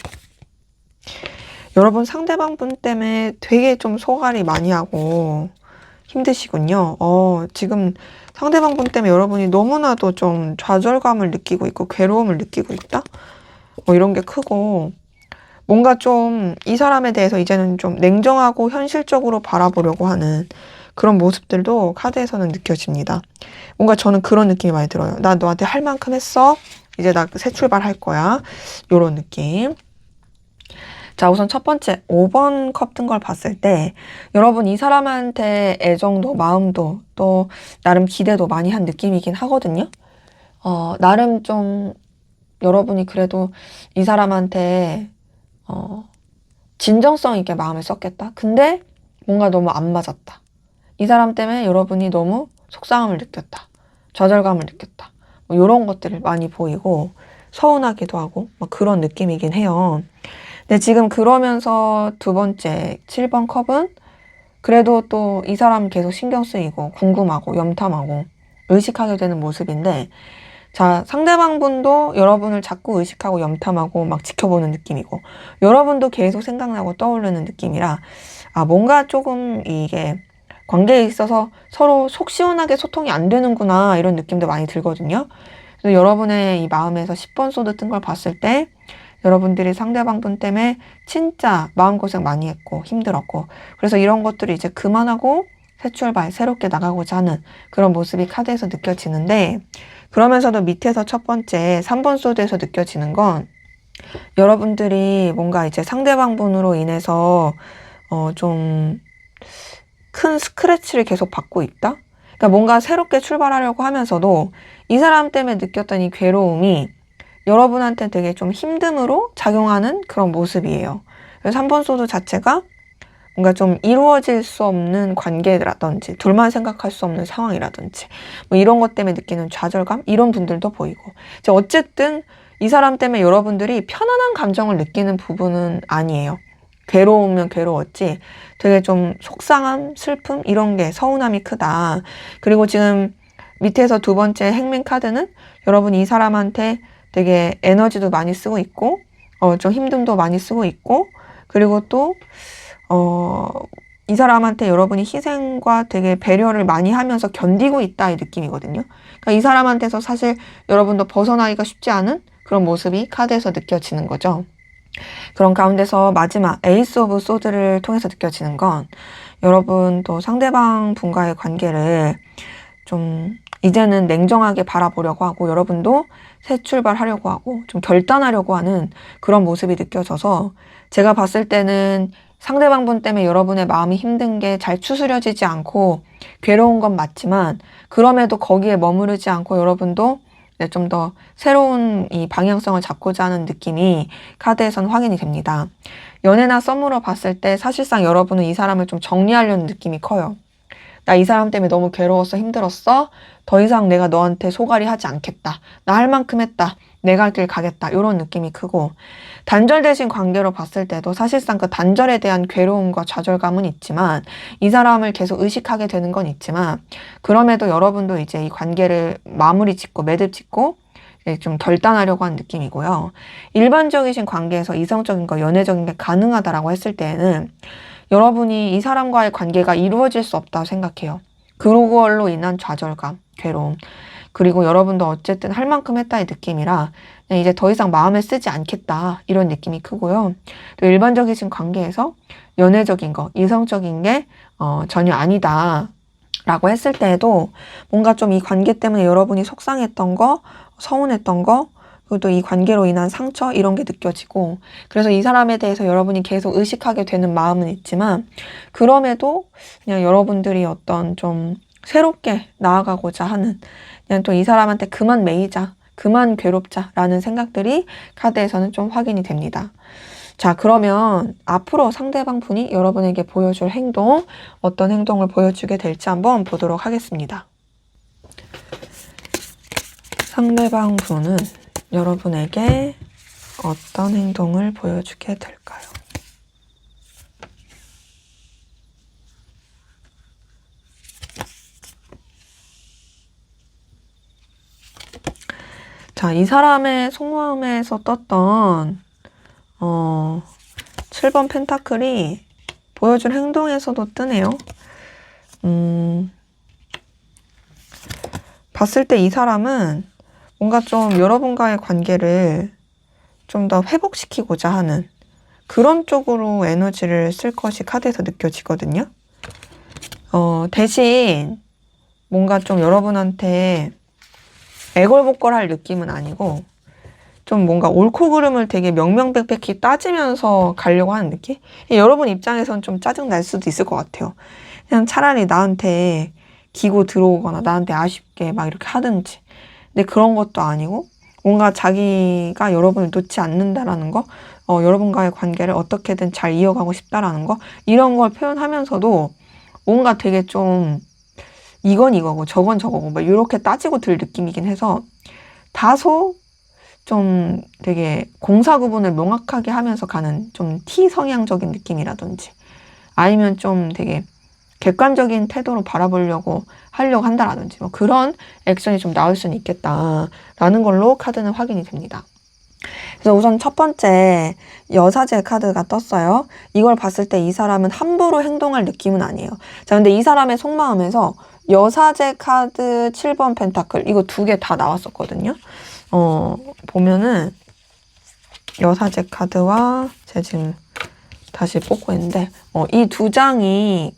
여러분 상대방 분 때문에 되게 좀 소갈이 많이 하고 힘드시군요. 지금 상대방 분 때문에 여러분이 너무나도 좀 좌절감을 느끼고 있고 괴로움을 느끼고 있다? 이런 게 크고, 뭔가 좀 이 사람에 대해서 이제는 좀 냉정하고 현실적으로 바라보려고 하는 그런 모습들도 카드에서는 느껴집니다. 뭔가 저는 그런 느낌이 많이 들어요. 나 너한테 할 만큼 했어. 이제 나 새 출발할 거야. 요런 느낌. 자, 우선 첫 번째 5번 컵 든 걸 봤을 때 여러분 이 사람한테 애정도 마음도 또 나름 기대도 많이 한 느낌이긴 하거든요. 나름 좀 여러분이 그래도 이 사람한테 진정성 있게 마음을 썼겠다. 근데 뭔가 너무 안 맞았다. 이 사람 때문에 여러분이 너무 속상함을 느꼈다. 좌절감을 느꼈다. 뭐 이런 것들을 많이 보이고 서운하기도 하고 막 그런 느낌이긴 해요. 근데 지금 그러면서 두 번째 7번 컵은 그래도 또 이 사람 계속 신경 쓰이고 궁금하고 염탐하고 의식하게 되는 모습인데 자, 상대방 분도 여러분을 자꾸 의식하고 염탐하고 막 지켜보는 느낌이고 여러분도 계속 생각나고 떠오르는 느낌이라 뭔가 조금 이게 관계에 있어서 서로 속 시원하게 소통이 안 되는구나 이런 느낌도 많이 들거든요. 그래서 여러분의 이 마음에서 10번 소드 뜬 걸 봤을 때 여러분들이 상대방 분 때문에 진짜 마음고생 많이 했고 힘들었고 그래서 이런 것들을 이제 그만하고 새 출발, 새롭게 나가고자 하는 그런 모습이 카드에서 느껴지는데 그러면서도 밑에서 첫 번째 3번 소드에서 느껴지는 건 여러분들이 뭔가 이제 상대방 분으로 인해서 좀 큰 스크래치를 계속 받고 있다? 그러니까 뭔가 새롭게 출발하려고 하면서도 이 사람 때문에 느꼈던 이 괴로움이 여러분한테 되게 좀 힘듦으로 작용하는 그런 모습이에요. 그래서 3번 소드 자체가 뭔가 좀 이루어질 수 없는 관계라든지 둘만 생각할 수 없는 상황이라든지 뭐 이런 것 때문에 느끼는 좌절감 이런 분들도 보이고 어쨌든 이 사람 때문에 여러분들이 편안한 감정을 느끼는 부분은 아니에요. 괴로우면 괴로웠지 되게 좀 속상함, 슬픔 이런 게 서운함이 크다. 그리고 지금 밑에서 두 번째 행맨 카드는 여러분이 이 사람한테 되게 에너지도 많이 쓰고 있고 좀 힘듦도 많이 쓰고 있고 그리고 또 이 사람한테 여러분이 희생과 되게 배려를 많이 하면서 견디고 있다 이 느낌이거든요. 그러니까 이 사람한테서 사실 여러분도 벗어나기가 쉽지 않은 그런 모습이 카드에서 느껴지는 거죠. 그런 가운데서 마지막 에이스 오브 소드를 통해서 느껴지는 건 여러분 또 상대방 분과의 관계를 좀 이제는 냉정하게 바라보려고 하고 여러분도 새 출발하려고 하고 좀 결단하려고 하는 그런 모습이 느껴져서 제가 봤을 때는 상대방 분 때문에 여러분의 마음이 힘든 게 잘 추스려지지 않고 괴로운 건 맞지만 그럼에도 거기에 머무르지 않고 여러분도 좀 더 새로운 이 방향성을 잡고자 하는 느낌이 카드에선 확인이 됩니다. 연애나 썸으로 봤을 때 사실상 여러분은 이 사람을 좀 정리하려는 느낌이 커요. 나 이 사람 때문에 너무 괴로웠어, 힘들었어. 더 이상 내가 너한테 소갈이 하지 않겠다. 나 할 만큼 했다. 내 갈 길 가겠다. 이런 느낌이 크고 단절되신 관계로 봤을 때도 사실상 그 단절에 대한 괴로움과 좌절감은 있지만 이 사람을 계속 의식하게 되는 건 있지만 그럼에도 여러분도 이제 이 관계를 마무리 짓고 매듭 짓고 좀 결단하려고 하는 느낌이고요. 일반적이신 관계에서 이성적인 거, 연애적인 게 가능하다라고 했을 때에는 여러분이 이 사람과의 관계가 이루어질 수 없다고 생각해요. 그걸로 인한 좌절감, 괴로움. 그리고 여러분도 어쨌든 할 만큼 했다의 느낌이라 그냥 이제 더 이상 마음에 쓰지 않겠다 이런 느낌이 크고요. 또 일반적이신 관계에서 연애적인 거, 이성적인 게 전혀 아니다 라고 했을 때에도 뭔가 좀 이 관계 때문에 여러분이 속상했던 거, 서운했던 거 그리고 또 이 관계로 인한 상처 이런 게 느껴지고 그래서 이 사람에 대해서 여러분이 계속 의식하게 되는 마음은 있지만 그럼에도 그냥 여러분들이 어떤 좀 새롭게 나아가고자 하는 그냥 또 이 사람한테 그만 매이자 그만 괴롭자 라는 생각들이 카드에서는 좀 확인이 됩니다. 자, 그러면 앞으로 상대방 분이 여러분에게 보여줄 행동 어떤 행동을 보여주게 될지 한번 보도록 하겠습니다. 상대방 분은 여러분에게 어떤 행동을 보여주게 될까요? 자, 이 사람의 속마음에서 떴던 7번 펜타클이 보여준 행동에서도 뜨네요. 봤을 때 이 사람은 뭔가 좀 여러분과의 관계를 좀 더 회복시키고자 하는 그런 쪽으로 에너지를 쓸 것이 카드에서 느껴지거든요. 대신 뭔가 좀 여러분한테 애걸복걸할 느낌은 아니고 좀 뭔가 옳고 그름을 되게 명명백백히 따지면서 가려고 하는 느낌? 여러분 입장에선 좀 짜증날 수도 있을 것 같아요. 그냥 차라리 나한테 기고 들어오거나 나한테 아쉽게 막 이렇게 하든지. 근데 그런 것도 아니고 뭔가 자기가 여러분을 놓지 않는다라는 거, 여러분과의 관계를 어떻게든 잘 이어가고 싶다라는 거, 이런 걸 표현하면서도 뭔가 되게 좀 이건 이거고 저건 저거고 막 이렇게 따지고 들 느낌이긴 해서 다소 좀 되게 공사 구분을 명확하게 하면서 가는 좀 T 성향적인 느낌이라든지 아니면 좀 되게 객관적인 태도로 바라보려고 하려고 한다라든지 뭐 그런 액션이 좀 나올 수는 있겠다라는 걸로 카드는 확인이 됩니다. 그래서 우선 첫 번째 여사제 카드가 떴어요. 이걸 봤을 때 이 사람은 함부로 행동할 느낌은 아니에요. 자, 근데 이 사람의 속마음에서 여사제 카드 7번 펜타클 이거 두 개 다 나왔었거든요. 보면은 여사제 카드와 제가 지금 다시 뽑고 있는데 이 두 장이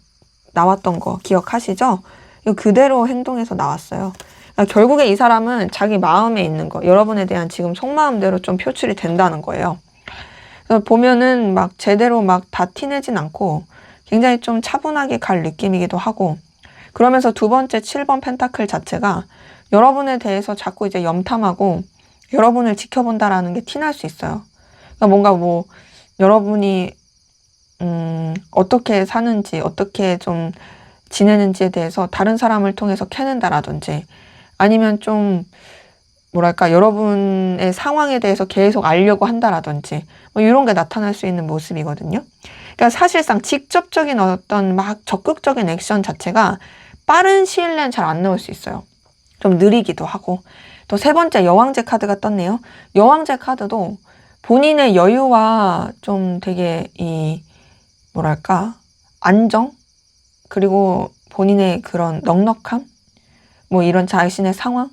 나왔던 거 기억하시죠? 이거 그대로 행동해서 나왔어요. 그러니까 결국에 이 사람은 자기 마음에 있는 거, 여러분에 대한 지금 속마음대로 좀 표출이 된다는 거예요. 그래서 보면은 막 제대로 막 다 티내진 않고 굉장히 좀 차분하게 갈 느낌이기도 하고 그러면서 두 번째 7번 펜타클 자체가 여러분에 대해서 자꾸 이제 염탐하고 여러분을 지켜본다라는 게 티날 수 있어요. 그러니까 뭔가 뭐 여러분이 어떻게 사는지 어떻게 좀 지내는지에 대해서 다른 사람을 통해서 캐낸다라든지 아니면 좀 뭐랄까 여러분의 상황에 대해서 계속 알려고 한다라든지 뭐 이런 게 나타날 수 있는 모습이거든요. 그러니까 사실상 직접적인 어떤 막 적극적인 액션 자체가 빠른 시일 내는 잘 안 나올 수 있어요. 좀 느리기도 하고 또 세 번째 여왕제 카드가 떴네요. 여왕제 카드도 본인의 여유와 좀 되게 이 뭐랄까 안정 그리고 본인의 그런 넉넉함 뭐 이런 자신의 상황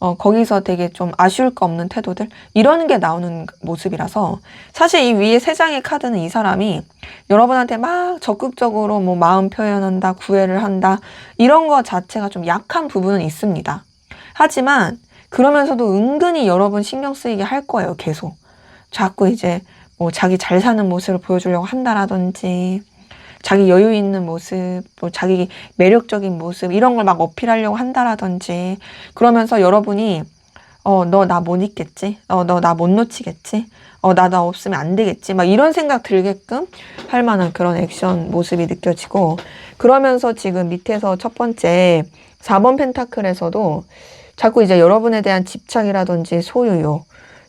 거기서 되게 좀 아쉬울 거 없는 태도들 이런 게 나오는 모습이라서 사실 이 위에 세 장의 카드는 이 사람이 여러분한테 막 적극적으로 뭐 마음 표현한다 구애를 한다 이런 거 자체가 좀 약한 부분은 있습니다. 하지만 그러면서도 은근히 여러분 신경 쓰이게 할 거예요. 계속 자꾸 이제 뭐 자기 잘 사는 모습을 보여주려고 한다라든지 자기 여유 있는 모습, 뭐 자기 매력적인 모습 이런 걸 막 어필하려고 한다라든지 그러면서 여러분이 너 나 못 잊겠지? 너 나 못 놓치겠지? 나 없으면 안 되겠지? 막 이런 생각 들게끔 할 만한 그런 액션 모습이 느껴지고 그러면서 지금 밑에서 첫 번째 4번 펜타클에서도 자꾸 이제 여러분에 대한 집착이라든지 소유욕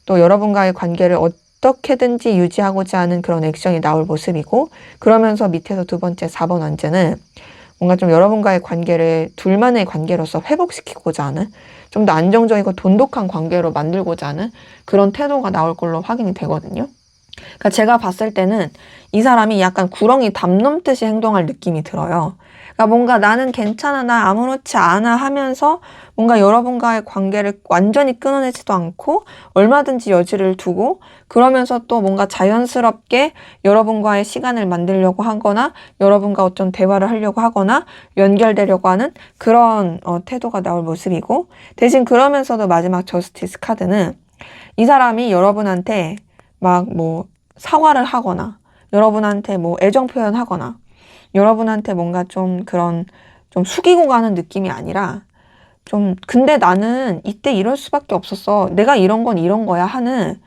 또 여러분과의 관계를 어떻게든지 유지하고자 하는 그런 액션이 나올 모습이고 그러면서 밑에서 두 번째 4번 원제는 뭔가 좀 여러분과의 관계를 둘만의 관계로서 회복시키고자 하는 좀 더 안정적이고 돈독한 관계로 만들고자 하는 그런 태도가 나올 걸로 확인이 되거든요. 그러니까 제가 봤을 때는 이 사람이 약간 구렁이 담 넘듯이 행동할 느낌이 들어요. 그러니까 뭔가 나는 괜찮아, 나 아무렇지 않아 하면서 뭔가 여러분과의 관계를 완전히 끊어내지도 않고 얼마든지 여지를 두고 그러면서 또 뭔가 자연스럽게 여러분과의 시간을 만들려고 하거나 여러분과 어떤 대화를 하려고 하거나 연결되려고 하는 그런 태도가 나올 모습이고 대신 그러면서도 마지막 저스티스 카드는 이 사람이 여러분한테 막 뭐 사과를 하거나 여러분한테 뭐 애정 표현하거나 여러분한테 뭔가 좀 그런 좀 숙이고 가는 느낌이 아니라 좀 근데 나는 이때 이럴 수밖에 없었어. 내가 이런 건 이런 거야 하는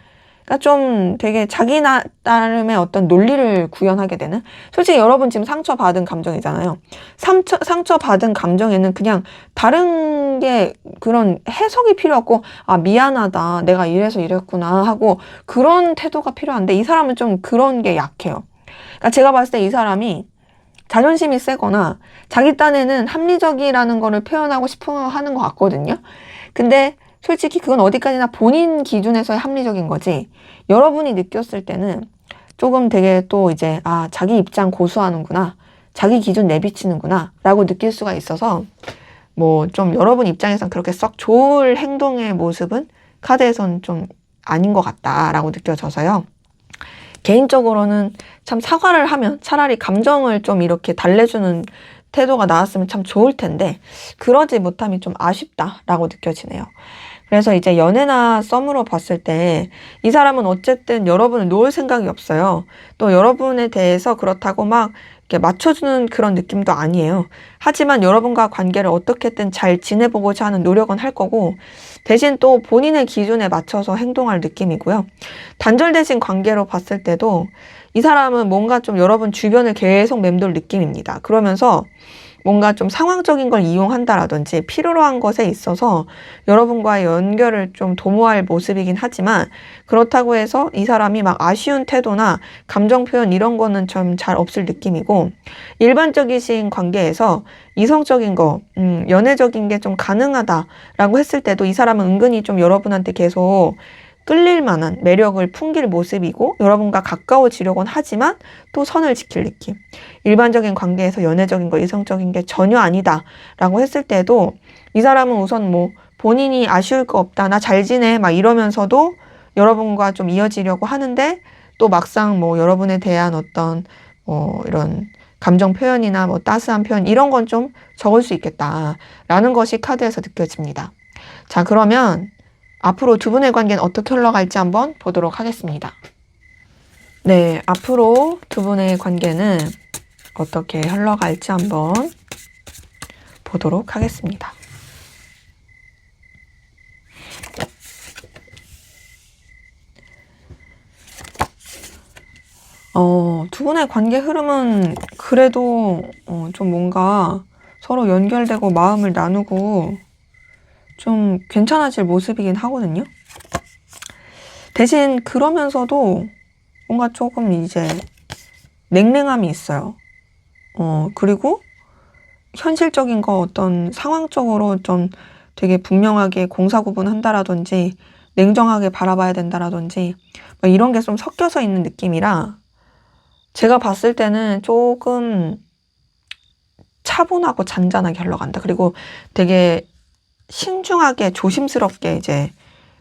그러니까 좀 되게 자기 나름의 어떤 논리를 구현하게 되는 솔직히 여러분 지금 상처받은 감정이잖아요. 상처받은 감정에는 그냥 다른 게 그런 해석이 필요 없고 아 미안하다 내가 이래서 이랬구나 하고 그런 태도가 필요한데 이 사람은 좀 그런 게 약해요. 그러니까 제가 봤을 때 이 사람이 자존심이 세거나 자기 딴에는 합리적이라는 거를 표현하고 싶어 하는 것 같거든요. 근데 솔직히 그건 어디까지나 본인 기준에서의 합리적인 거지 여러분이 느꼈을 때는 조금 되게 또 이제 아 자기 입장 고수하는구나 자기 기준 내비치는구나 라고 느낄 수가 있어서 뭐 좀 여러분 입장에선 그렇게 썩 좋을 행동의 모습은 카드에선 좀 아닌 것 같다라고 느껴져서요. 개인적으로는 참 사과를 하면 차라리 감정을 좀 이렇게 달래주는 태도가 나왔으면 참 좋을 텐데 그러지 못함이 좀 아쉽다라고 느껴지네요. 그래서 이제 연애나 썸으로 봤을 때 이 사람은 어쨌든 여러분을 놓을 생각이 없어요. 또 여러분에 대해서 그렇다고 막 이렇게 맞춰주는 그런 느낌도 아니에요. 하지만 여러분과 관계를 어떻게든 잘 지내보고자 하는 노력은 할 거고 대신 또 본인의 기준에 맞춰서 행동할 느낌이고요. 단절되신 관계로 봤을 때도 이 사람은 뭔가 좀 여러분 주변을 계속 맴돌 느낌입니다. 그러면서 뭔가 좀 상황적인 걸 이용한다라든지 필요로 한 것에 있어서 여러분과의 연결을 좀 도모할 모습이긴 하지만 그렇다고 해서 이 사람이 막 아쉬운 태도나 감정 표현 이런 거는 좀 잘 없을 느낌이고 일반적이신 관계에서 이성적인 거, 연애적인 게 좀 가능하다라고 했을 때도 이 사람은 은근히 좀 여러분한테 계속 끌릴 만한 매력을 풍길 모습이고 여러분과 가까워지려고는 하지만 또 선을 지킬 느낌. 일반적인 관계에서 연애적인 거, 이성적인 게 전혀 아니다 라고 했을 때도 이 사람은 우선 뭐 본인이 아쉬울 거 없다, 나 잘 지내 막 이러면서도 여러분과 좀 이어지려고 하는데 또 막상 뭐 여러분에 대한 어떤 이런 감정 표현이나 뭐 따스한 표현 이런 건 좀 적을 수 있겠다라는 것이 카드에서 느껴집니다. 자, 그러면 앞으로 두 분의 관계는 어떻게 흘러갈지 한번 보도록 하겠습니다. 네, 앞으로 두 분의 관계는 어떻게 흘러갈지 한번 보도록 하겠습니다. 두 분의 관계 흐름은 그래도 좀 뭔가 서로 연결되고 마음을 나누고 좀 괜찮아질 모습이긴 하거든요. 대신 그러면서도 뭔가 조금 이제 냉랭함이 있어요. 그리고 현실적인 거 어떤 상황적으로 좀 되게 분명하게 공사구분한다라든지 냉정하게 바라봐야 된다라든지 뭐 이런 게 좀 섞여서 있는 느낌이라 제가 봤을 때는 조금 차분하고 잔잔하게 흘러간다. 그리고 되게 신중하게 조심스럽게 이제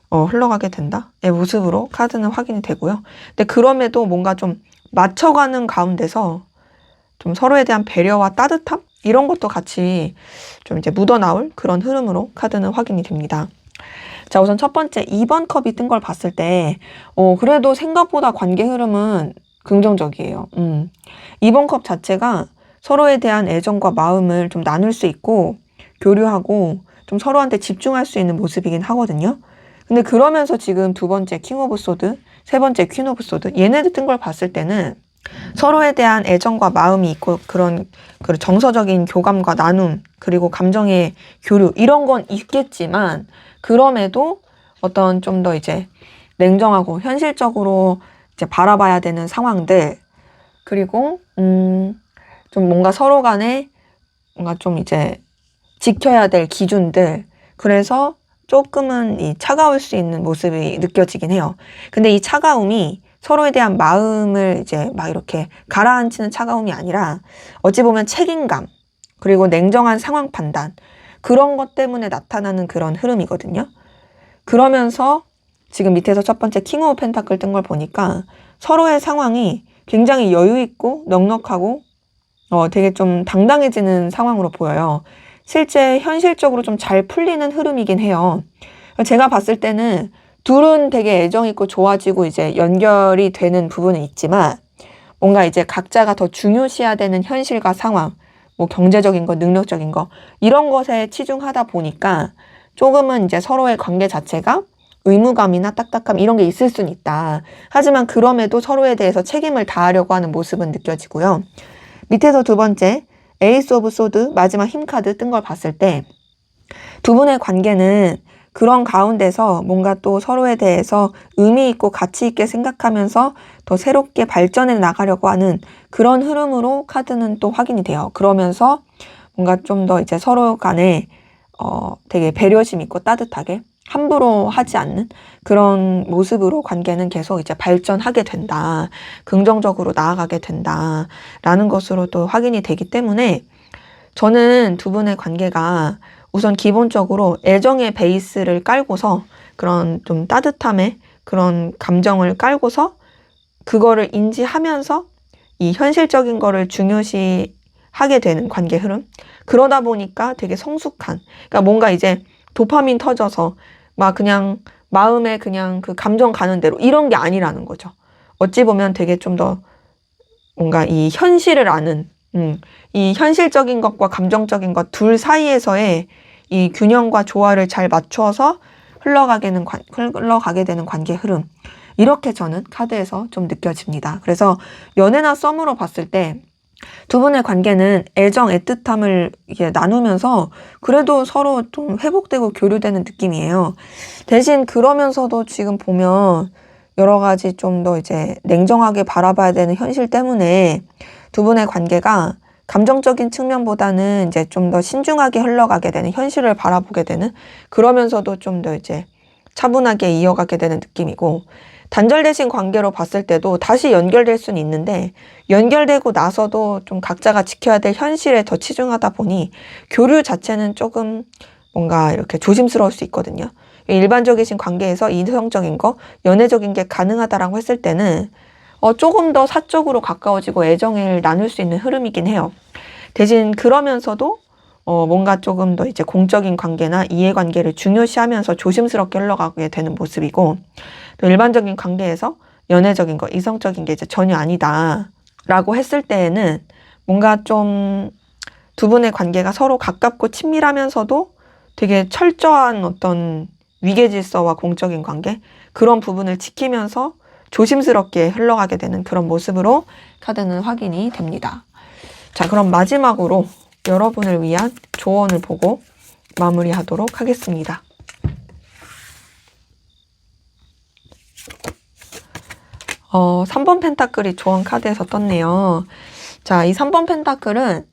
흘러가게 된다의 모습으로 카드는 확인이 되고요. 근데 그럼에도 뭔가 좀 맞춰가는 가운데서 좀 서로에 대한 배려와 따뜻함? 이런 것도 같이 좀 이제 묻어나올 그런 흐름으로 카드는 확인이 됩니다. 자, 우선 첫 번째 2번 컵이 뜬 걸 봤을 때 그래도 생각보다 관계 흐름은 긍정적이에요. 2번 컵 자체가 서로에 대한 애정과 마음을 좀 나눌 수 있고 교류하고 좀 서로한테 집중할 수 있는 모습이긴 하거든요. 근데 그러면서 지금 두 번째 킹 오브 소드, 세 번째 퀸 오브 소드 얘네들 뜬 걸 봤을 때는 서로에 대한 애정과 마음이 있고 그런 정서적인 교감과 나눔 그리고 감정의 교류 이런 건 있겠지만 그럼에도 어떤 좀 더 이제 냉정하고 현실적으로 이제 바라봐야 되는 상황들 그리고 좀 뭔가 서로 간에 뭔가 좀 이제 지켜야 될 기준들 그래서 조금은 이 차가울 수 있는 모습이 느껴지긴 해요. 근데 이 차가움이 서로에 대한 마음을 이제 막 이렇게 가라앉히는 차가움이 아니라 어찌 보면 책임감 그리고 냉정한 상황 판단 그런 것 때문에 나타나는 그런 흐름이거든요. 그러면서 지금 밑에서 첫 번째 킹 오브 펜타클 뜬 걸 보니까 서로의 상황이 굉장히 여유 있고 넉넉하고 되게 좀 당당해지는 상황으로 보여요. 실제 현실적으로 좀 잘 풀리는 흐름이긴 해요. 제가 봤을 때는 둘은 되게 애정 있고 좋아지고 이제 연결이 되는 부분은 있지만 뭔가 이제 각자가 더 중요시해야 되는 현실과 상황, 뭐 경제적인 거, 능력적인 거 이런 것에 치중하다 보니까 조금은 이제 서로의 관계 자체가 의무감이나 딱딱함 이런 게 있을 수는 있다. 하지만 그럼에도 서로에 대해서 책임을 다하려고 하는 모습은 느껴지고요. 밑에서 두 번째 에이스 오브 소드 마지막 힘 카드 뜬 걸 봤을 때 두 분의 관계는 그런 가운데서 뭔가 또 서로에 대해서 의미 있고 가치 있게 생각하면서 더 새롭게 발전해 나가려고 하는 그런 흐름으로 카드는 또 확인이 돼요. 그러면서 뭔가 좀 더 이제 서로 간에 되게 배려심 있고 따뜻하게 함부로 하지 않는 그런 모습으로 관계는 계속 이제 발전하게 된다. 긍정적으로 나아가게 된다. 라는 것으로 또 확인이 되기 때문에 저는 두 분의 관계가 우선 기본적으로 애정의 베이스를 깔고서 그런 좀 따뜻함의 그런 감정을 깔고서 그거를 인지하면서 이 현실적인 거를 중요시 하게 되는 관계 흐름. 그러다 보니까 되게 성숙한, 그러니까 뭔가 이제 도파민 터져서 막 그냥 마음에 그냥 그 감정 가는 대로 이런 게 아니라는 거죠. 어찌 보면 되게 좀 더 뭔가 이 현실을 아는, 이 현실적인 것과 감정적인 것 둘 사이에서의 이 균형과 조화를 잘 맞춰서 흘러가게 되는 관계 흐름. 이렇게 저는 카드에서 좀 느껴집니다. 그래서 연애나 썸으로 봤을 때 두 분의 관계는 애정, 애틋함을 이게 나누면서 그래도 서로 좀 회복되고 교류되는 느낌이에요. 대신 그러면서도 지금 보면 여러 가지 좀 더 이제 냉정하게 바라봐야 되는 현실 때문에 두 분의 관계가 감정적인 측면보다는 이제 좀 더 신중하게 흘러가게 되는, 현실을 바라보게 되는, 그러면서도 좀 더 이제 차분하게 이어가게 되는 느낌이고, 단절되신 관계로 봤을 때도 다시 연결될 수는 있는데 연결되고 나서도 좀 각자가 지켜야 될 현실에 더 치중하다 보니 교류 자체는 조금 뭔가 이렇게 조심스러울 수 있거든요. 일반적이신 관계에서 이성적인 거, 연애적인 게 가능하다라고 했을 때는 조금 더 사적으로 가까워지고 애정을 나눌 수 있는 흐름이긴 해요. 대신 그러면서도 뭔가 조금 더 이제 공적인 관계나 이해관계를 중요시하면서 조심스럽게 흘러가게 되는 모습이고, 또 일반적인 관계에서 연애적인 거, 이성적인 게 이제 전혀 아니다 라고 했을 때에는 뭔가 좀 두 분의 관계가 서로 가깝고 친밀하면서도 되게 철저한 어떤 위계 질서와 공적인 관계, 그런 부분을 지키면서 조심스럽게 흘러가게 되는 그런 모습으로 카드는 확인이 됩니다. 자, 그럼 마지막으로 여러분을 위한 조언을 보고 마무리하도록 하겠습니다. 3번 펜타클이 조언 카드에서 떴네요. 자, 이 3번 펜타클은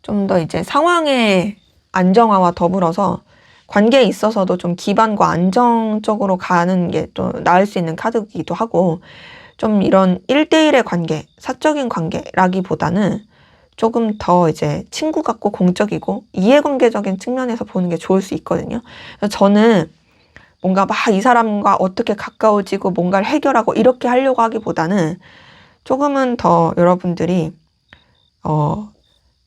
좀 더 이제 상황의 안정화와 더불어서 관계에 있어서도 좀 기반과 안정적으로 가는 게 또 나을 수 있는 카드이기도 하고, 좀 이런 1대1의 관계, 사적인 관계라기보다는 조금 더 이제 친구 같고 공적이고 이해관계적인 측면에서 보는 게 좋을 수 있거든요. 그래서 저는 뭔가 막 이 사람과 어떻게 가까워지고 뭔가를 해결하고 이렇게 하려고 하기보다는 조금은 더 여러분들이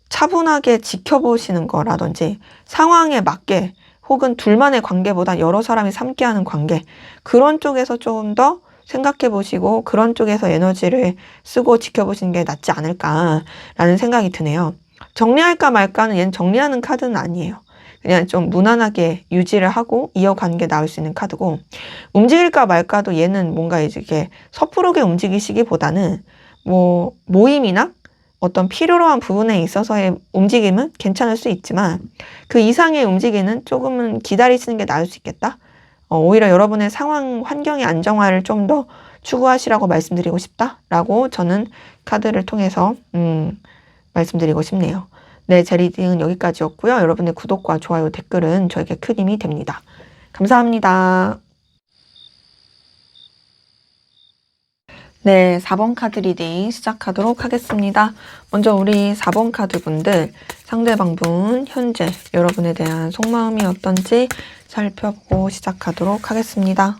차분하게 지켜보시는 거라든지 상황에 맞게, 혹은 둘만의 관계보다 여러 사람이 함께하는 관계, 그런 쪽에서 조금 더 생각해 보시고 그런 쪽에서 에너지를 쓰고 지켜보시는 게 낫지 않을까라는 생각이 드네요. 정리할까 말까는 얘는 정리하는 카드는 아니에요. 그냥 좀 무난하게 유지를 하고 이어가는 게 나을 수 있는 카드고, 움직일까 말까도 얘는 뭔가 이렇게 섣부르게 움직이시기보다는 뭐 모임이나 어떤 필요로 한 부분에 있어서의 움직임은 괜찮을 수 있지만 그 이상의 움직임은 조금은 기다리시는 게 나을 수 있겠다. 오히려 여러분의 상황, 환경의 안정화를 좀 더 추구하시라고 말씀드리고 싶다라고 저는 카드를 통해서 말씀드리고 싶네요. 네, 제 리딩은 여기까지였고요. 여러분의 구독과 좋아요, 댓글은 저에게 큰 힘이 됩니다. 감사합니다. 네, 4번 카드 리딩 시작하도록 하겠습니다. 먼저 우리 4번 카드 분들, 상대방 분, 현재 여러분에 대한 속마음이 어떤지 살펴보고 시작하도록 하겠습니다.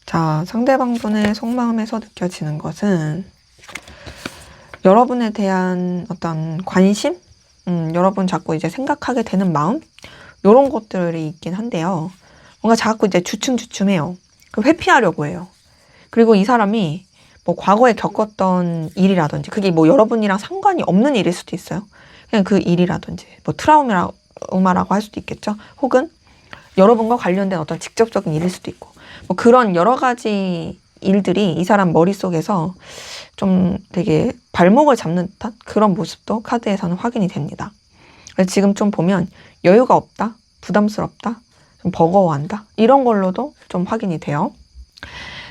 자, 상대방 분의 속마음에서 느껴지는 것은 여러분에 대한 어떤 관심? 여러분 자꾸 이제 생각하게 되는 마음? 요런 것들이 있긴 한데요. 뭔가 자꾸 이제 주춤주춤해요. 회피하려고 해요. 그리고 이 사람이 뭐 과거에 겪었던 일이라든지, 그게 뭐 여러분이랑 상관이 없는 일일 수도 있어요. 그냥 그 일이라든지, 뭐 트라우마라고 할 수도 있겠죠. 혹은 여러분과 관련된 어떤 직접적인 일일 수도 있고, 뭐 그런 여러 가지 일들이 이 사람 머릿속에서 좀 되게 발목을 잡는 듯한 그런 모습도 카드에서는 확인이 됩니다. 그래서 지금 좀 보면 여유가 없다, 부담스럽다, 좀 버거워한다, 이런 걸로도 좀 확인이 돼요.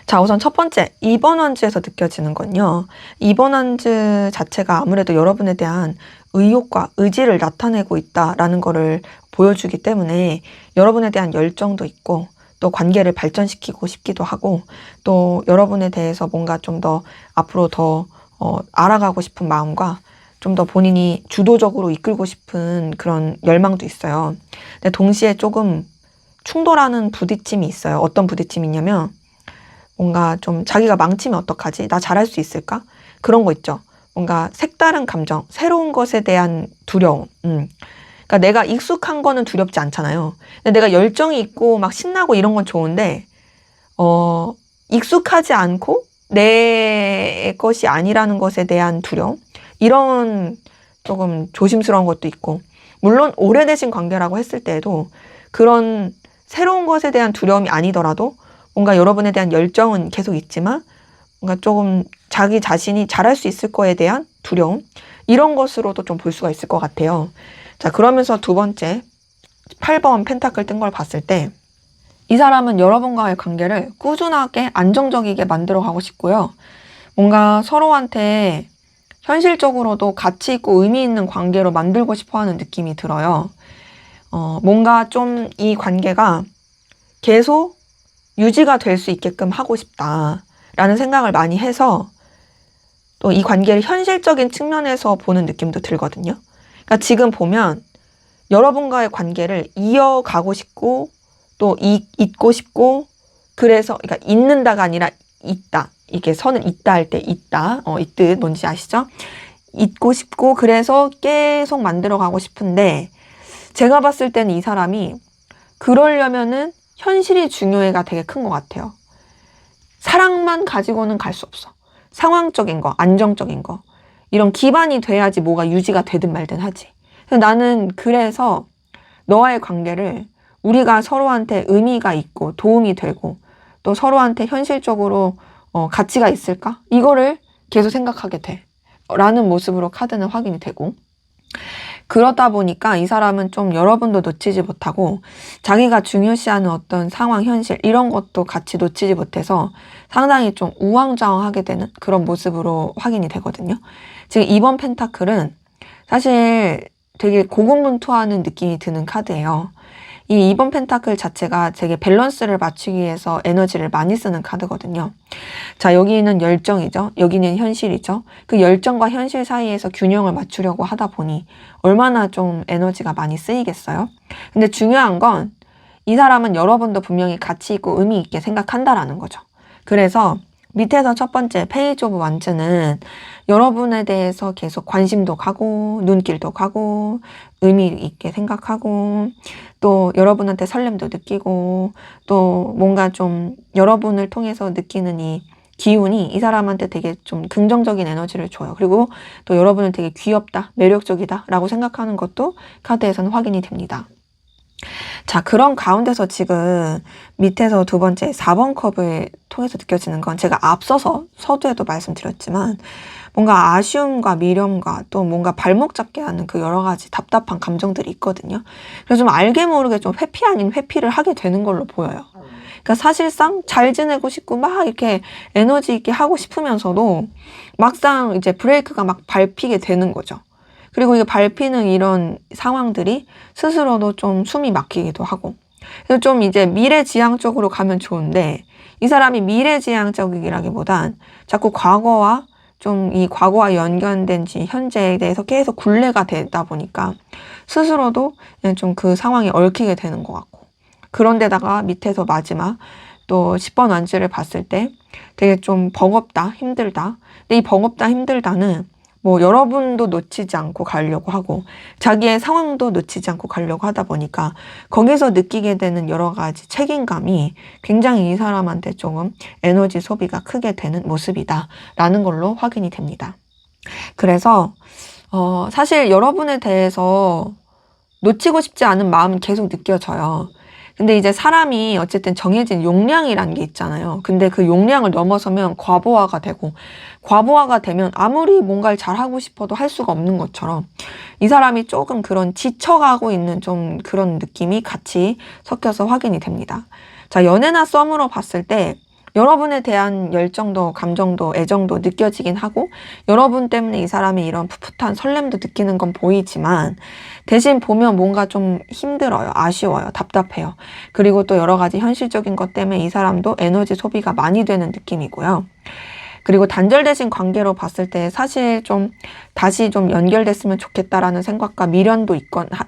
자, 우선 첫 번째, 2번 완즈에서 느껴지는 건요. 2번 완즈 자체가 아무래도 여러분에 대한 의욕과 의지를 나타내고 있다라는 거를 보여주기 때문에 여러분에 대한 열정도 있고, 또 관계를 발전시키고 싶기도 하고, 또 여러분에 대해서 뭔가 좀 더 앞으로 더 알아가고 싶은 마음과 좀 더 본인이 주도적으로 이끌고 싶은 그런 열망도 있어요. 근데 동시에 조금 충돌하는 부딪힘이 있어요. 어떤 부딪힘이 있냐면 뭔가 좀 자기가 망치면 어떡하지? 나 잘할 수 있을까? 그런 거 있죠. 뭔가 색다른 감정, 새로운 것에 대한 두려움. 그러니까 내가 익숙한 거는 두렵지 않잖아요. 근데 내가 열정이 있고 막 신나고 이런 건 좋은데 익숙하지 않고 내 것이 아니라는 것에 대한 두려움. 이런 조금 조심스러운 것도 있고, 물론 오래되신 관계라고 했을 때에도 그런 새로운 것에 대한 두려움이 아니더라도 뭔가 여러분에 대한 열정은 계속 있지만 뭔가 조금 자기 자신이 잘할 수 있을 거에 대한 두려움, 이런 것으로도 좀 볼 수가 있을 것 같아요. 자, 그러면서 두 번째 8번 펜타클 뜬 걸 봤을 때 이 사람은 여러분과의 관계를 꾸준하게 안정적이게 만들어 가고 싶고요. 뭔가 서로한테 현실적으로도 가치 있고 의미 있는 관계로 만들고 싶어 하는 느낌이 들어요. 뭔가 좀 이 관계가 계속 유지가 될 수 있게끔 하고 싶다라는 생각을 많이 해서 또 이 관계를 현실적인 측면에서 보는 느낌도 들거든요. 그러니까 지금 보면 여러분과의 관계를 이어가고 싶고 또 잊고 싶고, 그래서 그러니까 잊는다가 아니라 있다. 이게 선을 있다 할 때 있다. 이 뜻 뭔지 아시죠? 잊고 싶고 그래서 계속 만들어 가고 싶은데, 제가 봤을 때는 이 사람이 그러려면은 현실이 중요해가 되게 큰 것 같아요. 사랑만 가지고는 갈 수 없어. 상황적인 거, 안정적인 거. 이런 기반이 돼야지 뭐가 유지가 되든 말든 하지. 나는 그래서 너와의 관계를 우리가 서로한테 의미가 있고 도움이 되고 또 서로한테 현실적으로 가치가 있을까? 이거를 계속 생각하게 돼. 라는 모습으로 카드는 확인이 되고, 그러다 보니까 이 사람은 좀 여러분도 놓치지 못하고 자기가 중요시하는 어떤 상황, 현실 이런 것도 같이 놓치지 못해서 상당히 좀 우왕좌왕하게 되는 그런 모습으로 확인이 되거든요. 지금 2번 펜타클은 사실 되게 고군분투하는 느낌이 드는 카드예요. 이 2번 펜타클 자체가 되게 밸런스를 맞추기 위해서 에너지를 많이 쓰는 카드거든요. 자, 여기는 열정이죠. 여기는 현실이죠. 그 열정과 현실 사이에서 균형을 맞추려고 하다 보니 얼마나 좀 에너지가 많이 쓰이겠어요. 근데 중요한 건 이 사람은 여러분도 분명히 가치 있고 의미 있게 생각한다라는 거죠. 그래서 밑에서 첫 번째 페이지 오브 완즈는 여러분에 대해서 계속 관심도 가고 눈길도 가고 의미 있게 생각하고 또 여러분한테 설렘도 느끼고 또 뭔가 좀 여러분을 통해서 느끼는 이 기운이 이 사람한테 되게 좀 긍정적인 에너지를 줘요. 그리고 또 여러분을 되게 귀엽다, 매력적이다 라고 생각하는 것도 카드에서는 확인이 됩니다. 자, 그런 가운데서 지금 밑에서 두 번째 4번 컵을 통해서 느껴지는 건 제가 앞서서 서두에도 말씀드렸지만 뭔가 아쉬움과 미련과 또 뭔가 발목 잡게 하는 그 여러 가지 답답한 감정들이 있거든요. 그래서 좀 알게 모르게 좀 회피 아닌 회피를 하게 되는 걸로 보여요. 그러니까 사실상 잘 지내고 싶고 막 이렇게 에너지 있게 하고 싶으면서도 막상 이제 브레이크가 막 밟히게 되는 거죠. 그리고 이게 밟히는 이런 상황들이 스스로도 좀 숨이 막히기도 하고. 그래서 좀 이제 미래지향적으로 가면 좋은데 이 사람이 미래지향적이라기보단 자꾸 과거와 좀 이 과거와 연관된 지 현재에 대해서 계속 굴레가 되다 보니까 스스로도 그냥 좀 그 상황에 얽히게 되는 것 같고. 그런데다가 밑에서 마지막 또 10번 완즈를 봤을 때 되게 좀 버겁다, 힘들다. 근데 이 버겁다, 힘들다는 뭐 여러분도 놓치지 않고 가려고 하고 자기의 상황도 놓치지 않고 가려고 하다 보니까 거기서 느끼게 되는 여러 가지 책임감이 굉장히 이 사람한테 조금 에너지 소비가 크게 되는 모습이다 라는 걸로 확인이 됩니다. 그래서 사실 여러분에 대해서 놓치고 싶지 않은 마음은 계속 느껴져요. 근데 이제 사람이 어쨌든 정해진 용량이라는 게 있잖아요. 근데 그 용량을 넘어서면 과부하가 되고 과부하가 되면 아무리 뭔가를 잘하고 싶어도 할 수가 없는 것처럼 이 사람이 조금 그런 지쳐가고 있는 좀 그런 느낌이 같이 섞여서 확인이 됩니다. 자, 연애나 썸으로 봤을 때 여러분에 대한 열정도 감정도 애정도 느껴지긴 하고 여러분 때문에 이 사람이 이런 풋풋한 설렘도 느끼는 건 보이지만 대신 보면 뭔가 좀 힘들어요. 아쉬워요. 답답해요. 그리고 또 여러 가지 현실적인 것 때문에 이 사람도 에너지 소비가 많이 되는 느낌이고요. 그리고 단절되신 관계로 봤을 때 사실 좀 다시 좀 연결됐으면 좋겠다라는 생각과 미련도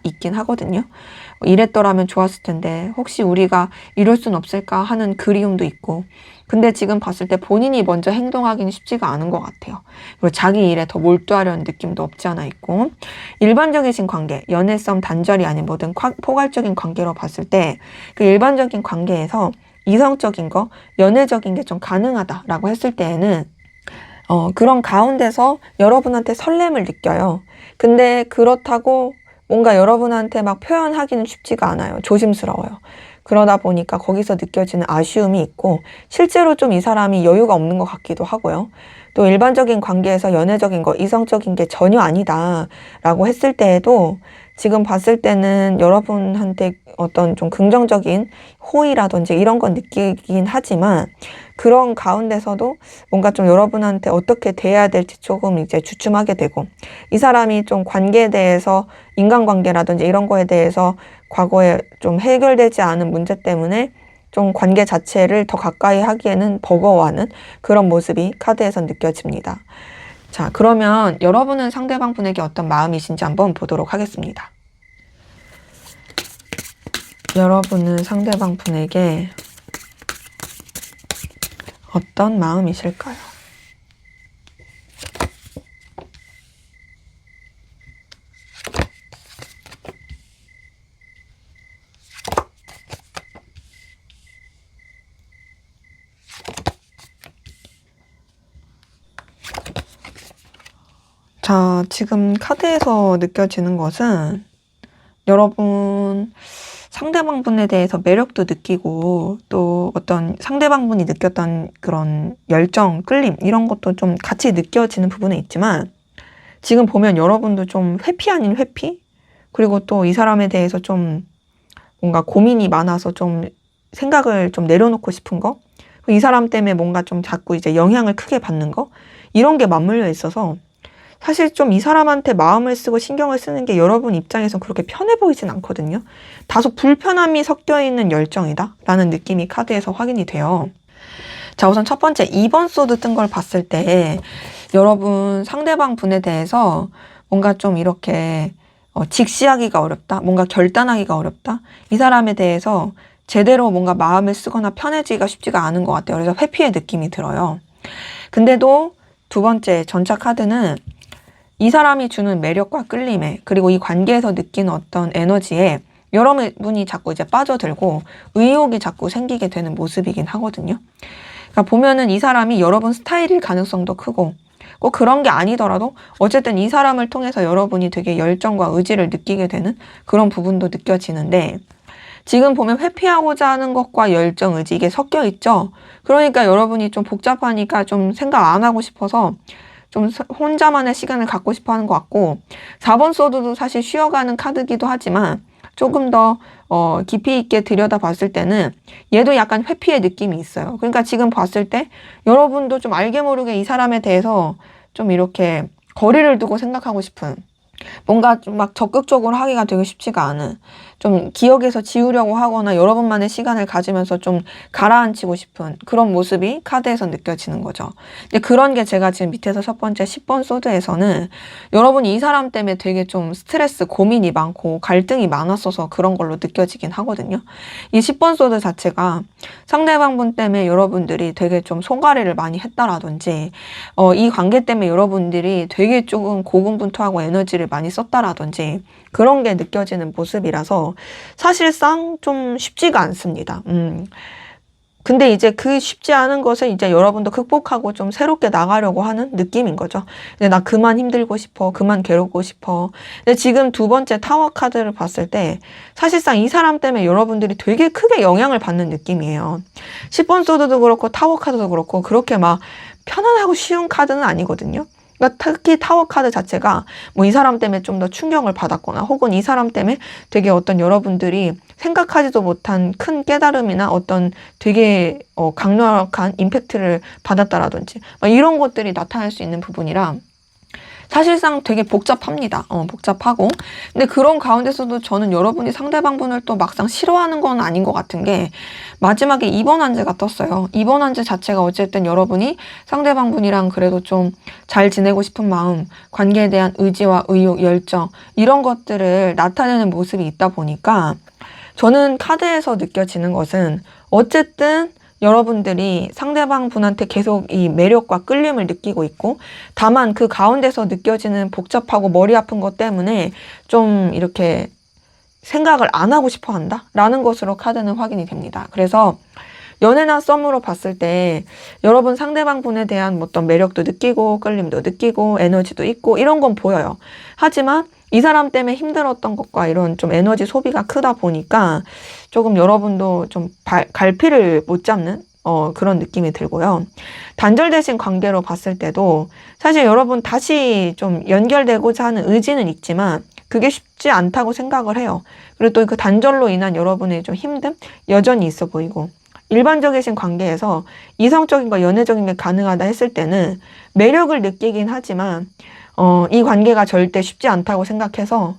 있긴 하거든요. 이랬더라면 좋았을 텐데 혹시 우리가 이럴 순 없을까 하는 그리움도 있고, 근데 지금 봤을 때 본인이 먼저 행동하기는 쉽지가 않은 것 같아요. 그리고 자기 일에 더 몰두하려는 느낌도 없지 않아 있고, 일반적이신 관계, 연애 썸 단절이 아닌 모든 포괄적인 관계로 봤을 때 그 일반적인 관계에서 이성적인 거, 연애적인 게 좀 가능하다라고 했을 때에는 그런 가운데서 여러분한테 설렘을 느껴요. 근데 그렇다고 뭔가 여러분한테 막 표현하기는 쉽지가 않아요. 조심스러워요. 그러다 보니까 거기서 느껴지는 아쉬움이 있고, 실제로 좀 이 사람이 여유가 없는 것 같기도 하고요. 또 일반적인 관계에서 연애적인 거, 이성적인 게 전혀 아니다 라고 했을 때에도 지금 봤을 때는 여러분한테 어떤 좀 긍정적인 호의라든지 이런 건 느끼긴 하지만, 그런 가운데서도 뭔가 좀 여러분한테 어떻게 대해야 될지 조금 이제 주춤하게 되고, 이 사람이 좀 관계에 대해서, 인간관계라든지 이런 거에 대해서 과거에 좀 해결되지 않은 문제 때문에 좀 관계 자체를 더 가까이 하기에는 버거워하는 그런 모습이 카드에서 느껴집니다. 자, 그러면 여러분은 상대방 분에게 어떤 마음이신지 한번 보도록 하겠습니다. 여러분은 상대방 분에게 어떤 마음이실까요? 자, 지금 카드에서 느껴지는 것은 여러분 상대방 분에 대해서 매력도 느끼고, 또 어떤 상대방 분이 느꼈던 그런 열정, 끌림 이런 것도 좀 같이 느껴지는 부분은 있지만, 지금 보면 여러분도 좀 회피 아닌 회피? 그리고 또 이 사람에 대해서 좀 뭔가 고민이 많아서 좀 생각을 좀 내려놓고 싶은 거? 이 사람 때문에 뭔가 좀 자꾸 이제 영향을 크게 받는 거? 이런 게 맞물려 있어서 사실 좀 이 사람한테 마음을 쓰고 신경을 쓰는 게 여러분 입장에선 그렇게 편해 보이진 않거든요. 다소 불편함이 섞여 있는 열정이다 라는 느낌이 카드에서 확인이 돼요. 자, 우선 첫 번째 2번 소드 뜬 걸 봤을 때 여러분 상대방 분에 대해서 뭔가 좀 이렇게 직시하기가 어렵다, 뭔가 결단하기가 어렵다, 이 사람에 대해서 제대로 뭔가 마음을 쓰거나 편해지기가 쉽지가 않은 것 같아요. 그래서 회피의 느낌이 들어요. 근데도 두 번째 전차 카드는 이 사람이 주는 매력과 끌림에, 그리고 이 관계에서 느끼는 어떤 에너지에 여러분이 자꾸 이제 빠져들고 의욕이 자꾸 생기게 되는 모습이긴 하거든요. 그러니까 보면은 이 사람이 여러분 스타일일 가능성도 크고, 꼭 그런 게 아니더라도 어쨌든 이 사람을 통해서 여러분이 되게 열정과 의지를 느끼게 되는 그런 부분도 느껴지는데, 지금 보면 회피하고자 하는 것과 열정, 의지 이게 섞여 있죠. 그러니까 여러분이 좀 복잡하니까 좀 생각 안 하고 싶어서 좀 혼자만의 시간을 갖고 싶어 하는 것 같고, 4번 소드도 사실 쉬어가는 카드기도 하지만 조금 더 깊이 있게 들여다봤을 때는 얘도 약간 회피의 느낌이 있어요. 그러니까 지금 봤을 때 여러분도 좀 알게 모르게 이 사람에 대해서 좀 이렇게 거리를 두고 생각하고 싶은, 뭔가 좀 막 적극적으로 하기가 되게 쉽지가 않은, 좀 기억에서 지우려고 하거나 여러분만의 시간을 가지면서 좀 가라앉히고 싶은 그런 모습이 카드에서 느껴지는 거죠. 근데 그런 게 제가 지금 밑에서 첫 번째 10번 소드에서는 여러분이 이 사람 때문에 되게 좀 스트레스, 고민이 많고 갈등이 많았어서 그런 걸로 느껴지긴 하거든요. 이 10번 소드 자체가 상대방 분 때문에 여러분들이 되게 좀 손가래를 많이 했다라든지, 이 관계 때문에 여러분들이 되게 조금 고군분투하고 에너지를 많이 썼다라든지 그런 게 느껴지는 모습이라서 사실상 좀 쉽지가 않습니다. 근데 이제 그 쉽지 않은 것을 이제 여러분도 극복하고 좀 새롭게 나가려고 하는 느낌인 거죠. 근데 나 그만 힘들고 싶어, 그만 괴롭고 싶어. 근데 지금 두 번째 타워 카드를 봤을 때 사실상 이 사람 때문에 여러분들이 되게 크게 영향을 받는 느낌이에요. 10번 소드도 그렇고 타워 카드도 그렇고 그렇게 막 편안하고 쉬운 카드는 아니거든요. 그러니까 특히 타워 카드 자체가 뭐 이 사람 때문에 좀 더 충격을 받았거나, 혹은 이 사람 때문에 되게 어떤 여러분들이 생각하지도 못한 큰 깨달음이나 어떤 되게 강력한 임팩트를 받았다라든지 이런 것들이 나타날 수 있는 부분이라, 사실상 되게 복잡합니다. 복잡하고. 근데 그런 가운데서도 저는 여러분이 상대방분을 또 막상 싫어하는 건 아닌 것 같은 게 마지막에 2번 한제가 떴어요. 2번 한제 자체가 어쨌든 여러분이 상대방분이랑 그래도 좀 잘 지내고 싶은 마음, 관계에 대한 의지와 의욕, 열정 이런 것들을 나타내는 모습이 있다 보니까 저는 카드에서 느껴지는 것은 어쨌든 여러분들이 상대방 분한테 계속 이 매력과 끌림을 느끼고 있고 다만 그 가운데서 느껴지는 복잡하고 머리 아픈 것 때문에 좀 이렇게 생각을 안 하고 싶어 한다? 라는 것으로 카드는 확인이 됩니다. 그래서 연애나 썸으로 봤을 때 여러분 상대방 분에 대한 어떤 매력도 느끼고 끌림도 느끼고 에너지도 있고 이런 건 보여요. 하지만 이 사람 때문에 힘들었던 것과 이런 좀 에너지 소비가 크다 보니까 조금 여러분도 좀 갈피를 못 잡는 그런 느낌이 들고요. 단절되신 관계로 봤을 때도 사실 여러분 다시 좀 연결되고자 하는 의지는 있지만 그게 쉽지 않다고 생각을 해요. 그리고 또 그 단절로 인한 여러분의 좀 힘듦 여전히 있어 보이고 일반적이신 관계에서 이성적인과 연애적인 게 가능하다 했을 때는 매력을 느끼긴 하지만 이 관계가 절대 쉽지 않다고 생각해서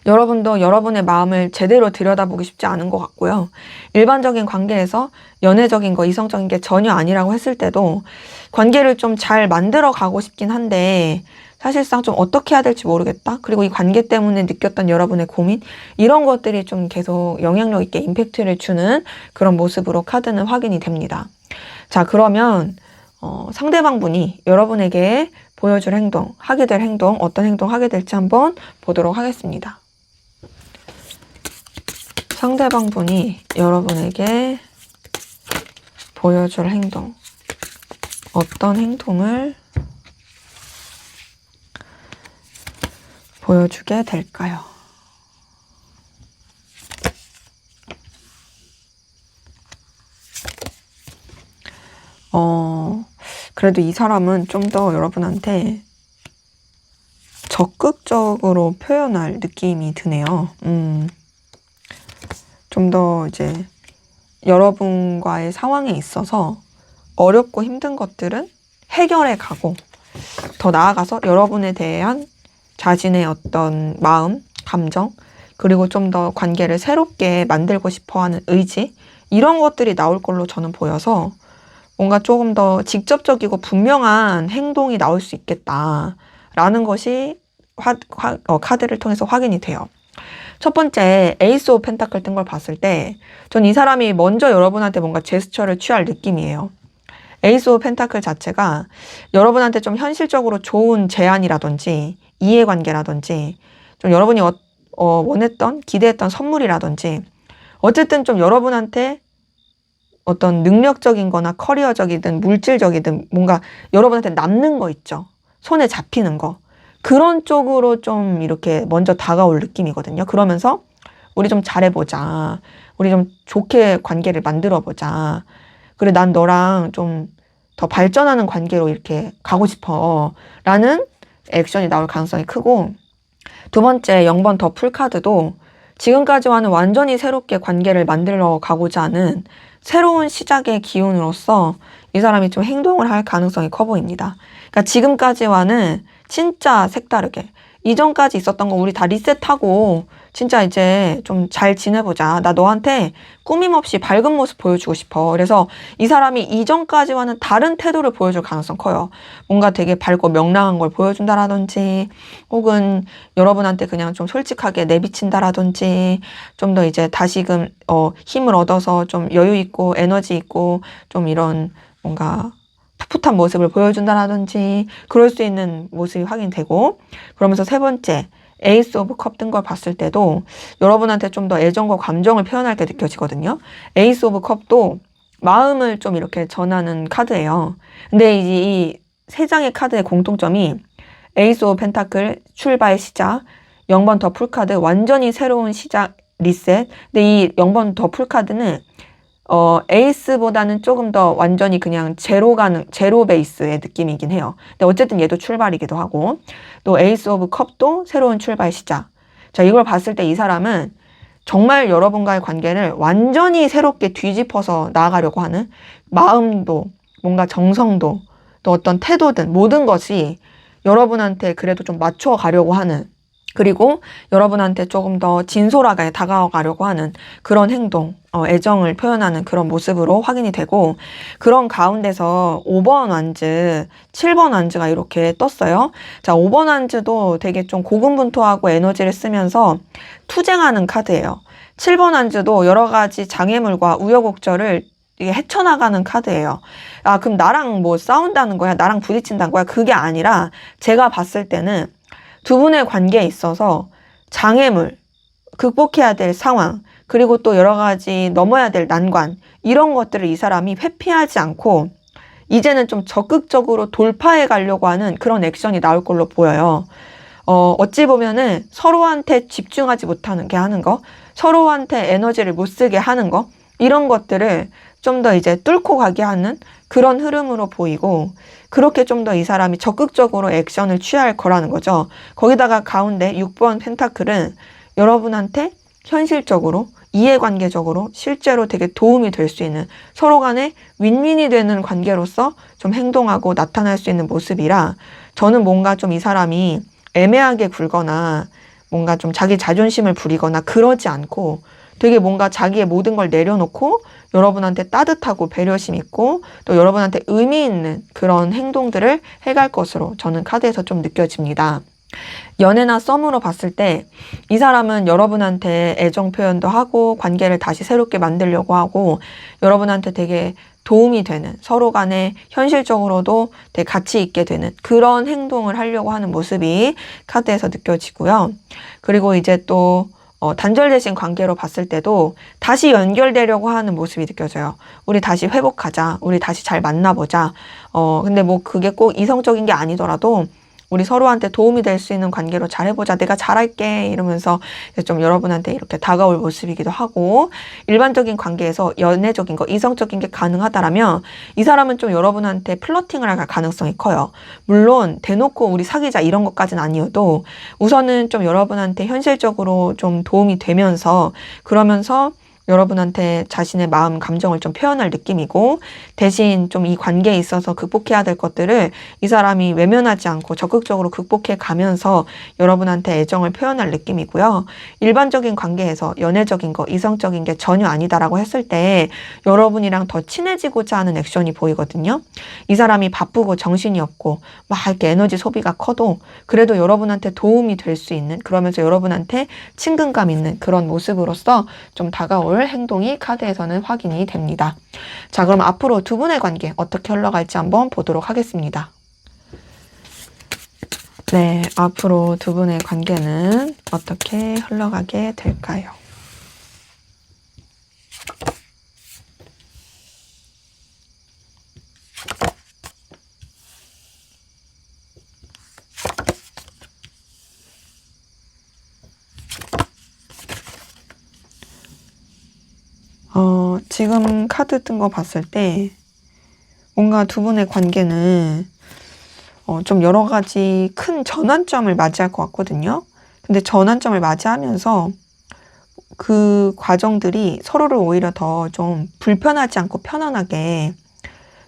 여러분도 여러분의 마음을 제대로 들여다보기 쉽지 않은 것 같고요. 일반적인 관계에서 연애적인 거, 이성적인 게 전혀 아니라고 했을 때도 관계를 좀 잘 만들어 가고 싶긴 한데 사실상 좀 어떻게 해야 될지 모르겠다. 그리고 이 관계 때문에 느꼈던 여러분의 고민 이런 것들이 좀 계속 영향력 있게 임팩트를 주는 그런 모습으로 카드는 확인이 됩니다. 자, 그러면 상대방 분이 여러분에게 보여줄 행동, 하게 될 행동, 어떤 행동 하게 될지 한번 보도록 하겠습니다. 상대방 분이 여러분에게 보여줄 행동, 어떤 행동을 보여주게 될까요? 그래도 이 사람은 좀 더 여러분한테 적극적으로 표현할 느낌이 드네요. 좀 더 이제 여러분과의 상황에 있어서 어렵고 힘든 것들은 해결해 가고 더 나아가서 여러분에 대한 자신의 어떤 마음, 감정, 그리고 좀 더 관계를 새롭게 만들고 싶어하는 의지 이런 것들이 나올 걸로 저는 보여서 뭔가 조금 더 직접적이고 분명한 행동이 나올 수 있겠다라는 것이 카드를 통해서 확인이 돼요. 첫 번째 에이스 오브 펜타클 뜬 걸 봤을 때 전 이 사람이 먼저 여러분한테 뭔가 제스처를 취할 느낌이에요. 에이스 오브 펜타클 자체가 여러분한테 좀 현실적으로 좋은 제안이라든지 이해관계라든지 좀 여러분이 원했던 기대했던 선물이라든지 어쨌든 좀 여러분한테 어떤 능력적인 거나 커리어적이든 물질적이든 뭔가 여러분한테 남는 거 있죠. 손에 잡히는 거. 그런 쪽으로 좀 이렇게 먼저 다가올 느낌이거든요. 그러면서 우리 좀 잘해보자. 우리 좀 좋게 관계를 만들어보자. 그래, 난 너랑 좀 더 발전하는 관계로 이렇게 가고 싶어. 라는 액션이 나올 가능성이 크고 두 번째 0번 더 풀카드도 지금까지와는 완전히 새롭게 관계를 만들어 가고자 하는 새로운 시작의 기운으로서 이 사람이 좀 행동을 할 가능성이 커 보입니다. 그러니까 지금까지와는 진짜 색다르게 이전까지 있었던 거 우리 다 리셋하고 진짜 이제 좀 잘 지내보자. 나 너한테 꾸밈 없이 밝은 모습 보여주고 싶어. 그래서 이 사람이 이전까지와는 다른 태도를 보여줄 가능성 커요. 뭔가 되게 밝고 명랑한 걸 보여준다라든지 혹은 여러분한테 그냥 좀 솔직하게 내비친다라든지 좀 더 이제 다시금 힘을 얻어서 좀 여유 있고 에너지 있고 좀 이런 뭔가 풋풋한 모습을 보여준다라든지 그럴 수 있는 모습이 확인되고 그러면서 세 번째 에이스 오브 컵 뜬 걸 봤을 때도 여러분한테 좀 더 애정과 감정을 표현할 때 느껴지거든요. 에이스 오브 컵도 마음을 좀 이렇게 전하는 카드예요. 근데 이 세 장의 카드의 공통점이 에이스 오브 펜타클 출발 시작, 0번 더 풀카드 완전히 새로운 시작 리셋. 근데 이 0번 더 풀카드는 에이스보다는 조금 더 완전히 그냥 제로 베이스의 느낌이긴 해요. 근데 어쨌든 얘도 출발이기도 하고, 또 에이스 오브 컵도 새로운 출발 시작. 자, 이걸 봤을 때 이 사람은 정말 여러분과의 관계를 완전히 새롭게 뒤집어서 나아가려고 하는 마음도, 뭔가 정성도, 또 어떤 태도든 모든 것이 여러분한테 그래도 좀 맞춰가려고 하는, 그리고 여러분한테 조금 더 진솔하게 다가가려고 하는 그런 행동, 애정을 표현하는 그런 모습으로 확인이 되고, 그런 가운데서 5번 완즈, 7번 완즈가 이렇게 떴어요. 자, 5번 완즈도 되게 좀 고군분투하고 에너지를 쓰면서 투쟁하는 카드예요. 7번 완즈도 여러 가지 장애물과 우여곡절을 이게 헤쳐나가는 카드예요. 아, 그럼 나랑 뭐 싸운다는 거야? 나랑 부딪힌다는 거야? 그게 아니라 제가 봤을 때는 두 분의 관계에 있어서 장애물, 극복해야 될 상황, 그리고 또 여러 가지 넘어야 될 난관, 이런 것들을 이 사람이 회피하지 않고 이제는 좀 적극적으로 돌파해 가려고 하는 그런 액션이 나올 걸로 보여요. 어찌 보면은 서로한테 집중하지 못하는 게 하는 거, 서로한테 에너지를 못 쓰게 하는 거, 이런 것들을 좀 더 이제 뚫고 가게 하는 그런 흐름으로 보이고, 그렇게 좀 더 이 사람이 적극적으로 액션을 취할 거라는 거죠. 거기다가 가운데 6번 펜타클은 여러분한테 현실적으로, 이해관계적으로 실제로 되게 도움이 될 수 있는, 서로 간에 윈윈이 되는 관계로서 좀 행동하고 나타날 수 있는 모습이라, 저는 뭔가 좀 이 사람이 애매하게 굴거나 뭔가 좀 자기 자존심을 부리거나 그러지 않고 되게 뭔가 자기의 모든 걸 내려놓고 여러분한테 따뜻하고 배려심 있고 또 여러분한테 의미 있는 그런 행동들을 해갈 것으로 저는 카드에서 좀 느껴집니다. 연애나 썸으로 봤을 때 이 사람은 여러분한테 애정 표현도 하고 관계를 다시 새롭게 만들려고 하고 여러분한테 되게 도움이 되는, 서로 간에 현실적으로도 되게 가치 있게 되는 그런 행동을 하려고 하는 모습이 카드에서 느껴지고요. 그리고 이제 또 단절되신 관계로 봤을 때도 다시 연결되려고 하는 모습이 느껴져요. 우리 다시 회복하자. 우리 다시 잘 만나보자. 근데 뭐 그게 꼭 이성적인 게 아니더라도 우리 서로한테 도움이 될 수 있는 관계로 잘해보자. 내가 잘할게. 이러면서 좀 여러분한테 이렇게 다가올 모습이기도 하고, 일반적인 관계에서 연애적인 거, 이성적인 게 가능하다라면 이 사람은 좀 여러분한테 플러팅을 할 가능성이 커요. 물론 대놓고 우리 사귀자 이런 것까지는 아니어도 우선은 좀 여러분한테 현실적으로 좀 도움이 되면서, 그러면서 여러분한테 자신의 마음, 감정을 좀 표현할 느낌이고, 대신 좀 이 관계에 있어서 극복해야 될 것들을 이 사람이 외면하지 않고 적극적으로 극복해 가면서 여러분한테 애정을 표현할 느낌이고요. 일반적인 관계에서 연애적인 거, 이성적인 게 전혀 아니다라고 했을 때 여러분이랑 더 친해지고자 하는 액션이 보이거든요. 이 사람이 바쁘고 정신이 없고 막 이렇게 에너지 소비가 커도 그래도 여러분한테 도움이 될 수 있는, 그러면서 여러분한테 친근감 있는 그런 모습으로서 좀 다가올 행동이 카드에서는 확인이 됩니다. 자, 그럼 앞으로 두 분의 관계 어떻게 흘러갈지 한번 보도록 하겠습니다. 네, 앞으로 두 분의 관계는 어떻게 흘러가게 될까요? 지금 카드 뜬 거 봤을 때 뭔가 두 분의 관계는 좀 여러 가지 큰 전환점을 맞이할 것 같거든요. 근데 전환점을 맞이하면서 그 과정들이 서로를 오히려 더 좀 불편하지 않고 편안하게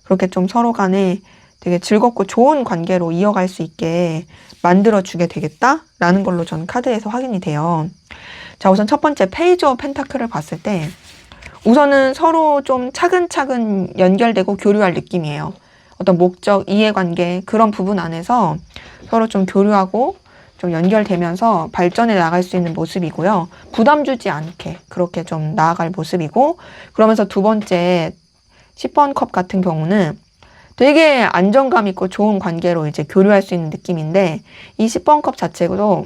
그렇게 좀 서로 간에 되게 즐겁고 좋은 관계로 이어갈 수 있게 만들어주게 되겠다라는 걸로 저는 카드에서 확인이 돼요. 자, 우선 첫 번째 페이지 오브 펜타클을 봤을 때 우선은 서로 좀 차근차근 연결되고 교류할 느낌이에요. 어떤 목적, 이해관계 그런 부분 안에서 서로 좀 교류하고 좀 연결되면서 발전해 나갈 수 있는 모습이고요. 부담 주지 않게 그렇게 좀 나아갈 모습이고, 그러면서 두 번째 10번 컵 같은 경우는 되게 안정감 있고 좋은 관계로 이제 교류할 수 있는 느낌인데, 이 10번 컵 자체도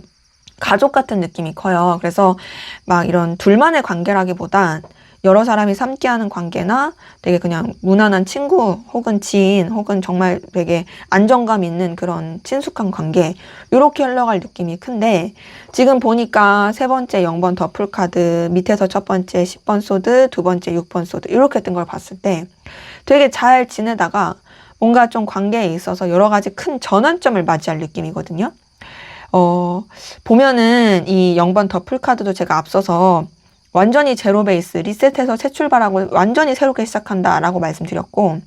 가족 같은 느낌이 커요. 그래서 막 이런 둘만의 관계라기보단 여러 사람이 함께하는 관계나 되게 그냥 무난한 친구 혹은 지인 혹은 정말 되게 안정감 있는 그런 친숙한 관계, 이렇게 흘러갈 느낌이 큰데, 지금 보니까 세 번째 0번 더풀카드 밑에서 첫 번째 10번 소드, 두 번째 6번 소드 이렇게 뜬 걸 봤을 때 되게 잘 지내다가 뭔가 좀 관계에 있어서 여러 가지 큰 전환점을 맞이할 느낌이거든요. 보면은 이 0번 더풀카드도 제가 앞서서 완전히 제로 베이스, 리셋해서 새 출발하고 완전히 새롭게 시작한다라고 말씀드렸고,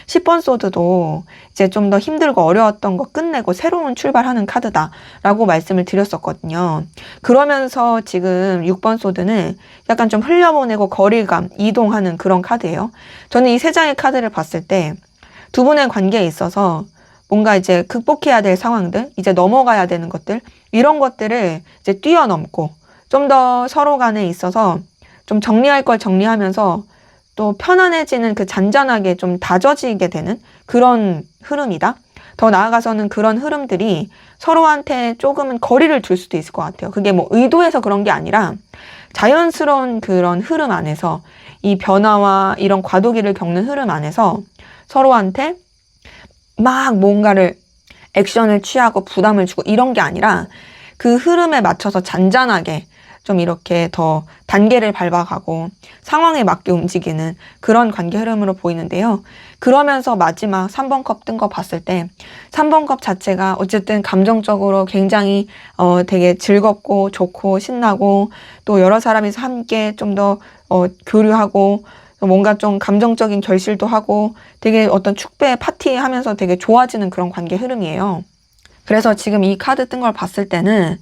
10번 소드도 이제 좀 더 힘들고 어려웠던 거 끝내고 새로운 출발하는 카드다라고 말씀을 드렸었거든요. 그러면서 지금 6번 소드는 약간 좀 흘려보내고 거리감, 이동하는 그런 카드예요. 저는 이 세 장의 카드를 봤을 때 두 분의 관계에 있어서 뭔가 이제 극복해야 될 상황들, 이제 넘어가야 되는 것들, 이런 것들을 이제 뛰어넘고 좀 더 서로 간에 있어서 좀 정리할 걸 정리하면서 또 편안해지는 그 잔잔하게 좀 다져지게 되는 그런 흐름이다. 더 나아가서는 그런 흐름들이 서로한테 조금은 거리를 둘 수도 있을 것 같아요. 그게 뭐 의도해서 그런 게 아니라 자연스러운 그런 흐름 안에서 이 변화와 이런 과도기를 겪는 흐름 안에서 서로한테 막 뭔가를 액션을 취하고 부담을 주고 이런 게 아니라 그 흐름에 맞춰서 잔잔하게 좀 이렇게 더 단계를 밟아가고 상황에 맞게 움직이는 그런 관계 흐름으로 보이는데요. 그러면서 마지막 3번 컵 뜬 거 봤을 때 3번 컵 자체가 어쨌든 감정적으로 굉장히 되게 즐겁고 좋고 신나고 또 여러 사람이서 함께 좀 더 교류하고 뭔가 좀 감정적인 결실도 하고 되게 어떤 축배 파티 하면서 되게 좋아지는 그런 관계 흐름이에요. 그래서 지금 이 카드 뜬 걸 봤을 때는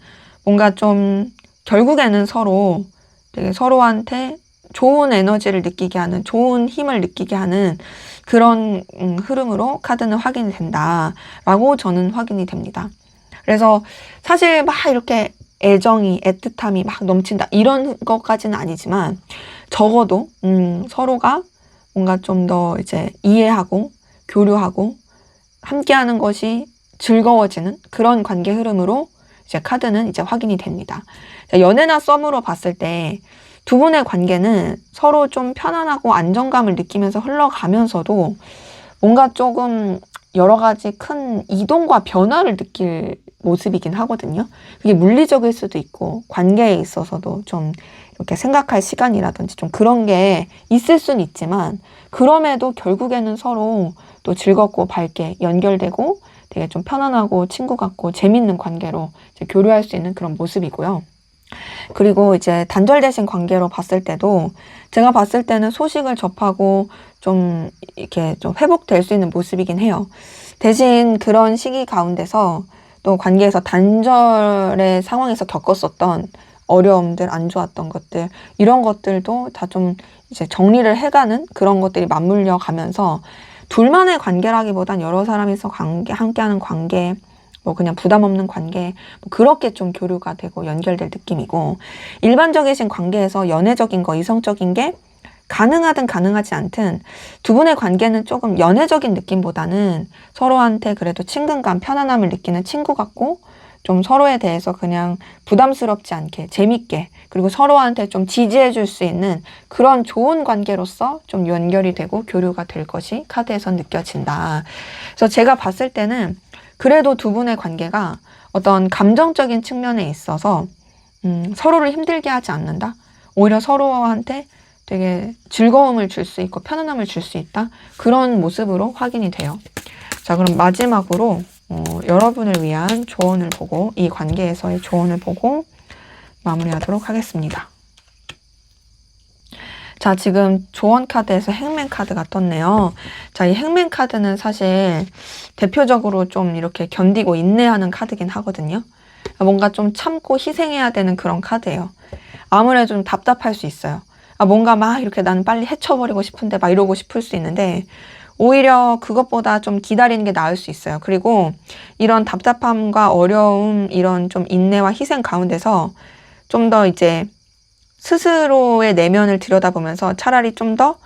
뭔가 좀 결국에는 서로 되게 서로한테 좋은 에너지를 느끼게 하는, 좋은 힘을 느끼게 하는 그런 흐름으로 카드는 확인이 된다라고 저는 확인이 됩니다. 그래서 사실 막 이렇게 애정이, 애틋함이 막 넘친다 이런 것까지는 아니지만 적어도 서로가 뭔가 좀 더 이제 이해하고 교류하고 함께하는 것이 즐거워지는 그런 관계 흐름으로 이제 카드는 이제 확인이 됩니다. 연애나 썸으로 봤을 때 두 분의 관계는 서로 좀 편안하고 안정감을 느끼면서 흘러가면서도 뭔가 조금 여러 가지 큰 이동과 변화를 느낄 모습이긴 하거든요. 그게 물리적일 수도 있고 관계에 있어서도 좀 이렇게 생각할 시간이라든지 좀 그런 게 있을 수는 있지만 그럼에도 결국에는 서로 또 즐겁고 밝게 연결되고 되게 좀 편안하고 친구 같고 재밌는 관계로 이제 교류할 수 있는 그런 모습이고요. 그리고 이제 단절되신 관계로 봤을 때도 제가 봤을 때는 소식을 접하고 좀 이렇게 좀 회복될 수 있는 모습이긴 해요. 대신 그런 시기 가운데서 또 관계에서 단절의 상황에서 겪었었던 어려움들, 안 좋았던 것들, 이런 것들도 다 좀 이제 정리를 해가는 그런 것들이 맞물려 가면서 둘만의 관계라기보단 여러 사람이서 함께하는 관계, 뭐 그냥 부담 없는 관계, 뭐 그렇게 좀 교류가 되고 연결될 느낌이고, 일반적이신 관계에서 연애적인 거, 이성적인 게 가능하든 가능하지 않든 두 분의 관계는 조금 연애적인 느낌보다는 서로한테 그래도 친근감, 편안함을 느끼는 친구 같고 좀 서로에 대해서 그냥 부담스럽지 않게 재밌게 그리고 서로한테 좀 지지해 줄 수 있는 그런 좋은 관계로서 좀 연결이 되고 교류가 될 것이 카드에서 느껴진다. 그래서 제가 봤을 때는 그래도 두 분의 관계가 어떤 감정적인 측면에 있어서 서로를 힘들게 하지 않는다. 오히려 서로한테 되게 즐거움을 줄 수 있고 편안함을 줄 수 있다. 그런 모습으로 확인이 돼요. 자, 그럼 마지막으로 여러분을 위한 조언을 보고 이 관계에서의 조언을 보고 마무리하도록 하겠습니다. 자, 지금 조언 카드에서 행맨 카드가 떴네요. 자, 이 행맨 카드는 사실 대표적으로 좀 이렇게 견디고 인내하는 카드긴 하거든요. 뭔가 좀 참고 희생해야 되는 그런 카드예요. 아무래도 좀 답답할 수 있어요. 뭔가 막 이렇게 나는 빨리 헤쳐버리고 싶은데 막 이러고 싶을 수 있는데 오히려 그것보다 좀 기다리는 게 나을 수 있어요. 그리고 이런 답답함과 어려움, 이런 좀 인내와 희생 가운데서 좀 더 이제 스스로의 내면을 들여다보면서 차라리 좀 더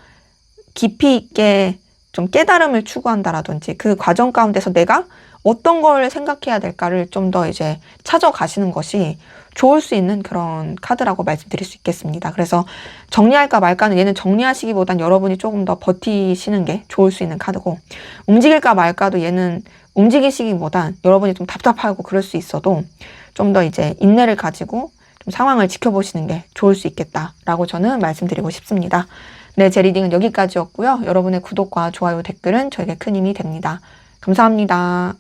깊이 있게 좀 깨달음을 추구한다라든지 그 과정 가운데서 내가 어떤 걸 생각해야 될까를 좀 더 이제 찾아가시는 것이 좋을 수 있는 그런 카드라고 말씀드릴 수 있겠습니다. 그래서 정리할까 말까는 얘는 정리하시기보단 여러분이 조금 더 버티시는 게 좋을 수 있는 카드고, 움직일까 말까도 얘는 움직이시기보단 여러분이 좀 답답하고 그럴 수 있어도 좀 더 이제 인내를 가지고 좀 상황을 지켜보시는 게 좋을 수 있겠다라고 저는 말씀드리고 싶습니다. 네, 제 리딩은 여기까지였고요. 여러분의 구독과 좋아요, 댓글은 저에게 큰 힘이 됩니다. 감사합니다.